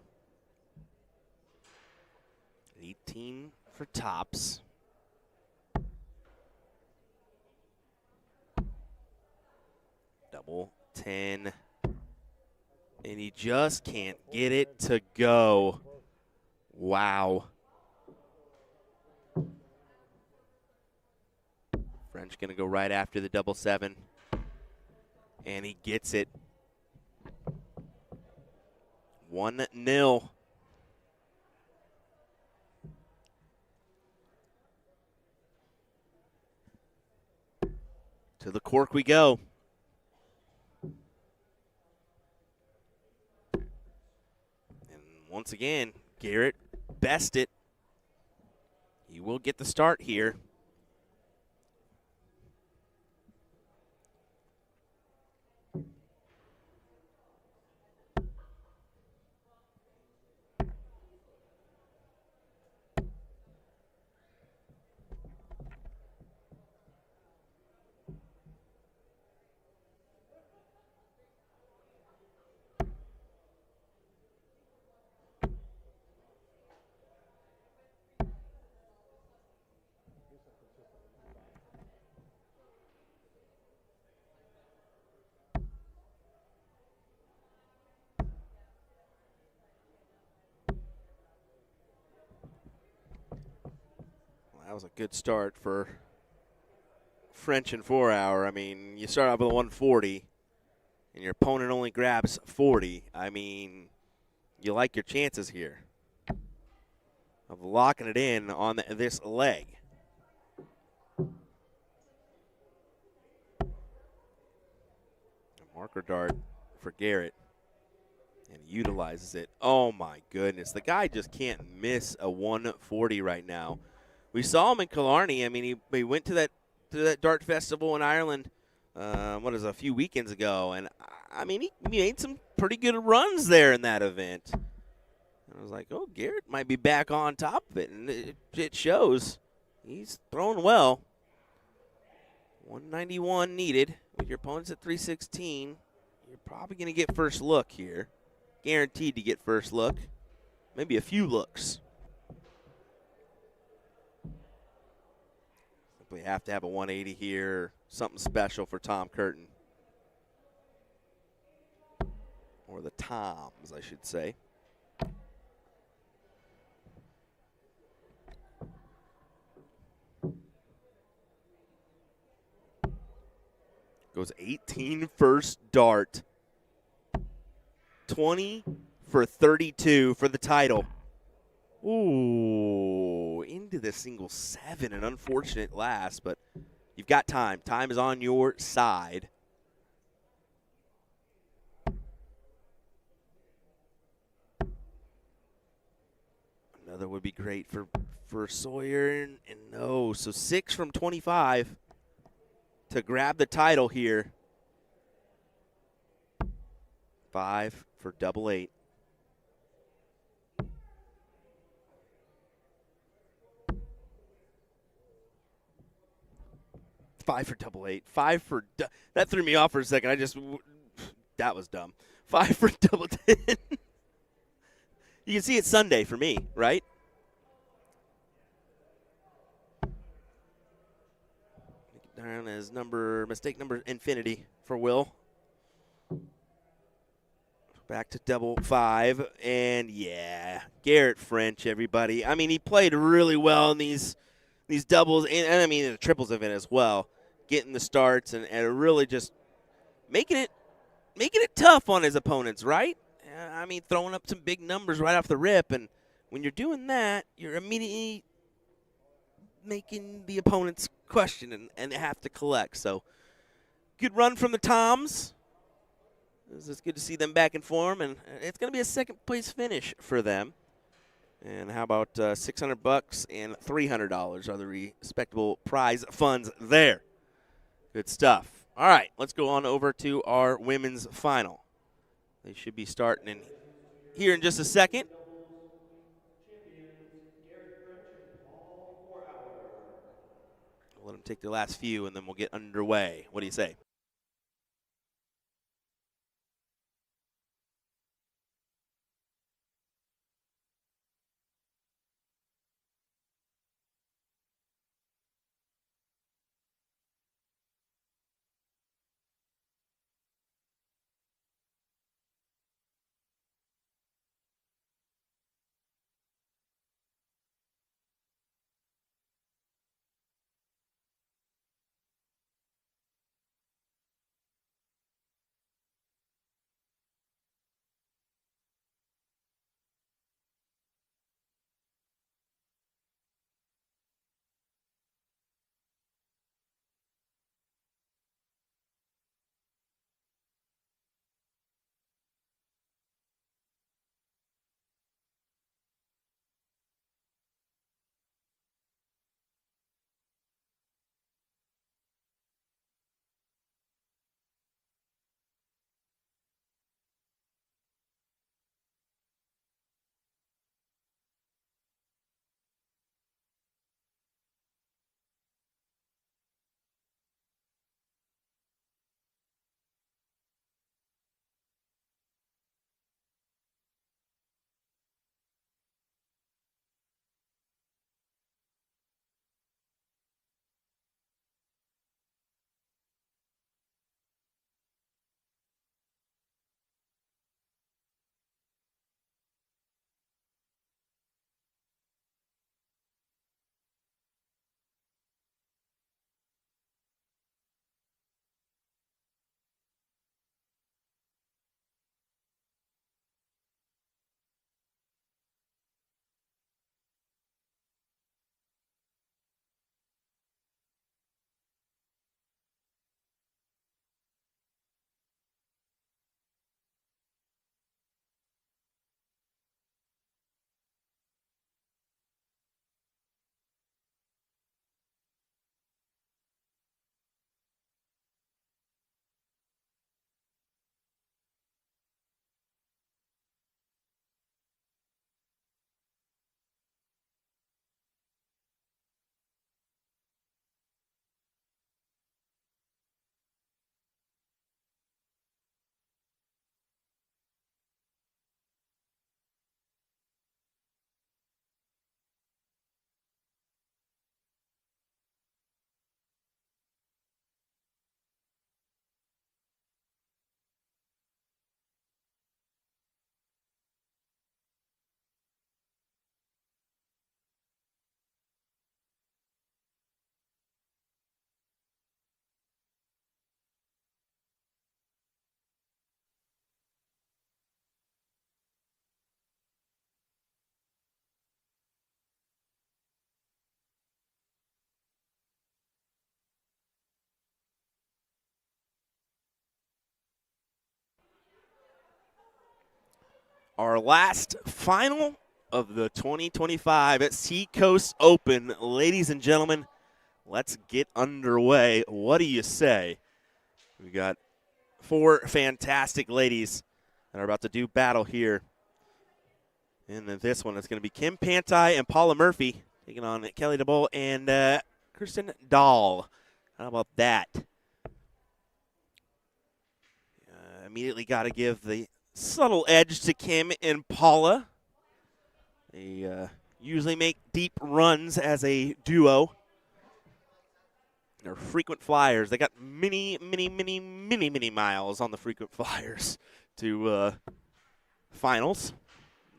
18 for tops. Double 10. And he just can't get it to go. Wow. French going to go right after the double 7. And he gets it. 1-0. To the cork we go. And once again, Garrett best it. He will get the start here. That was a good start for French and 4-Hour. I mean, you start out with a 140, and your opponent only grabs 40. I mean, you like your chances here of locking it in on this leg. A marker dart for Garrett, and he utilizes it. Oh, my goodness. The guy just can't miss a 140 right now. We saw him in Killarney. I mean, he went to that dart festival in Ireland, a few weekends ago, and I mean, he made some pretty good runs there in that event. And I was like, oh, Garrett might be back on top of it, and it shows. He's throwing well. 191 needed. With your opponents at 316, you're probably going to get first look here. Guaranteed to get first look. Maybe a few looks. We have to have a 180 here, something special for Tom Curtin. Or the Toms, I should say. Goes 18 first dart. 20 for 32 for the title. Ooh, into the single 7, an unfortunate last, but you've got time. Time is on your side. Another would be great for Sawyer, and no. So 6 from 25 to grab the title here. 5 for double 8. Five for double 8. That threw me off for a second. That was dumb. 5 for double 10. You can see it's Sunday for me, right? Down as mistake number infinity for Will. Back to double 5, and yeah, Garrett French, everybody. I mean, he played really well in these doubles, and I mean the triples event as well, getting the starts and really just making it tough on his opponents, right? I mean, throwing up some big numbers right off the rip, and when you're doing that, you're immediately making the opponents question and they have to collect. So, good run from the Toms. It's good to see them back in form, and it's going to be a second-place finish for them. And how about $600 and $300 are the respectable prize funds there. Good stuff. All right, let's go on over to our women's final. They should be starting here in just a second. We'll let them take their last few, and then we'll get underway. What do you say? our last final of the 2025 at Seacoast Open. Ladies and gentlemen, let's get underway. What do you say? We got 4 fantastic ladies that are about to do battle here. And then this one is going to be Kim Pantai and Paula Murphy taking on Kelly DeBoll and Kristen Dahl. How about that? Immediately got to give the subtle edge to Kim and Paula. They usually make deep runs as a duo. They're frequent flyers. They got many miles on the frequent flyers to finals.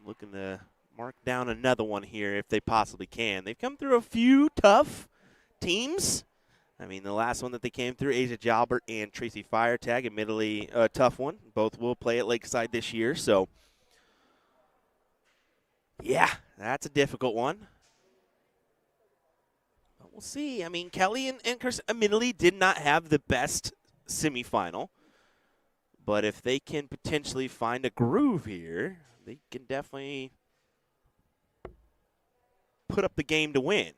Looking to mark down another one here if they possibly can. They've come through a few tough teams. I mean, the last one that they came through, Asia Jalbert and Tracy Firetag, admittedly a tough one. Both will play at Lakeside this year, so yeah, that's a difficult one. But we'll see. I mean, Kelly and Chris admittedly did not have the best semifinal, but if they can potentially find a groove here, they can definitely put up the game to win.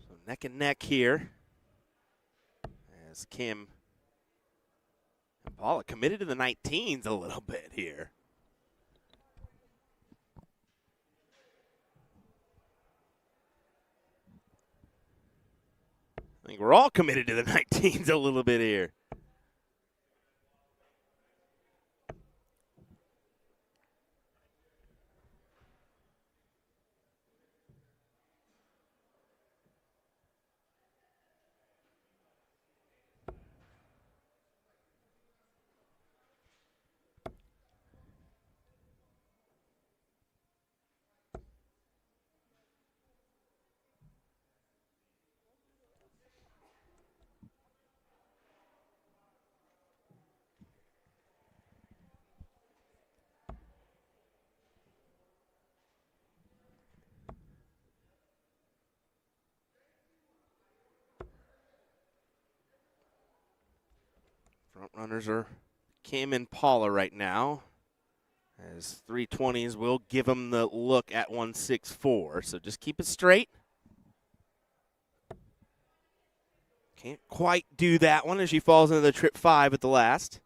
So neck and neck here as Kim and Paula committed to the 19s a little bit here. I think we're all committed to the 19s a little bit here. Front runners are Kim and Paula right now, as 320s will give them the look at 164. So just keep it straight. Can't quite do that one as she falls into the trip 5 at the last.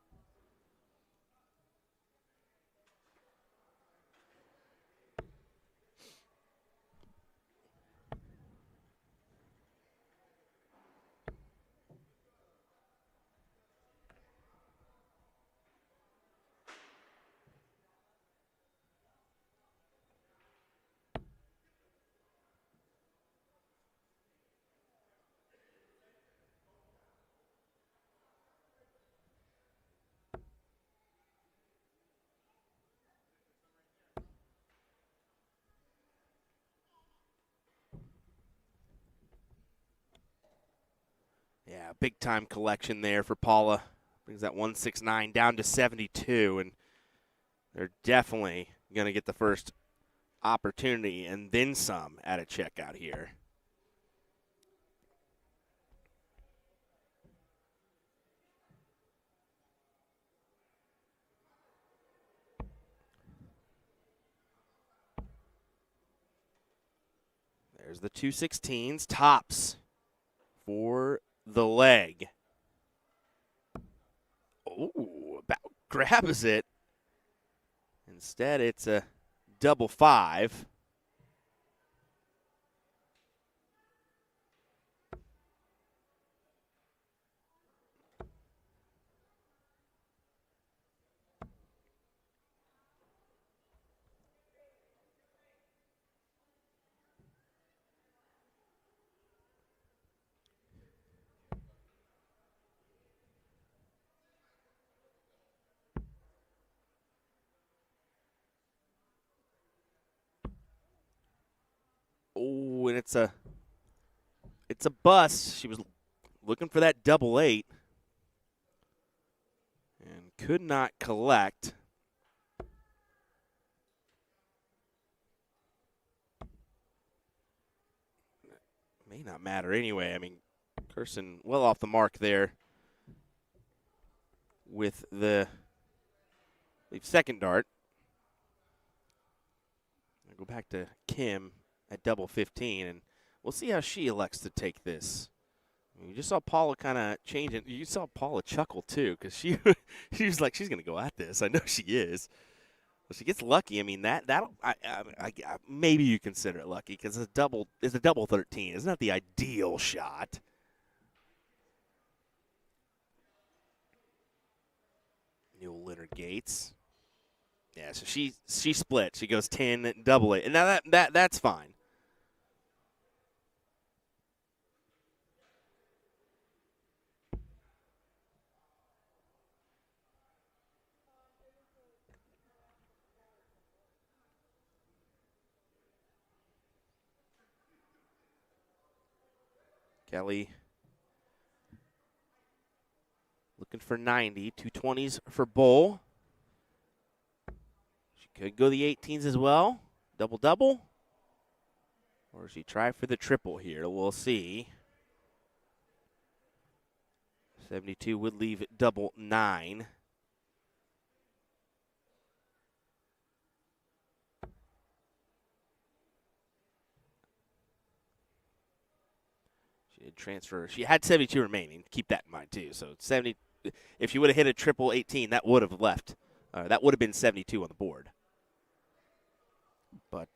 Yeah, big time collection there for Paula. Brings that 169 down to 72, and they're definitely going to get the first opportunity and then some at a checkout here. There's the 216s, tops for the leg. Oh, about grabs it. Instead, it's a double 5. and it's a bust. She was looking for that double 8 and could not collect. May not matter anyway. I mean, Kirsten well off the mark there with the second dart. I'll go back to Kim at double 15, and we'll see how she elects to take this. You just saw Paula kind of change it. You saw Paula chuckle, too, because she was like, she's going to go at this. I know she is. Well, she gets lucky. I mean, that'll maybe you consider it lucky because it's a double 13. It's not the ideal shot. Newell Leonard Gates. Yeah, so she split. She goes 10, double 8. And now that's fine. Kelly looking for 90, 220s for Bowl. She could go the 18s as well, double-double. Or she try for the triple here, we'll see. 72 would leave double 9. She did transfer. She had 72 remaining. Keep that in mind, too. So 70. If she would have hit a triple 18, that would have left. That would have been 72 on the board. But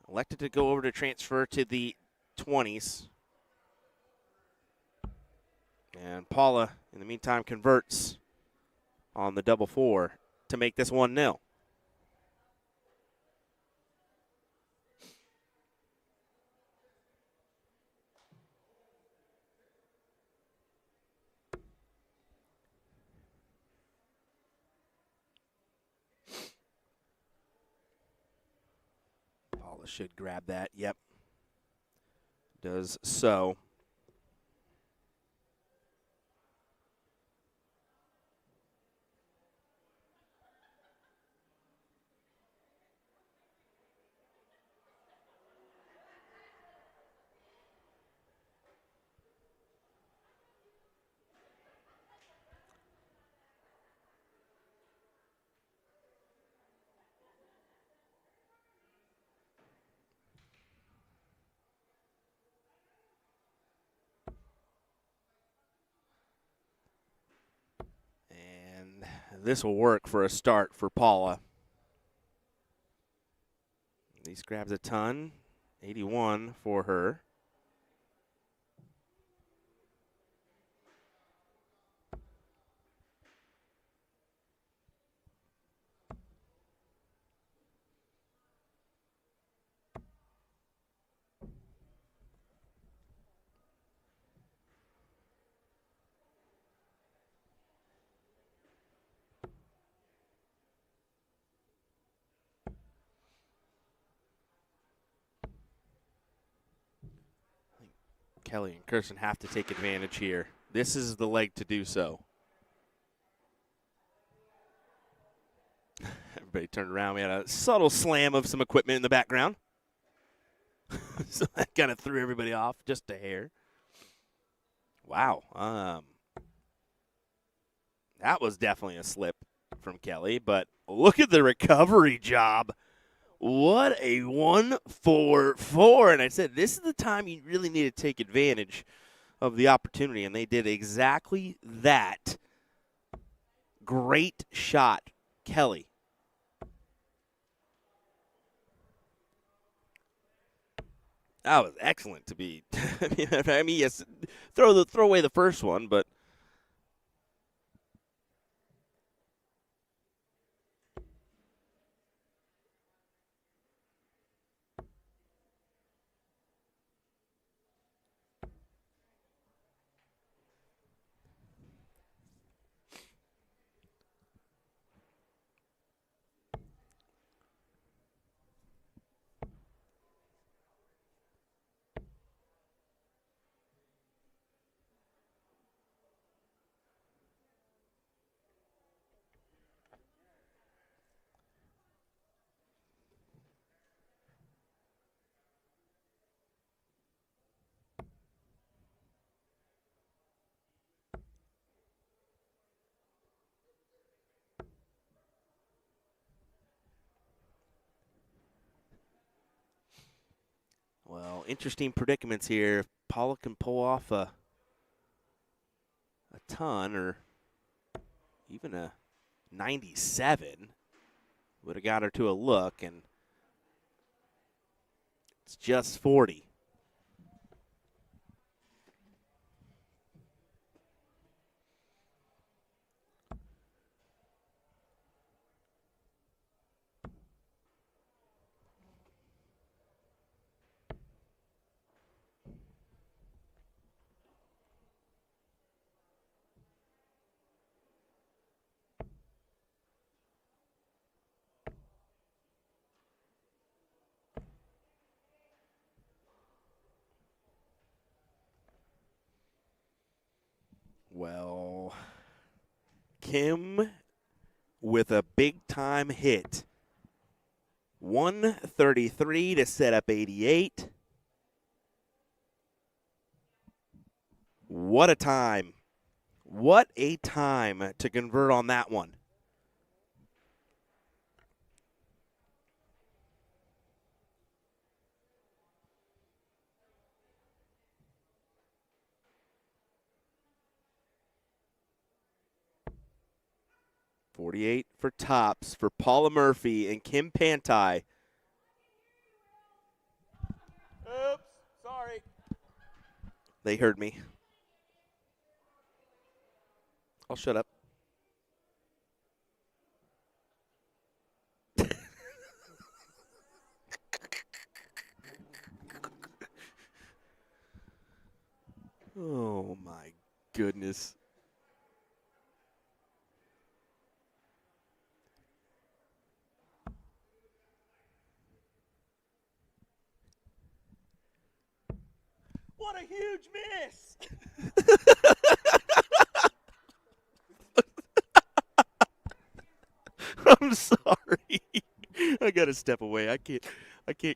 elected to go over to transfer to the 20s. And Paula, in the meantime, converts on the double 4 to make this 1-0. Paula should grab that. Yep. Does so. This will work for a start for Paula. These grabs a ton. 81 for her. Kelly and Kirsten have to take advantage here. This is the leg to do so. Everybody turned around. We had a subtle slam of some equipment in the background. So that kind of threw everybody off just a hair. Wow. That was definitely a slip from Kelly, but look at the recovery job. What a 1-4-4. And I said, this is the time you really need to take advantage of the opportunity, and they did exactly that. Great shot, Kelly. That was excellent to be. I mean, yes, throw away the first one, but interesting predicaments here. If Paula can pull off a ton or even a 97, would have got her to a look, and it's just 40. Well, Kim with a big-time hit. 133 to set up 88. What a time. What a time to convert on that one. .48 for tops for Paula Murphy and Kim Pantai. Oops, sorry. They heard me. I'll shut up. Oh, my goodness. What a huge miss! I'm sorry. I gotta step away. I can't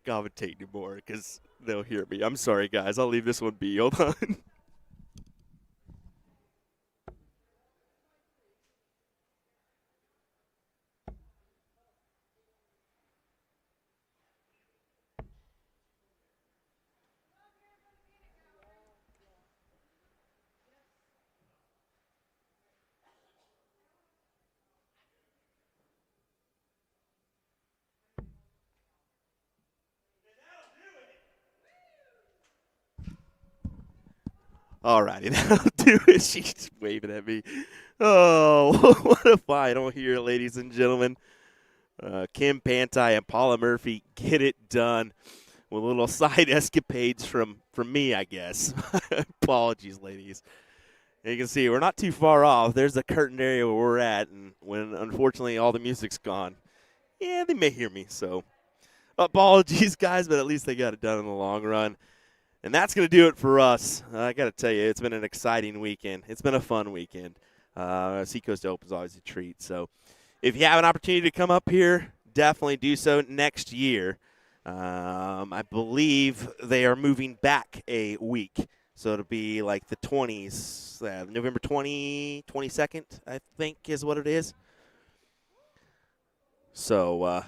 commentate anymore because they'll hear me. I'm sorry, guys. I'll leave this one be. Hold on. All righty, that'll do it. She's waving at me. Oh, what a final here, ladies and gentlemen. Kim Pantai and Paula Murphy get it done with little side escapades from me, I guess. Apologies, ladies. And you can see we're not too far off. There's the curtained area where we're at, and when unfortunately all the music's gone, yeah, they may hear me. So apologies, guys, but at least they got it done in the long run. And that's going to do it for us. I got to tell you, it's been an exciting weekend. It's been a fun weekend. Seacoast Open is always a treat. So if you have an opportunity to come up here, definitely do so next year. I believe they are moving back a week. So it'll be like the 20s, November 22nd, I think is what it is. So,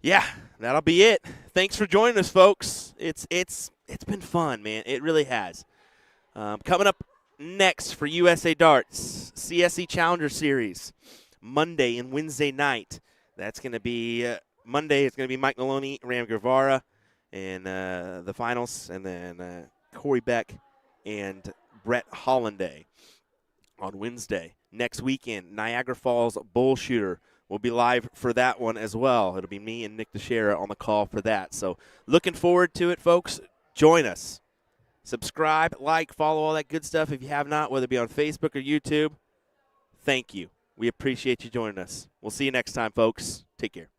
yeah, that'll be it. Thanks for joining us, folks. It's been fun, man. It really has. Coming up next for USA Darts, CSE Challenger Series, Monday and Wednesday night. That's going to be Monday. It's going to be Mike Maloney, Ram Guevara, and the finals, and then Corey Beck and Brett Hollanday on Wednesday. Next weekend, Niagara Falls Bull Shooter. We'll be live for that one as well. It'll be me and Nick Teixeira on the call for that. So looking forward to it, folks. Join us. Subscribe, like, follow, all that good stuff if you have not, whether it be on Facebook or YouTube. Thank you. We appreciate you joining us. We'll see you next time, folks. Take care.